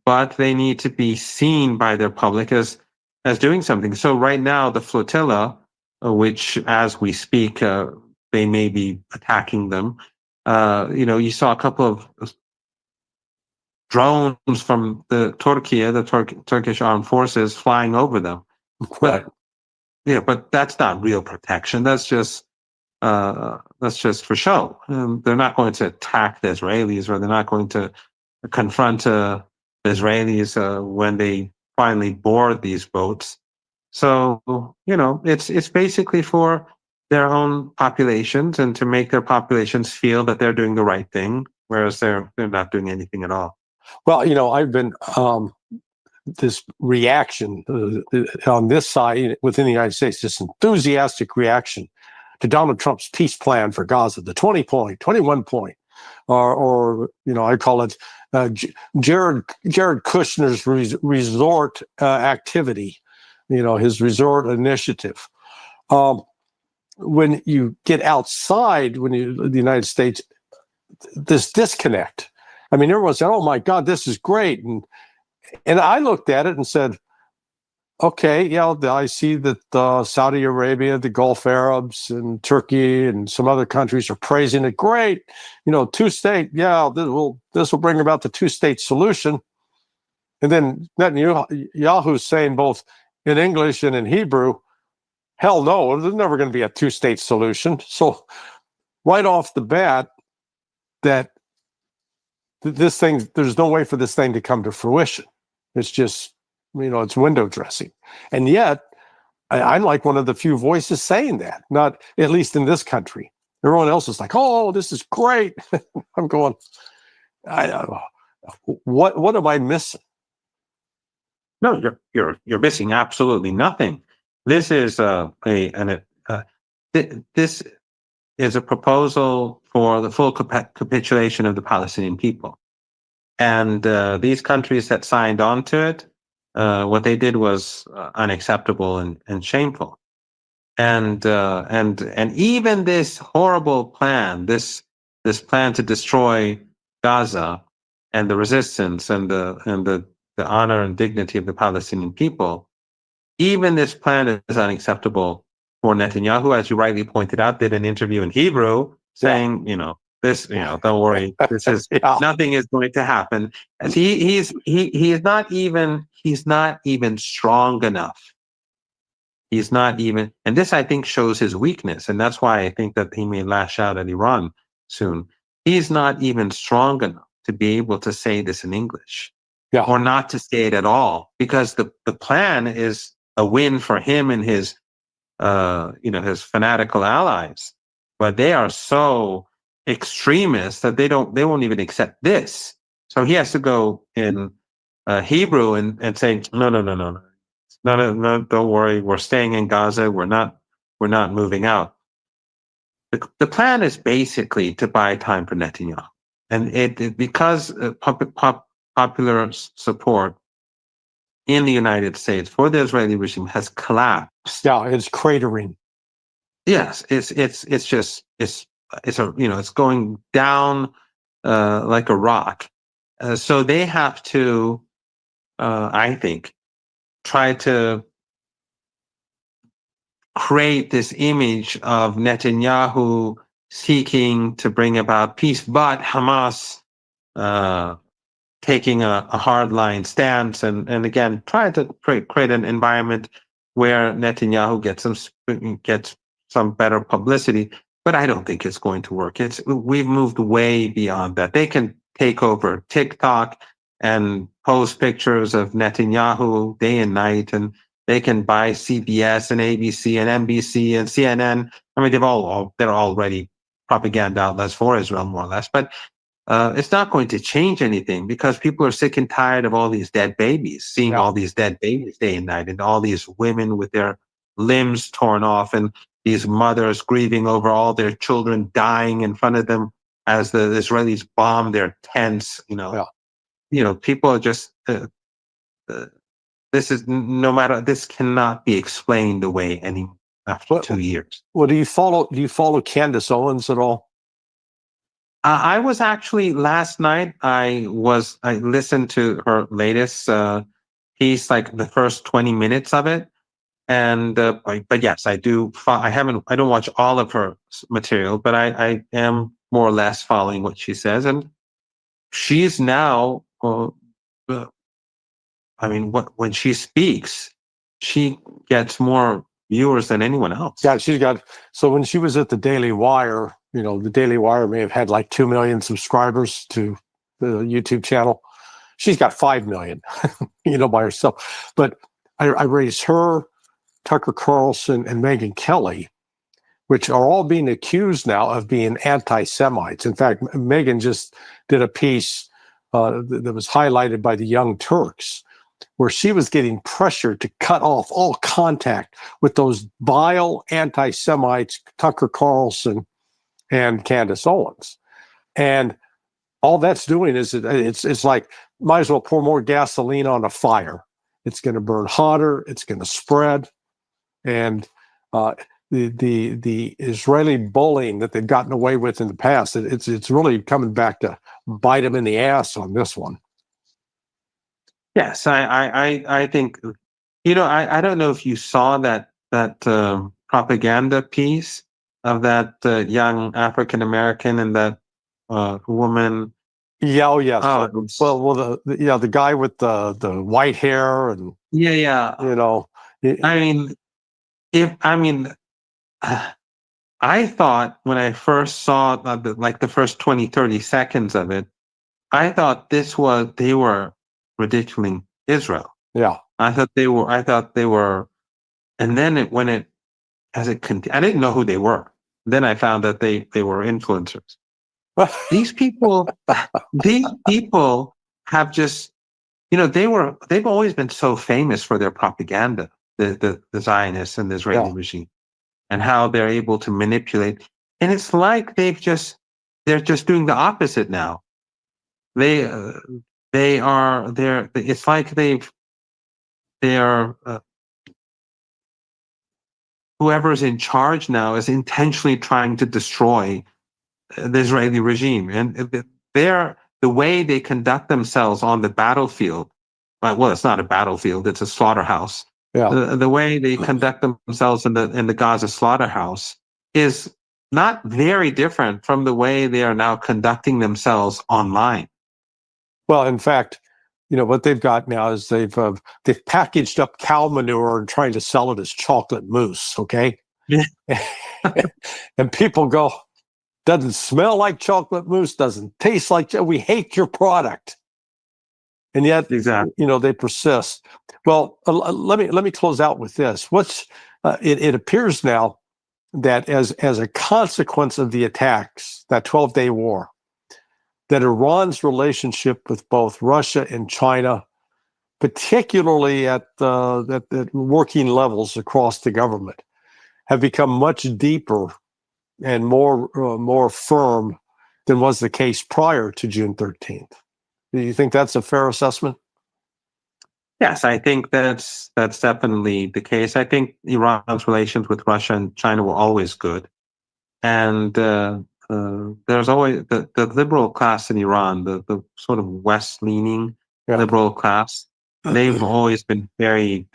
but they need to be seen by their public as doing something. So right now, the flotilla, which as we speak, they may be attacking them. You saw a couple of drones from the Turkish armed forces flying over them. Right. But that's not real protection. That's just for show. They're not going to attack the Israelis, or they're not going to confront the Israelis when they finally board these boats. So it's basically for their own populations and to make their populations feel that they're doing the right thing, whereas they're not doing anything at all. Well, I've been this reaction on this side within the United States, this enthusiastic reaction to Donald Trump's peace plan for Gaza, the 20-point, 21-point, or I call it Jared Kushner's resort activity, his resort initiative. When you get outside, the United States, this disconnect. I mean, everyone said, "Oh my God, this is great," and I looked at it and said, "Okay, yeah, I see that Saudi Arabia, the Gulf Arabs, and Turkey, and some other countries are praising it. Great, two-state. Yeah, this will bring about the two-state solution." And then Netanyahu's saying both in English and in Hebrew, "Hell no, there's never going to be a two-state solution." So right off the bat, that this thing, there's no way for this thing to come to fruition. It's just, it's window dressing. And yet, I'm like one of the few voices saying that, not at least in this country. Everyone else is like, "Oh, this is great." I'm going, what am I missing? No, you're missing absolutely nothing. This is this is a proposal for the full capitulation of the Palestinian people. And these countries that signed on to it, what they did was unacceptable and shameful. And even this horrible plan, this plan to destroy Gaza and the resistance and the honor and dignity of the Palestinian people, even this plan is unacceptable for Netanyahu, as you rightly pointed out, did an interview in Hebrew saying, don't worry, this is nothing is going to happen. As he is not even strong enough. He's not even, and this I think shows his weakness, and that's why I think that he may lash out at Iran soon. He's not even strong enough to be able to say this in English, or not to say it at all, because the plan is a win for him and his his fanatical allies, but they are so extremist that they won't even accept this. So he has to go in Hebrew and say, no, don't worry, we're staying in Gaza, we're not moving out. The plan is basically to buy time for Netanyahu, and it because popular support in the United States for the Israeli regime has collapsed. Yeah, it's cratering. Yes, it's going down like a rock. So they have to, I think, try to create this image of Netanyahu seeking to bring about peace, but Hamas taking a hardline stance, and again try to create an environment where Netanyahu gets some better publicity. But I don't think it's going to work. We've moved way beyond that. They can take over TikTok and post pictures of Netanyahu day and night, and they can buy CBS and ABC and NBC and CNN. I mean, they're already propaganda outlets for Israel, more or less. But it's not going to change anything, because people are sick and tired of all these dead babies, seeing all these dead babies day and night, and all these women with their limbs torn off, and these mothers grieving over all their children dying in front of them as the Israelis bomb their tents. people are just this is no matter this cannot be explained away anymore after What, 2 years. well, do you follow Candace Owens at all? I was actually last night. I listened to her latest piece, like the first 20 minutes of it, and but yes, I do. I don't watch all of her material, but I am more or less following what she says, and she's now. I mean, when she speaks, she gets more viewers than anyone else. Yeah, she's got. So when she was at the Daily Wire, the Daily Wire may have had like 2 million subscribers to the YouTube channel. She's got 5 million, by herself. But I raised her, Tucker Carlson, and Megyn Kelly, which are all being accused now of being anti-Semites. In fact, Megyn just did a piece that was highlighted by the Young Turks, where she was getting pressured to cut off all contact with those vile anti-Semites, Tucker Carlson and Candace Owens. And all that's doing is it's like, might as well pour more gasoline on a fire. It's going to burn hotter. It's going to spread. And the Israeli bullying that they've gotten away with in the past, it's really coming back to bite them in the ass on this one. Yes, I think, I don't know if you saw that propaganda piece of that young African American and that woman. Yeah, oh yes. Oh, The guy with the white hair and yeah. I mean, I thought when I first saw the first 20, 30 seconds of it, I thought they were ridiculing Israel. Yeah. I thought they were, and then I didn't know who they were. Then I found that they were influencers. These people have just, they've always been so famous for their propaganda, the Zionists and the Israeli regime, and how they're able to manipulate. And it's like they're just doing the opposite now. It's like whoever's in charge now is intentionally trying to destroy the Israeli regime, and the way they conduct themselves on the battlefield. Well, it's not a battlefield; it's a slaughterhouse. Yeah. The way they conduct themselves in the Gaza slaughterhouse is not very different from the way they are now conducting themselves online. Well, in fact, what they've got now is they've packaged up cow manure and trying to sell it as chocolate mousse. Okay. Yeah. And people go, doesn't smell like chocolate mousse, doesn't taste like. We hate your product, and yet exactly. They persist. Well, let me close out with this. It appears now that as a consequence of the attacks, that 12-day war, that Iran's relationship with both Russia and China, particularly at working levels across the government, have become much deeper and more firm than was the case prior to June 13th. Do you think that's a fair assessment? Yes, I think that's definitely the case. I think Iran's relations with Russia and China were always good, and there's always the liberal class in Iran, the sort of West-leaning liberal class. They've always been very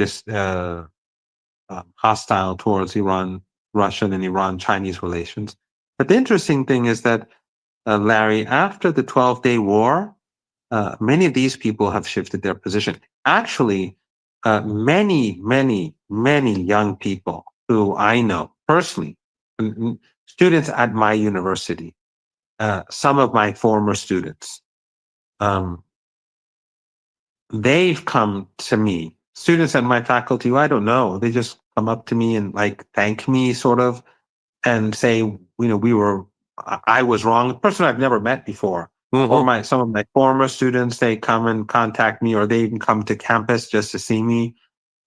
hostile towards Russian and Iran-Chinese relations. But the interesting thing is that, Larry, after the 12-day war, many of these people have shifted their position. Actually, many young people who I know personally, students at my university, some of my former students, they've come to me. Students at my faculty, I don't know, they just come up to me and thank me sort of and say, I was wrong. A person I've never met before. Mm-hmm. Or some of my former students, they come and contact me, or they even come to campus just to see me,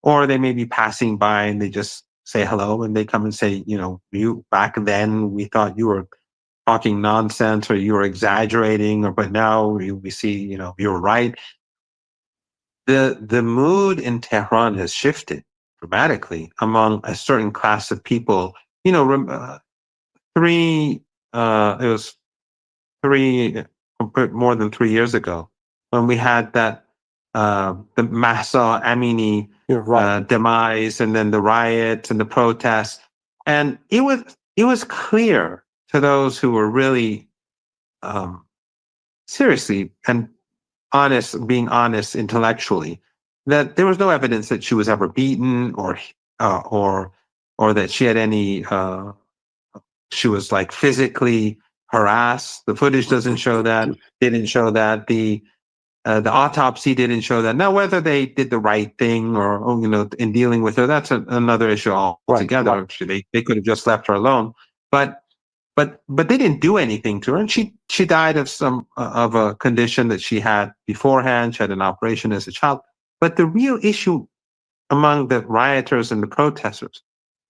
or they may be passing by and they just say hello, and they come and say, you back then we thought you were talking nonsense or you were exaggerating, or but now we see, you're right. The mood in Tehran has shifted dramatically among a certain class of people. Three it was more than 3 years ago when we had that the Mahsa Amini demise, and then the riots and the protests, and it was clear to those who were really seriously and being honest intellectually, that there was no evidence that she was ever beaten or that she had any she was like physically harassed. The footage doesn't show that. They didn't show that. The autopsy didn't show that. Now, whether they did the right thing or in dealing with her, that's another issue altogether. Right. They could have just left her alone, but they didn't do anything to her, and she died of a condition that she had beforehand. She had an operation as a child. But the real issue among the rioters and the protesters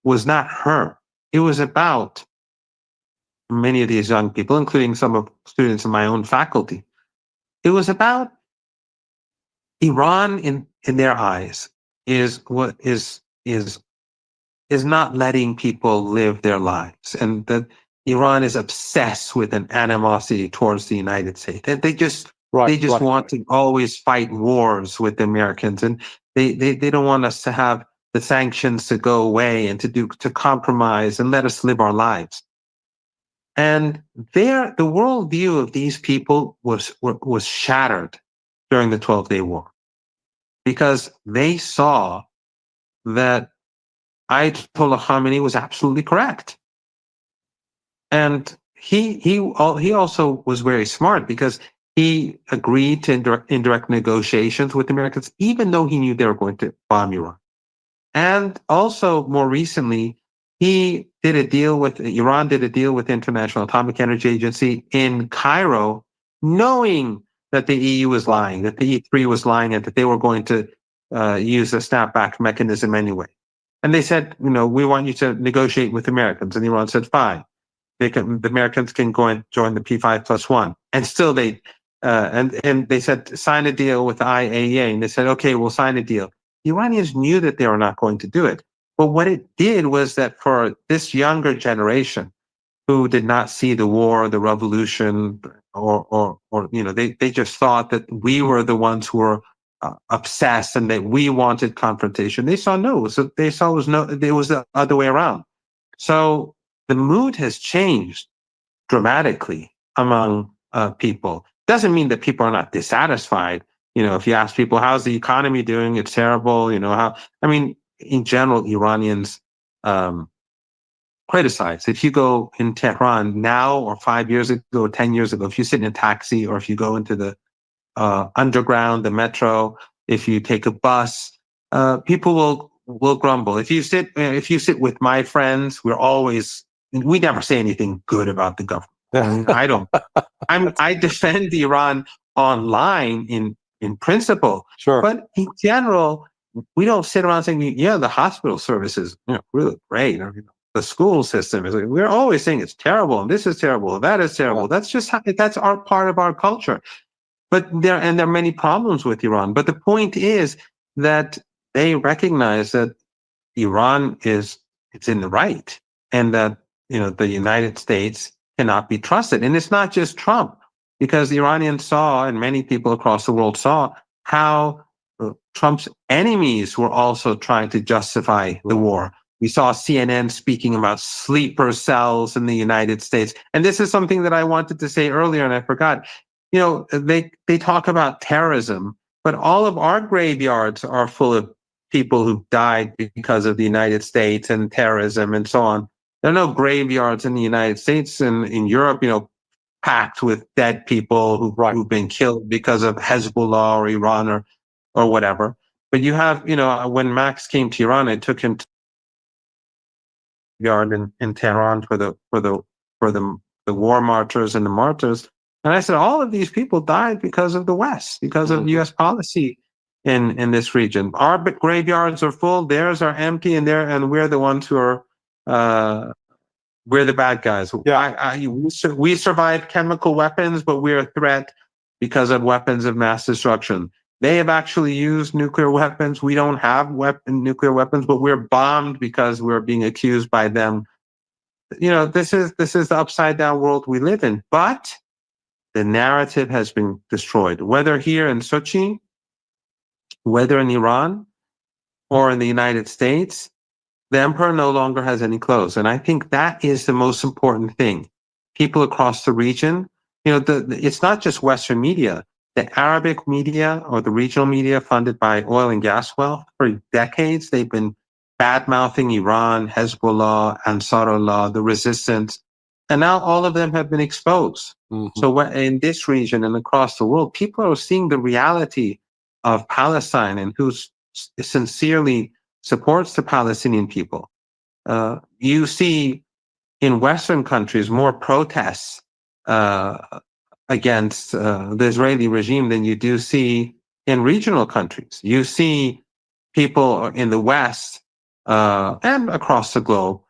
was not her. It was about many of these young people, including some of students in my own faculty. It was about Iran in their eyes is not letting people live their lives, and that Iran is obsessed with an animosity towards the United States. They just want to always fight wars with the Americans, and they don't want us to have the sanctions to go away and to compromise and let us live our lives. And the worldview of these people was shattered during the 12-Day War, because they saw that Ayatollah Khamenei was absolutely correct. And he also was very smart, because he agreed to indirect negotiations with the Americans, even though he knew they were going to bomb Iran. And also, more recently, Iran did a deal with the International Atomic Energy Agency in Cairo, knowing that the EU was lying, that the E3 was lying, and that they were going to use a snapback mechanism anyway. And they said, we want you to negotiate with the Americans. And Iran said, fine. The Americans can go and join the P5+1. And still and they said, sign a deal with the IAEA. And they said, okay, we'll sign a deal. The Iranians knew that they were not going to do it. But what it did was that for this younger generation who did not see the war, the revolution, or they just thought that we were the ones who were obsessed and that we wanted confrontation. They saw no. So they saw it was the other way around. So the mood has changed dramatically among people. Doesn't mean that people are not dissatisfied. If you ask people, how's the economy doing? It's terrible. In general, Iranians criticize. If you go in Tehran now, or 5 years ago, 10 years ago, if you sit in a taxi, or if you go into the underground, the metro, if you take a bus, people will grumble. If you sit with my friends, we never say anything good about the government. I don't. I defend Iran online in principle, sure, but in general, we don't sit around saying, yeah, the hospital service is really great, or the school system is. We're always saying it's terrible, and this is terrible, and that is terrible. That's just that's our part of our culture. But there are many problems with Iran. But the point is that they recognize that Iran it's in the right, and that the United States cannot be trusted. And it's not just Trump, because the Iranians saw, and many people across the world saw, how Trump's enemies were also trying to justify the war. We saw CNN speaking about sleeper cells in the United States. And this is something that I wanted to say earlier, and I forgot. They talk about terrorism, but all of our graveyards are full of people who died because of the United States and terrorism and so on. There are no graveyards in the United States and in Europe, packed with dead people who've been killed because of Hezbollah or Iran or whatever. But you have, when Max came to Iran, I took him to the yard in Tehran for the war martyrs and the martyrs. And I said, all of these people died because of the West, because of U.S. policy in this region. Our graveyards are full, theirs are empty, and we're the ones who are we're the bad guys. Yeah. We survived chemical weapons, but we're a threat because of weapons of mass destruction. They have actually used nuclear weapons. We don't have nuclear weapons, but we're bombed because we're being accused by them. You know, this is the upside down world we live in. But the narrative has been destroyed, whether here in Sochi, whether in Iran, or in the United States. The emperor no longer has any clothes. And I think that is the most important thing. People across the region, you know, it's not just Western media. The Arabic media or the regional media funded by oil and gas wealth, for decades, they've been bad-mouthing Iran, Hezbollah, Ansarullah, the resistance. And now all of them have been exposed. Mm-hmm. So in this region and across the world, people are seeing the reality of Palestine and who's sincerely supports the Palestinian people. You see in Western countries more protests against the Israeli regime than you do see in regional countries. You see people in the West and across the globe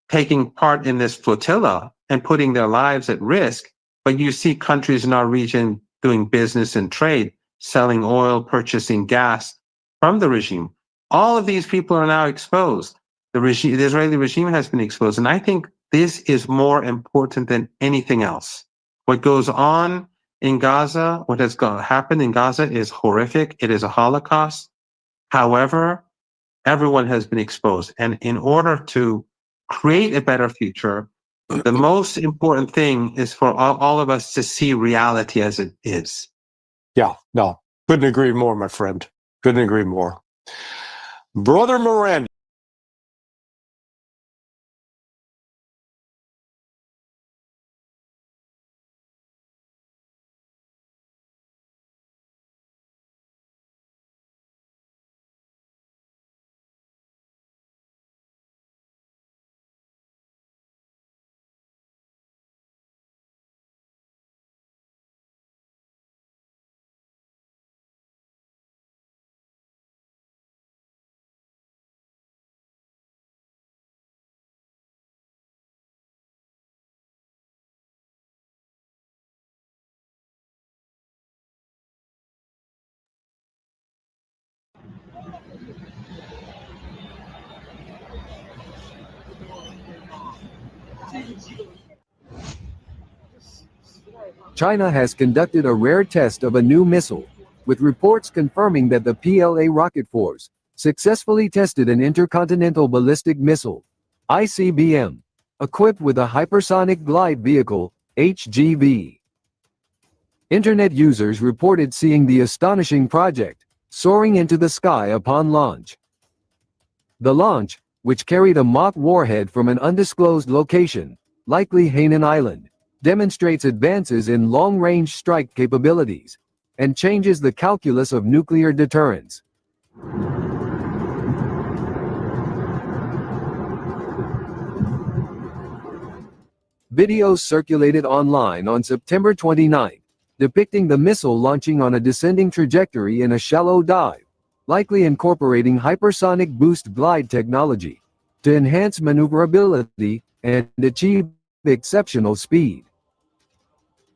taking part in this flotilla and putting their lives at risk, but you see countries in our region doing business and trade, selling oil, purchasing gas from the regime. All of these people are now exposed. The Israeli regime has been exposed. And I think this is more important than anything else. What goes on in Gaza, what has happened in Gaza is horrific. It is a Holocaust. However, everyone has been exposed. And in order to create a better future, the most important thing is for all of us to see reality as it is. Yeah, no, couldn't agree more, my friend. Couldn't agree more. Brother Miranda. China has conducted a rare test of a new missile, with reports confirming that the PLA rocket force successfully tested an intercontinental ballistic missile, ICBM, equipped with a hypersonic glide vehicle, HGV. Internet users reported seeing the astonishing project soaring into the sky upon launch. The launch, which carried a mock warhead from an undisclosed location, likely Hainan Island, demonstrates advances in long-range strike capabilities and changes the calculus of nuclear deterrence. Videos circulated online on September 29, depicting the missile launching on a descending trajectory in a shallow dive, likely incorporating hypersonic boost glide technology to enhance maneuverability and achieve exceptional speed.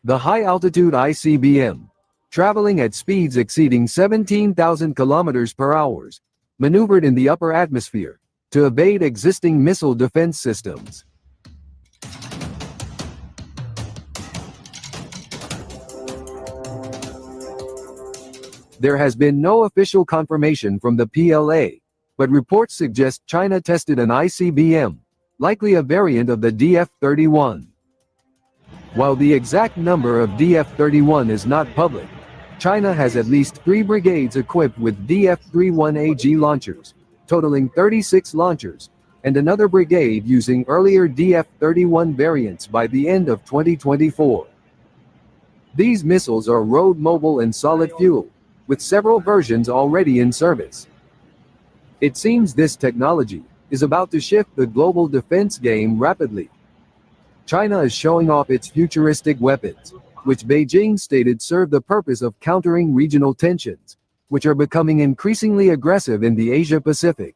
The high-altitude ICBM, traveling at speeds exceeding 17,000 kilometers per hour, maneuvered in the upper atmosphere to evade existing missile defense systems. There has been no official confirmation from the PLA, but reports suggest China tested an ICBM, likely a variant of the DF-31. While the exact number of DF-31 is not public, China has at least 3 brigades equipped with DF-31AG launchers, totaling 36 launchers, and another brigade using earlier DF-31 variants by the end of 2024. These missiles are road mobile and solid fuel, with several versions already in service. It seems this technology is about to shift the global defense game rapidly. China is showing off its futuristic weapons, which Beijing stated serve the purpose of countering regional tensions, which are becoming increasingly aggressive in the Asia-Pacific.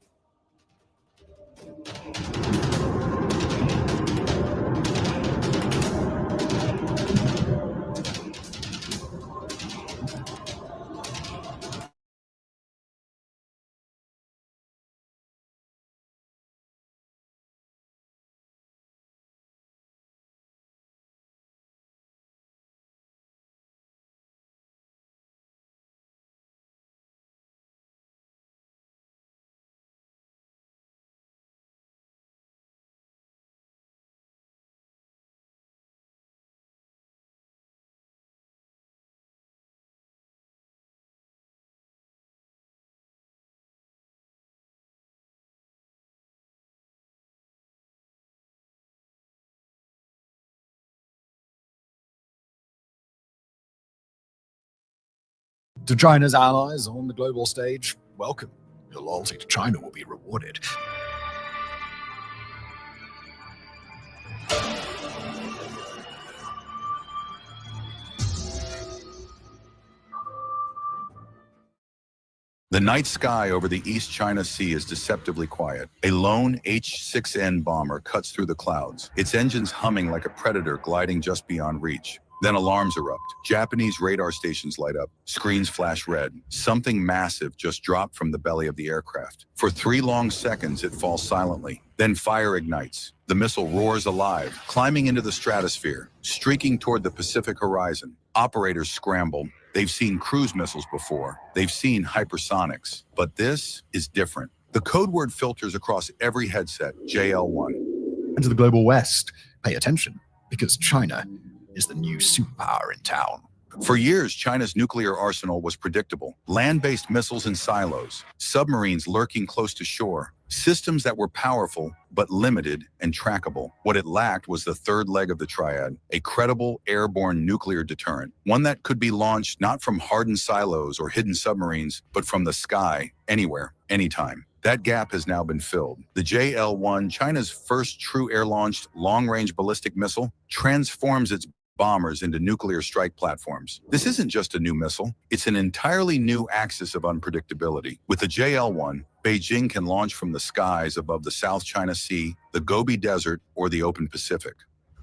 To China's allies on the global stage, welcome. Your loyalty to China will be rewarded. The night sky over the East China Sea is deceptively quiet. A lone H-6N bomber cuts through the clouds, its engines humming like a predator gliding just beyond reach. Then alarms erupt. Japanese radar stations light up. Screens flash red. Something massive just dropped from the belly of the aircraft. For 3 long seconds, it falls silently. Then fire ignites. The missile roars alive, climbing into the stratosphere, streaking toward the Pacific horizon. Operators scramble. They've seen cruise missiles before. They've seen hypersonics. But this is different. The code word filters across every headset, JL1. And to the global west, pay attention, because China is the new superpower in town. For years, China's nuclear arsenal was predictable. Land-based missiles in silos, submarines lurking close to shore, systems that were powerful but limited and trackable. What it lacked was the third leg of the triad, a credible airborne nuclear deterrent, one that could be launched not from hardened silos or hidden submarines, but from the sky, anywhere, anytime. That gap has now been filled. The JL-1, China's first true air-launched long-range ballistic missile, transforms its bombers into nuclear strike platforms. This isn't just a new missile, it's an entirely new axis of unpredictability. With the JL-1, Beijing can launch from the skies above the South China Sea, the Gobi Desert, or the open Pacific.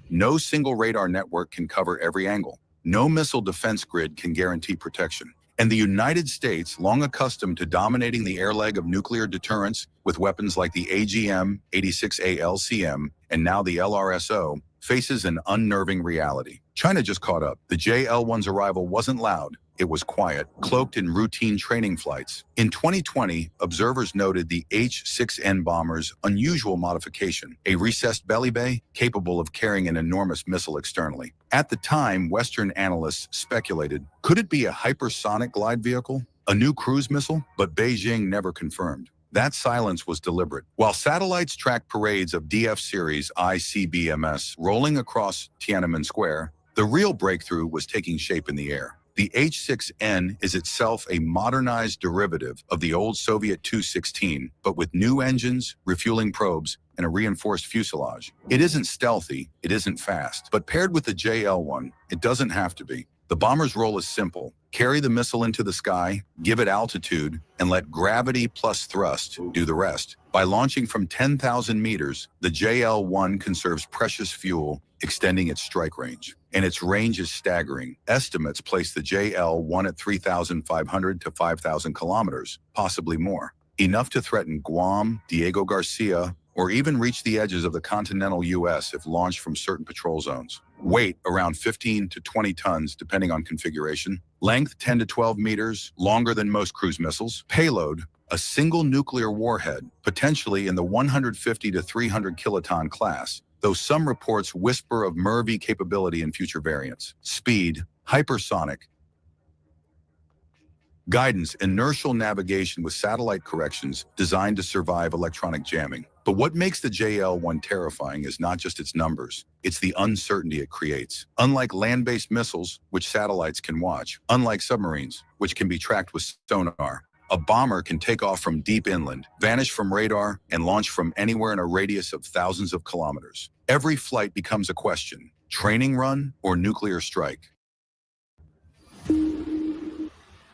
No single radar network can cover every angle. No missile defense grid can guarantee protection. And the United States, long accustomed to dominating the air leg of nuclear deterrence with weapons like the AGM-86A LCM and now the LRSO, faces an unnerving reality. China just caught up. The JL-1's arrival wasn't loud. It was quiet, cloaked in routine training flights. In 2020, observers noted the H-6N bomber's unusual modification, a recessed belly bay capable of carrying an enormous missile externally. At the time, Western analysts speculated, could it be a hypersonic glide vehicle, a new cruise missile? But Beijing never confirmed. That silence was deliberate. While satellites tracked parades of DF-series ICBMs rolling across Tiananmen Square, the real breakthrough was taking shape in the air. The H-6N is itself a modernized derivative of the old Soviet Tu-16, but with new engines, refueling probes, and a reinforced fuselage. It isn't stealthy, it isn't fast, but paired with the JL-1, it doesn't have to be. The bomber's role is simple. Carry the missile into the sky, give it altitude, and let gravity plus thrust do the rest. By launching from 10,000 meters, the JL-1 conserves precious fuel, extending its strike range. And its range is staggering. Estimates place the JL-1 at 3,500 to 5,000 kilometers, possibly more. Enough to threaten Guam, Diego Garcia, or even reach the edges of the continental U.S. if launched from certain patrol zones. Weight around 15 to 20 tons, depending on configuration. Length 10 to 12 meters, longer than most cruise missiles. Payload, a single nuclear warhead, potentially in the 150 to 300 kiloton class, though some reports whisper of MIRV capability in future variants. Speed, hypersonic. Guidance, inertial navigation with satellite corrections designed to survive electronic jamming. But what makes the JL-1 terrifying is not just its numbers, it's the uncertainty it creates. Unlike land-based missiles, which satellites can watch, unlike submarines, which can be tracked with sonar, a bomber can take off from deep inland, vanish from radar, and launch from anywhere in a radius of thousands of kilometers. Every flight becomes a question: training run or nuclear strike?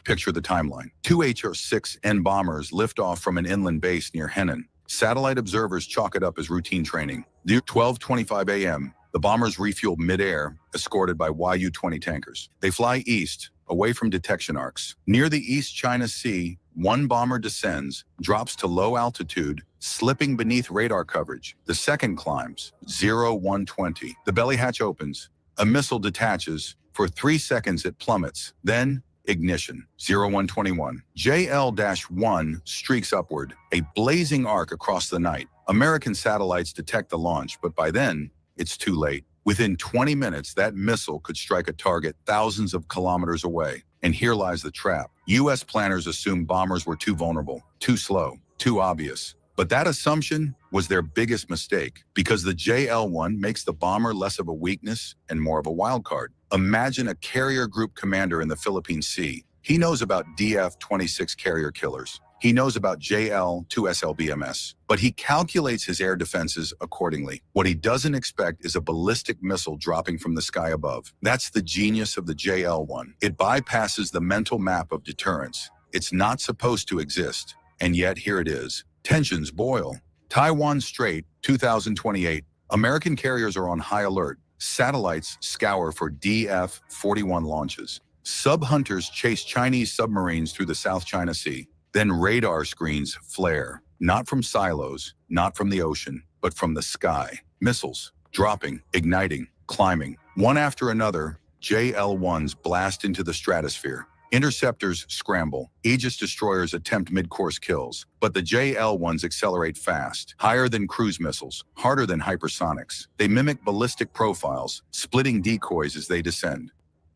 Picture the timeline. 2 HR-6N bombers lift off from an inland base near Henan. Satellite observers chalk it up as routine training. Near 12:25 a.m., the bombers refuel midair, escorted by Yu-20 tankers. They fly east, away from detection arcs. Near the East China Sea, one bomber descends, drops to low altitude, slipping beneath radar coverage. The second climbs, 0120. The belly hatch opens. A missile detaches. For 3 seconds, it plummets. Then, ignition, 0121. JL-1 streaks upward, a blazing arc across the night. American satellites detect the launch, but by then, it's too late. Within 20 minutes, that missile could strike a target thousands of kilometers away. And here lies the trap. U.S. planners assumed bombers were too vulnerable, too slow, too obvious. But that assumption was their biggest mistake, because the JL-1 makes the bomber less of a weakness and more of a wild card. Imagine a carrier group commander in the Philippine Sea. He knows about DF-26 carrier killers. He knows about JL-2SLBMS, but he calculates his air defenses accordingly. What he doesn't expect is a ballistic missile dropping from the sky above. That's the genius of the JL-1. It bypasses the mental map of deterrence. It's not supposed to exist, and yet here it is. Tensions boil. Taiwan Strait, 2028. American carriers are on high alert. Satellites scour for DF-41 launches. Sub-hunters chase Chinese submarines through the South China Sea. Then radar screens flare, not from silos, not from the ocean, but from the sky. Missiles, dropping, igniting, climbing. One after another, JL-1s blast into the stratosphere. Interceptors scramble. Aegis destroyers attempt mid-course kills. But the JL-1s accelerate fast, higher than cruise missiles, harder than hypersonics. They mimic ballistic profiles, splitting decoys as they descend.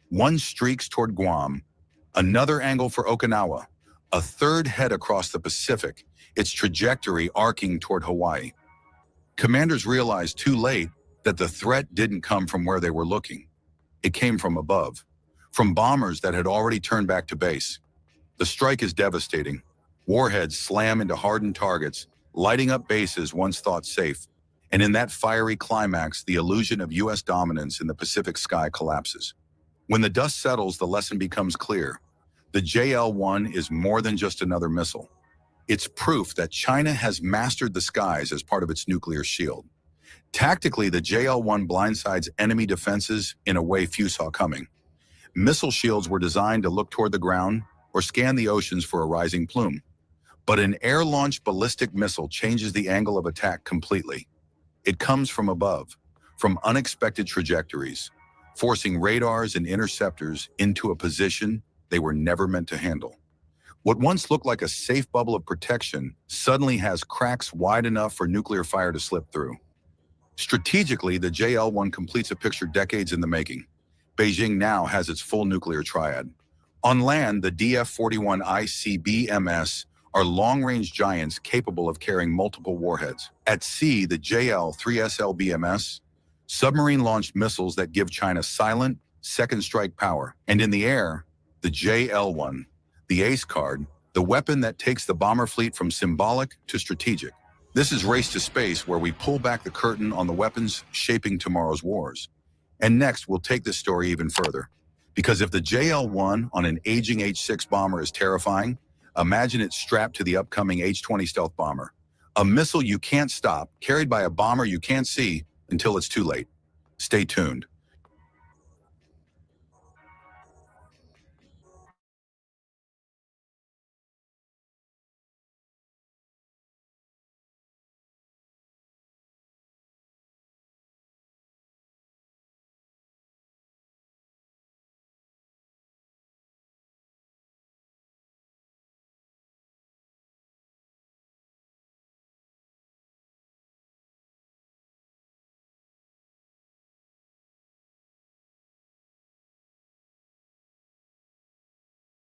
One streaks toward Guam, another angle for Okinawa, a third head across the Pacific, its trajectory arcing toward Hawaii. Commanders realized too late that the threat didn't come from where they were looking. It came from above, from bombers that had already turned back to base. The strike is devastating. Warheads slam into hardened targets, lighting up bases once thought safe. And in that fiery climax, the illusion of U.S. dominance in the Pacific sky collapses. When the dust settles, the lesson becomes clear. The JL-1 is more than just another missile. It's proof that China has mastered the skies as part of its nuclear shield. Tactically, the JL-1 blindsides enemy defenses in a way few saw coming. Missile shields were designed to look toward the ground or scan the oceans for a rising plume. But an air-launched ballistic missile changes the angle of attack completely. It comes from above, from unexpected trajectories, forcing radars and interceptors into a position they were never meant to handle. What once looked like a safe bubble of protection suddenly has cracks wide enough for nuclear fire to slip through. Strategically, the JL-1 completes a picture decades in the making. Beijing now has its full nuclear triad. On land, the DF-41 ICBMs are long-range giants capable of carrying multiple warheads. At sea, the JL-3SLBMS, submarine-launched missiles that give China silent, second-strike power. And in the air, the JL-1, the ace card, the weapon that takes the bomber fleet from symbolic to strategic. This is Race to Space, where we pull back the curtain on the weapons shaping tomorrow's wars. And next, we'll take this story even further. Because if the JL-1 on an aging H-6 bomber is terrifying, imagine it strapped to the upcoming H-20 stealth bomber. A missile you can't stop, carried by a bomber you can't see until it's too late. Stay tuned.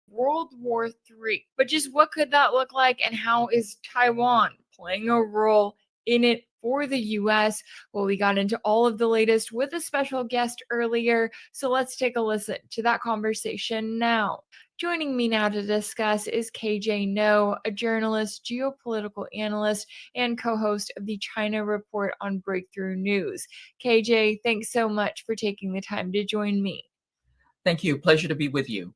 World War III. But just what could that look like, and how is Taiwan playing a role in it for the US? Well, we got into all of the latest with a special guest earlier, so let's take a listen to that conversation now. Joining me now to discuss is KJ No, a journalist, geopolitical analyst, and co-host of the China Report on Breakthrough News. KJ, thanks so much for taking the time to join me. Thank you. Pleasure to be with you.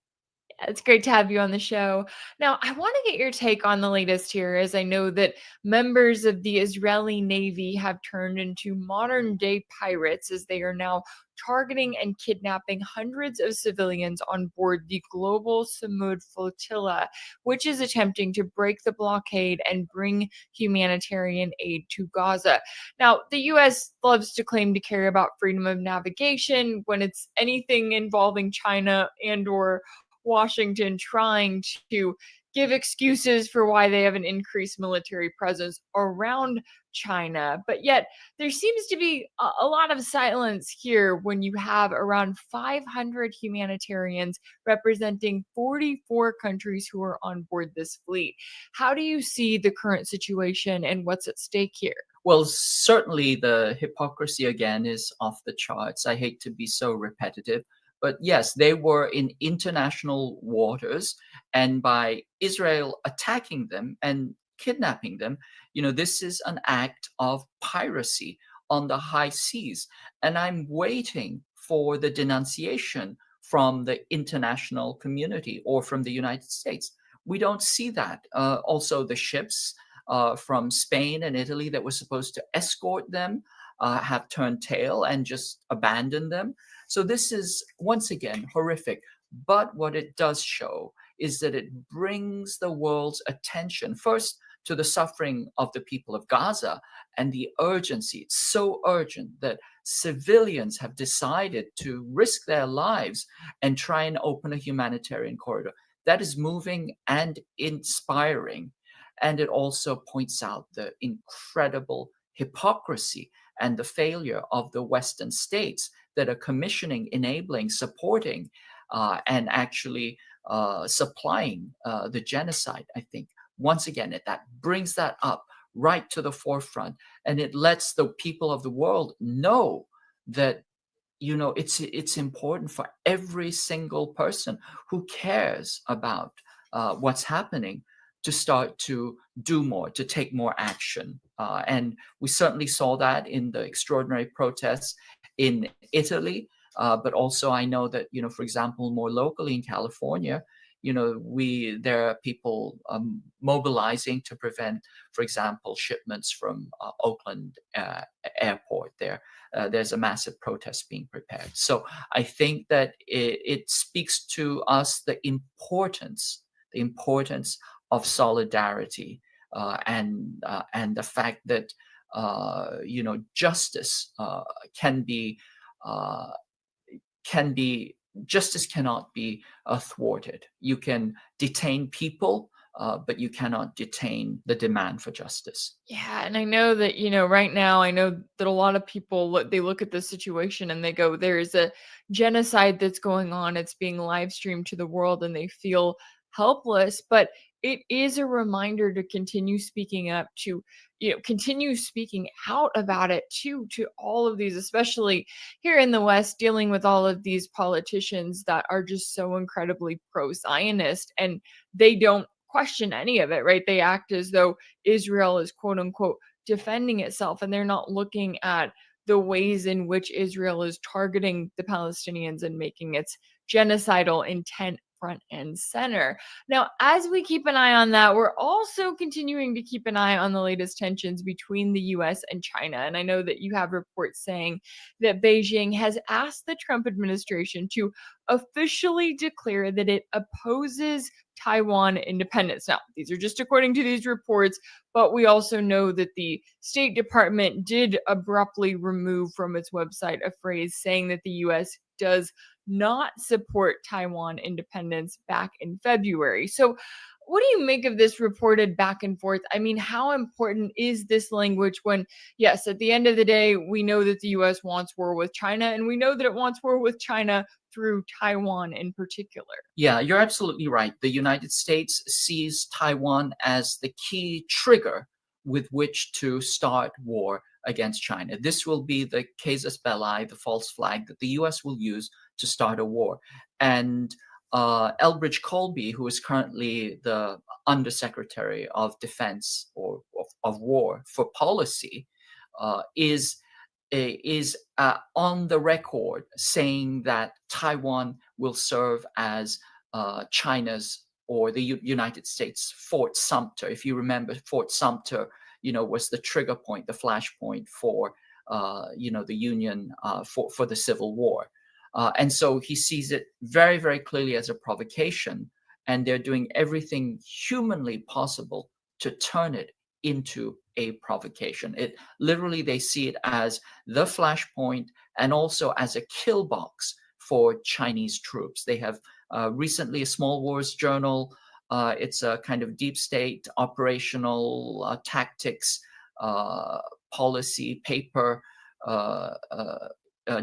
It's great to have you on the show. Now, I want to get your take on the latest here, as I know that members of the Israeli Navy have turned into modern day pirates, as they are now targeting and kidnapping hundreds of civilians on board the global Samud flotilla, which is attempting to break the blockade and bring humanitarian aid to Gaza. Now, the U.S. loves to claim to care about freedom of navigation when it's anything involving China and or Washington trying to give excuses for why they have an increased military presence around China. But yet there seems to be a lot of silence here when you have around 500 humanitarians representing 44 countries who are on board this fleet. How do you see the current situation and what's at stake here? Well, certainly the hypocrisy again is off the charts. I hate to be so repetitive, But yes, they were in international waters, and by Israel attacking them and kidnapping them, this is an act of piracy on the high seas. And I'm waiting for the denunciation from the international community or from the United States. We don't see that. Also, the ships from Spain and Italy that were supposed to escort them have turned tail and just abandoned them. So this is, once again, horrific. But what it does show is that it brings the world's attention first to the suffering of the people of Gaza and the urgency. It's so urgent that civilians have decided to risk their lives and try and open a humanitarian corridor. That is moving and inspiring. And it also points out the incredible hypocrisy and the failure of the Western states that are commissioning, enabling, supporting, and actually supplying the genocide. I think, once again, that brings that up right to the forefront, and it lets the people of the world know that it's important for every single person who cares about what's happening to start to do more, to take more action. And we certainly saw that in the extraordinary protests in Italy, but also I know that, for example, more locally in California, there are people mobilizing to prevent, for example, shipments from Oakland airport there. There's a massive protest being prepared. So I think that it speaks to us the importance of solidarity and the fact that justice justice cannot be thwarted. You can detain people, but you cannot detain the demand for justice. Yeah, and I know that, right now, I know that a lot of people, they look at the situation and they go, there is a genocide that's going on. It's being live streamed to the world and they feel helpless. But it is a reminder to continue speaking up, to, continue speaking out about it to all of these, especially here in the West, dealing with all of these politicians that are just so incredibly pro-Zionist, and they don't question any of it, right? They act as though Israel is quote unquote defending itself, and they're not looking at the ways in which Israel is targeting the Palestinians and making its genocidal intent front and center. Now, as we keep an eye on that, we're also continuing to keep an eye on the latest tensions between the US and China. And I know that you have reports saying that Beijing has asked the Trump administration to officially declare that it opposes Taiwan independence. Now, these are just according to these reports, but we also know that the State Department did abruptly remove from its website a phrase saying that the US does not support Taiwan independence back in February. So, what do you make of this reported back and forth? I mean, how important is this language when, yes, at the end of the day, we know that the US wants war with China, and we know that it wants war with China through Taiwan in particular? Yeah, you're absolutely right. The United States sees Taiwan as the key trigger with which to start war against China. This will be the casus belli, the false flag that the US will use to start a war. And Elbridge Colby, who is currently the Undersecretary of Defense or of War for Policy, is on the record saying that Taiwan will serve as China's or the United States Fort Sumter. If you remember, Fort Sumter, was the trigger point, the flashpoint for the Union for the Civil War. And so he sees it very, very clearly as a provocation, and they're doing everything humanly possible to turn it into a provocation. It literally, they see it as the flashpoint and also as a kill box for Chinese troops. They have recently a Small Wars Journal. It's a kind of deep state operational tactics policy paper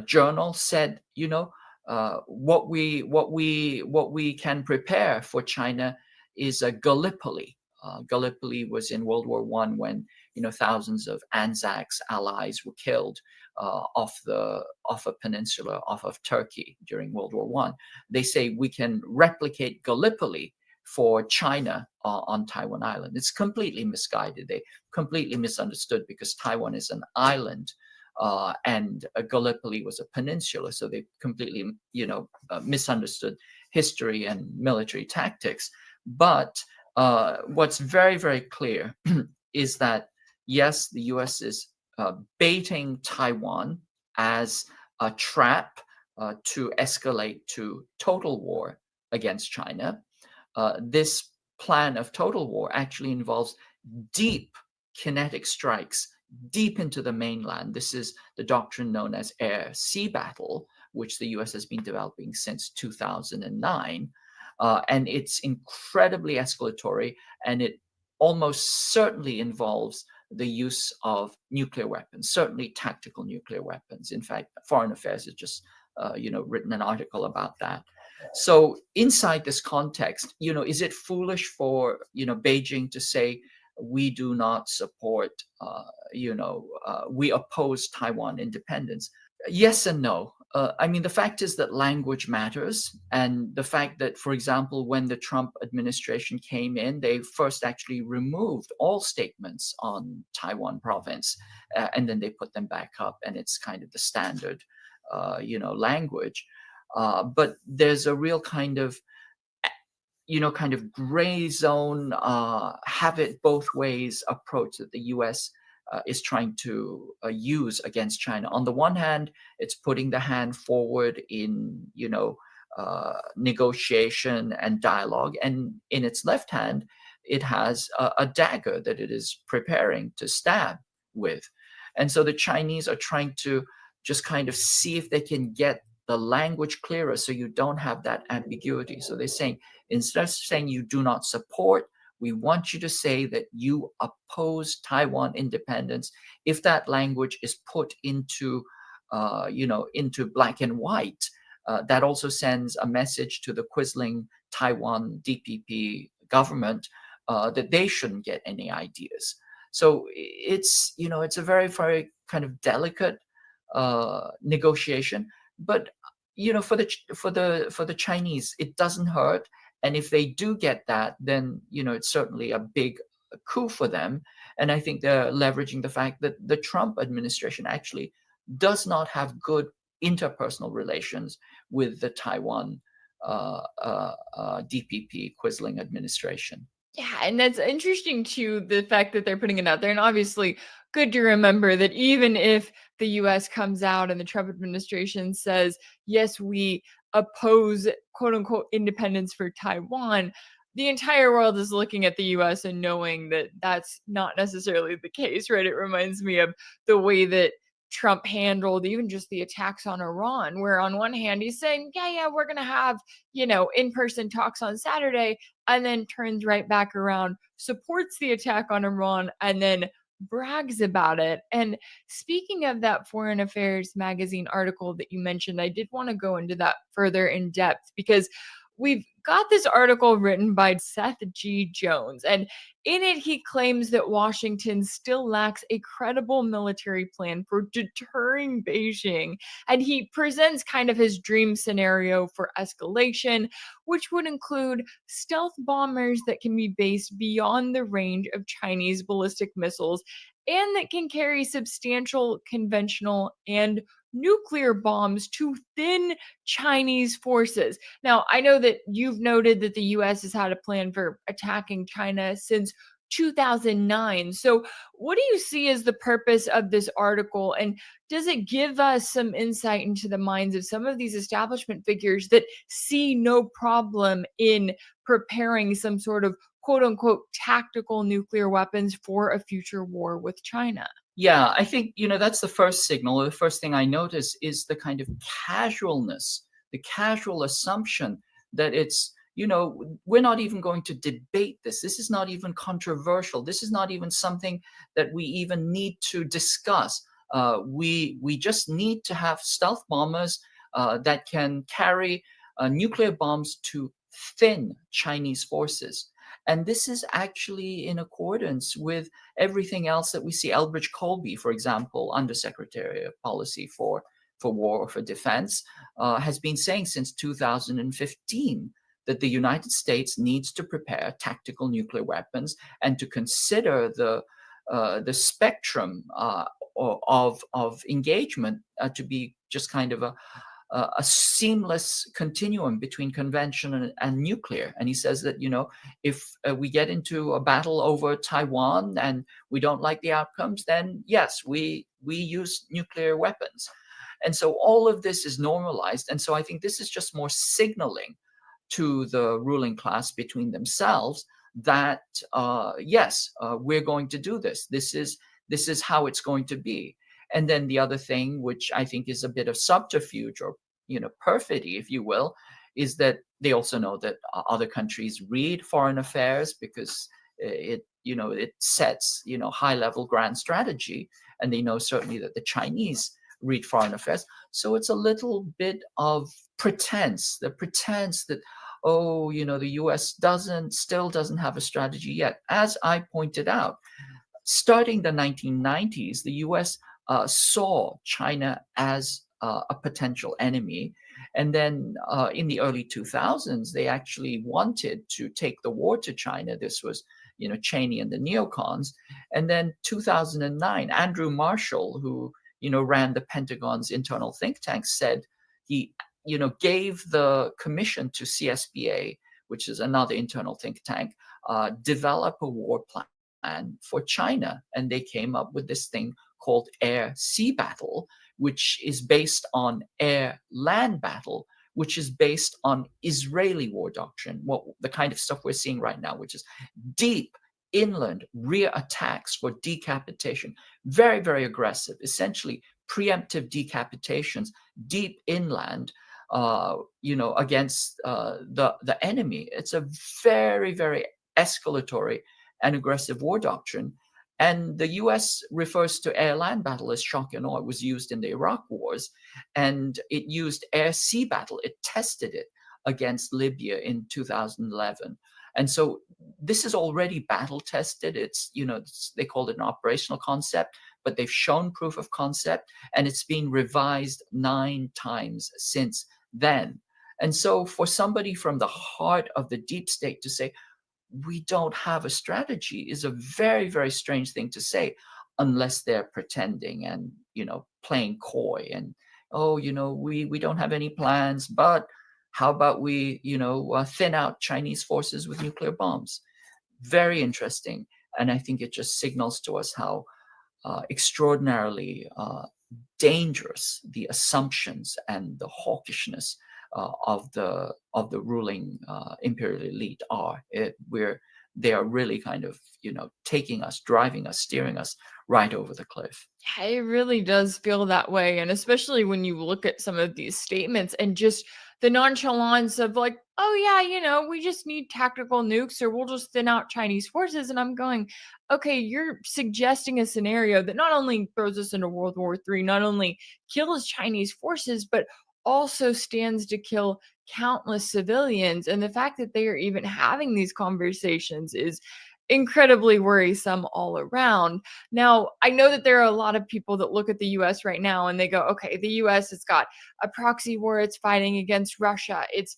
journal said, what we can prepare for China is a Gallipoli Gallipoli was in World War I when thousands of Anzacs allies were killed off a peninsula off of Turkey during World War I. They say we can replicate Gallipoli for China on Taiwan Island. It's completely misguided. They completely misunderstood because Taiwan is an island and Gallipoli was a peninsula. So they completely, misunderstood history and military tactics. But what's very, very clear is that, yes, the US is baiting Taiwan as a trap to escalate to total war against China. This plan of total war actually involves deep kinetic strikes deep into the mainland. This is the doctrine known as air-sea battle, which the US has been developing since 2009. And it's incredibly escalatory, and it almost certainly involves the use of nuclear weapons, certainly tactical nuclear weapons. In fact, Foreign Affairs has just written an article about that. So inside this context, is it foolish for Beijing to say we do not support, we oppose Taiwan independence? Yes and no. I mean, the fact is that language matters. And the fact that, for example, when the Trump administration came in, they first actually removed all statements on Taiwan province, and then they put them back up. And it's kind of the standard, language. But there's a real kind of gray zone, have it both ways approach that the US is trying to use against China. On the one hand, it's putting the hand forward in, negotiation and dialogue. And in its left hand, it has a dagger that it is preparing to stab with. And so the Chinese are trying to just kind of see if they can get the language clearer so you don't have that ambiguity. So they're saying, instead of saying you do not support, we want you to say that you oppose Taiwan independence. If that language is put into, into black and white, that also sends a message to the quisling Taiwan DPP government that they shouldn't get any ideas. So it's, it's a very, very kind of delicate negotiation. But for the Chinese, it doesn't hurt. And if they do get that, then it's certainly a big coup for them. And I think they're leveraging the fact that the Trump administration actually does not have good interpersonal relations with the Taiwan DPP quisling administration. Yeah, and that's interesting too, the fact that they're putting it out there. And obviously, good to remember that even if the US comes out and the Trump administration says, yes, we oppose quote unquote independence for Taiwan, the entire world is looking at the US and knowing that that's not necessarily the case, right? It reminds me of the way that Trump handled even just the attacks on Iran, where on one hand he's saying, yeah, we're going to have, in-person talks on Saturday, and then turns right back around, supports the attack on Iran, and then brags about it. And speaking of that Foreign Affairs magazine article that you mentioned, I did want to go into that further in depth because we've got this article written by Seth G. Jones, and in it, he claims that Washington still lacks a credible military plan for deterring Beijing. And he presents kind of his dream scenario for escalation, which would include stealth bombers that can be based beyond the range of Chinese ballistic missiles and that can carry substantial conventional and nuclear bombs to thin Chinese forces. Now, I know that you've noted that the US has had a plan for attacking China since 2009. So, what do you see as the purpose of this article? And does it give us some insight into the minds of some of these establishment figures that see no problem in preparing some sort of quote unquote tactical nuclear weapons for a future war with China? Yeah, I think, that's the first signal. The first thing I notice is the kind of casualness, the casual assumption that it's, we're not even going to debate this. This is not even controversial. This is not even something that we even need to discuss. We just need to have stealth bombers that can carry nuclear bombs to thin Chinese forces. And this is actually in accordance with everything else that we see. Elbridge Colby, for example, Undersecretary of Policy for War or for Defense, has been saying since 2015 that the United States needs to prepare tactical nuclear weapons and to consider the spectrum of engagement to be just kind of a seamless continuum between conventional and nuclear. And he says that, if we get into a battle over Taiwan and we don't like the outcomes, then yes, we use nuclear weapons. And so all of this is normalized. And so I think this is just more signaling to the ruling class between themselves that, yes, we're going to do this. This is how it's going to be. And then the other thing, which I think is a bit of subterfuge or perfidy, if you will, is that they also know that other countries read foreign affairs because it sets high-level grand strategy, and they know certainly that the Chinese read foreign affairs. So it's a little bit of pretense, the pretense that the U.S. still doesn't have a strategy yet. As I pointed out, starting the 1990s, the U.S. Saw China as a potential enemy. And then in the early 2000s, they actually wanted to take the war to China. This was, Cheney and the neocons. And then 2009, Andrew Marshall, who, ran the Pentagon's internal think tank, said he, gave the commission to CSBA, which is another internal think tank, develop a war plan for China. And they came up with this thing called air-sea battle, which is based on air-land battle, which is based on Israeli war doctrine, the kind of stuff we're seeing right now, which is deep inland rear attacks for decapitation, very, very aggressive, essentially preemptive decapitations deep inland, against the enemy. It's a very, very escalatory and aggressive war doctrine. And the US refers to air-land battle as shock and awe. It was used in the Iraq wars, and it used air-sea battle. It tested it against Libya in 2011. And so this is already battle tested. It's, they called it an operational concept, but they've shown proof of concept, and it's been revised 9 times since then. And so for somebody from the heart of the deep state to say, we don't have a strategy, is a very, very strange thing to say, unless they're pretending and, playing coy and, we don't have any plans, but how about we, thin out Chinese forces with nuclear bombs? Very interesting. And I think it just signals to us how extraordinarily dangerous the assumptions and the hawkishness of the ruling imperial elite are. They are really kind of taking us, driving us, steering us right over the cliff. Yeah, it really does feel that way, and especially when you look at some of these statements and just the nonchalance of like, oh yeah, we just need tactical nukes or we'll just thin out Chinese forces. And I'm going, okay, you're suggesting a scenario that not only throws us into World War III, not only kills Chinese forces, but also stands to kill countless civilians. And the fact that they are even having these conversations is incredibly worrisome all around. Now, I know that there are a lot of people that look at the US right now and they go, okay, the US has got a proxy war, it's fighting against Russia, it's,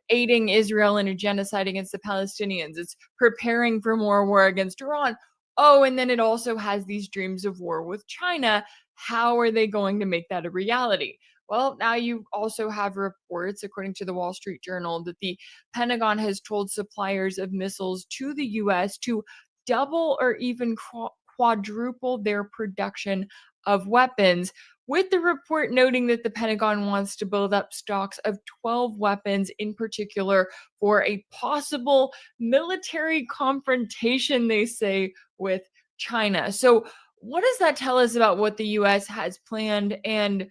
aiding Israel in a genocide against the Palestinians, it's preparing for more war against Iran. Oh, and then it also has these dreams of war with China. How are they going to make that a reality? Well, now you also have reports, according to the Wall Street Journal, that the Pentagon has told suppliers of missiles to the U.S. to double or even quadruple their production of weapons, with the report noting that the Pentagon wants to build up stocks of 12 weapons in particular for a possible military confrontation, they say, with China. So what does that tell us about what the U.S. has planned and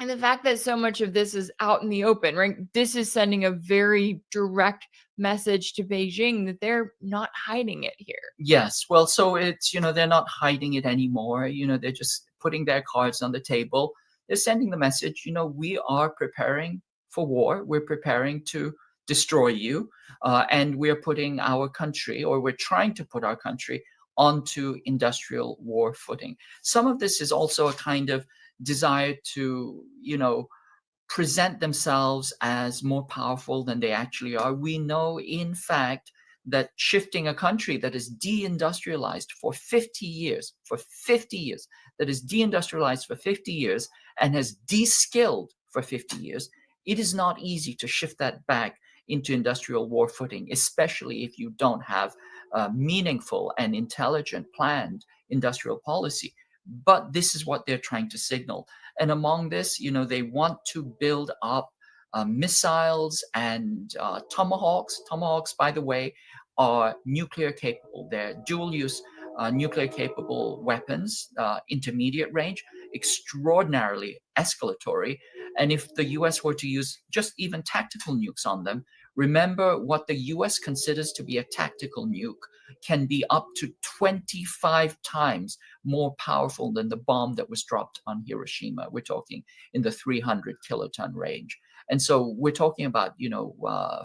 the fact that so much of this is out in the open, right? This is sending a very direct message to Beijing that they're not hiding it here. Yes. Well, so it's, they're not hiding it anymore. They're just putting their cards on the table. They're sending the message, we are preparing for war. We're preparing to destroy you, and we're putting our country, or we're trying to put our country onto industrial war footing. Some of this is also a kind of desire to, present themselves as more powerful than they actually are. We know, in fact, that shifting a country that is deindustrialized for 50 years, that is deindustrialized for 50 years and has de-skilled for 50 years, it is not easy to shift that back into industrial war footing, especially if you don't have meaningful and intelligent planned industrial policy. But this is what they're trying to signal. And among this, they want to build up missiles and tomahawks. Tomahawks, by the way, are nuclear capable. They're dual use nuclear capable weapons, intermediate range, extraordinarily escalatory. And if the US were to use just even tactical nukes on them, remember what the US considers to be a tactical nuke can be up to 25 times more powerful than the bomb that was dropped on Hiroshima. We're talking in the 300 kiloton range. And so we're talking about,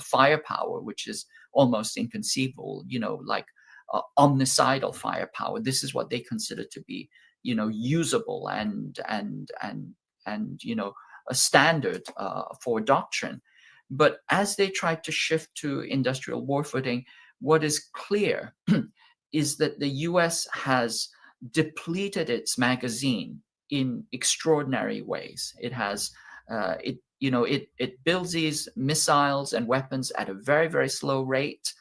firepower, which is almost inconceivable, like omnicidal firepower. This is what they consider to be, usable and a standard for doctrine. But as they try to shift to industrial war footing, what is clear is that the US has depleted its magazine in extraordinary ways. It has, it builds these missiles and weapons at a very, very slow rate.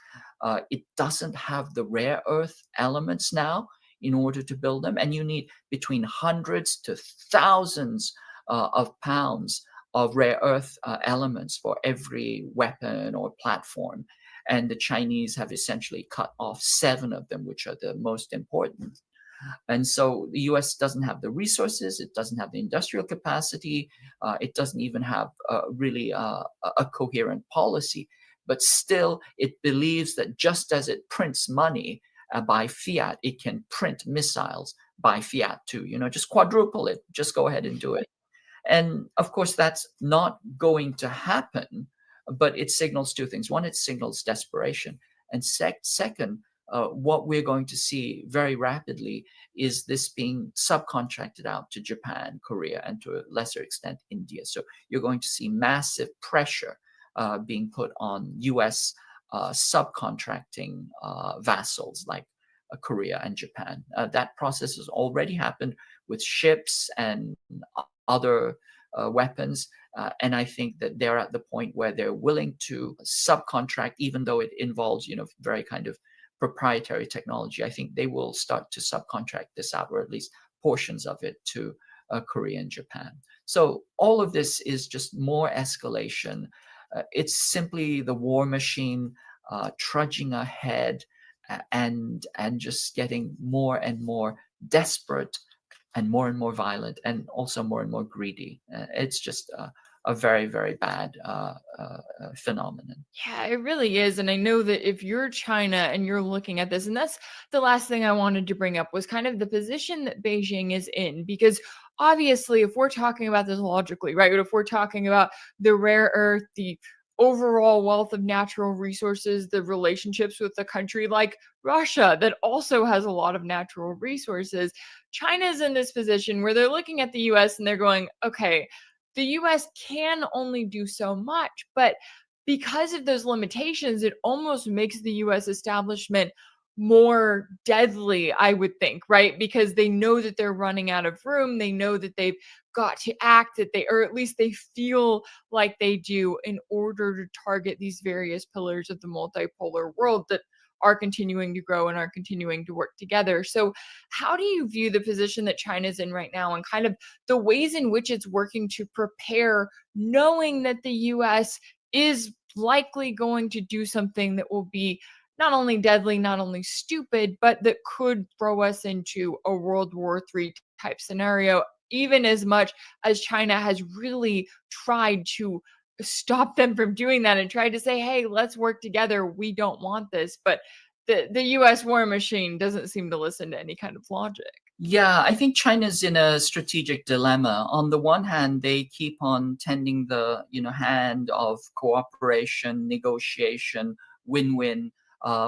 It doesn't have the rare earth elements now in order to build them. And you need between hundreds to thousands of pounds of rare earth elements for every weapon or platform. And the Chinese have essentially cut off 7 of them, which are the most important. And so the US doesn't have the resources, it doesn't have the industrial capacity, it doesn't even have really a coherent policy. But still, it believes that just as it prints money by fiat, it can print missiles by fiat too. Just quadruple it, just go ahead and do it. And of course, that's not going to happen, but it signals 2 things. One, it signals desperation. And second, what we're going to see very rapidly is this being subcontracted out to Japan, Korea, and to a lesser extent, India. So you're going to see massive pressure being put on US subcontracting vassals like Korea and Japan. That process has already happened with ships and other weapons. And I think that they're at the point where they're willing to subcontract, even though it involves, very kind of proprietary technology. I think they will start to subcontract this out, or at least portions of it, to Korea and Japan. So all of this is just more escalation. It's simply the war machine trudging ahead and just getting more and more desperate and more violent, and also more and more greedy. It's just a very, very bad phenomenon. Yeah, it really is. And I know that if you're China and you're looking at this, and that's the last thing I wanted to bring up, was kind of the position that Beijing is in. Because obviously, if we're talking about this logically, right, if we're talking about the rare earth, the overall wealth of natural resources, the relationships with a country like Russia that also has a lot of natural resources, China's in this position where they're looking at the US and they're going, okay, the US can only do so much, but because of those limitations, it almost makes the US establishment more deadly, I would think, right? Because they know that they're running out of room. They know that they've got to act, or at least they feel like they do, in order to target these various pillars of the multipolar world that are continuing to grow and are continuing to work together. So how do you view the position that China's in right now, and kind of the ways in which it's working to prepare, knowing that the US is likely going to do something that will be not only deadly, not only stupid, but that could throw us into a World War III type scenario, even as much as China has really tried to stop them from doing that and tried to say, hey, let's work together. We don't want this. But the US war machine doesn't seem to listen to any kind of logic. Yeah, I think China's in a strategic dilemma. On the one hand, they keep on tending the hand of cooperation, negotiation, win-win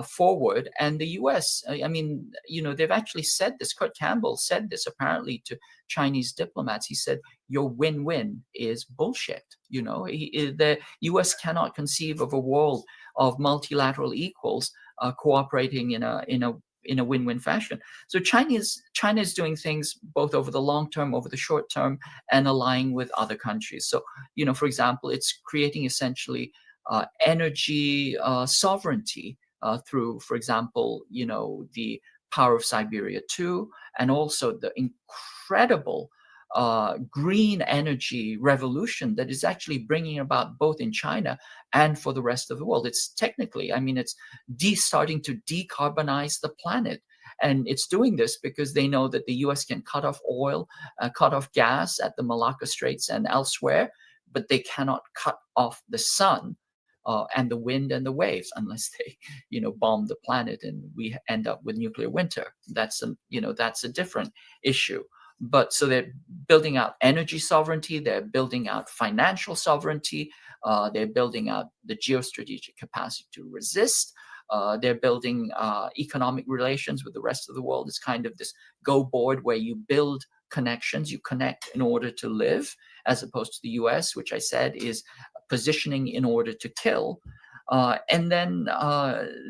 forward, and the U.S. I mean, they've actually said this. Kurt Campbell said this apparently to Chinese diplomats. He said, "Your win-win is bullshit." The U.S. cannot conceive of a world of multilateral equals cooperating in a win-win fashion. So China is doing things both over the long term, over the short term, and allying with other countries. So, for example, it's creating essentially energy sovereignty through, for example, the Power of Siberia 2, and also the incredible green energy revolution that is actually bringing about both in China and for the rest of the world. It's technically, it's starting to decarbonize the planet. And it's doing this because they know that the US can cut off oil, cut off gas at the Malacca Straits and elsewhere, but they cannot cut off the sun and the wind and the waves unless they, bomb the planet and we end up with nuclear winter. That's a different issue. But so they're building out energy sovereignty, they're building out financial sovereignty, they're building out the geostrategic capacity to resist. They're building economic relations with the rest of the world. It's kind of this go board where you build connections, you connect in order to live, as opposed to the US, which I said is positioning in order to kill. And then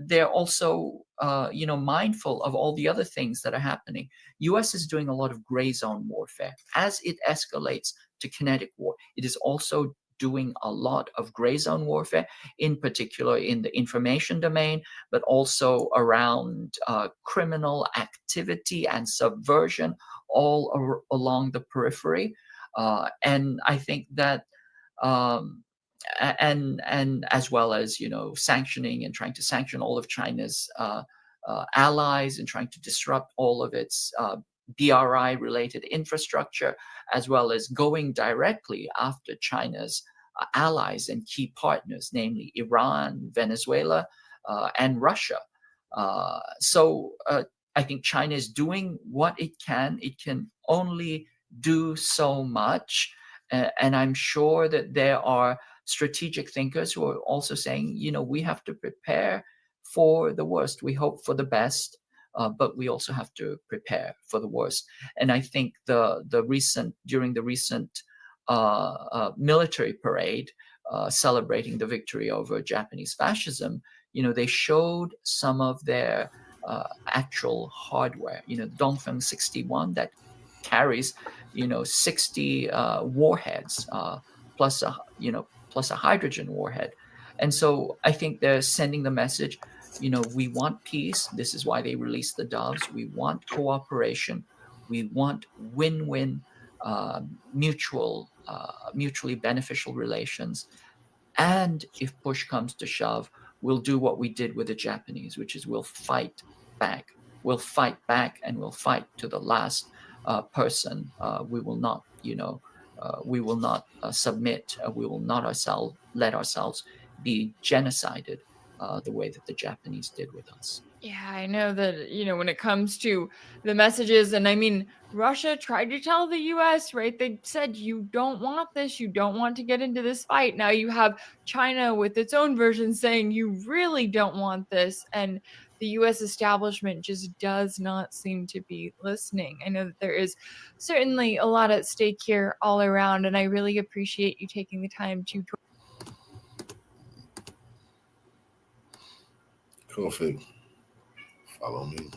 they're also, mindful of all the other things that are happening. U.S. is doing a lot of gray zone warfare. As it escalates to kinetic war, it is also doing a lot of gray zone warfare, in particular in the information domain, but also around criminal activity and subversion all along the periphery. And I think that and as well as sanctioning and trying to sanction all of China's allies and trying to disrupt all of its BRI related infrastructure, as well as going directly after China's allies and key partners, namely Iran, Venezuela, and Russia. So I think China is doing what it can. It can only do so much. And I'm sure that there are strategic thinkers who are also saying, we have to prepare for the worst. We hope for the best, but we also have to prepare for the worst. And I think during the recent military parade celebrating the victory over Japanese fascism, they showed some of their actual hardware. The Dongfeng 61 that carries 60 warheads plus a hydrogen warhead. And so I think they're sending the message, we want peace. This is why they released the doves. We want cooperation. We want win-win, mutually beneficial relations. And if push comes to shove, we'll do what we did with the Japanese, which is we'll fight back. We'll fight back, and we'll fight to the last person. We will not, submit. We will not let ourselves be genocided the way that the Japanese did with us. Yeah, I know that, when it comes to the messages, and I mean, Russia tried to tell the US, right? They said, you don't want this, you don't want to get into this fight. Now you have China with its own version saying, you really don't want this. And the US establishment just does not seem to be listening. I know that there is certainly a lot at stake here all around, and I really appreciate you taking the time to. Coffee. Follow me.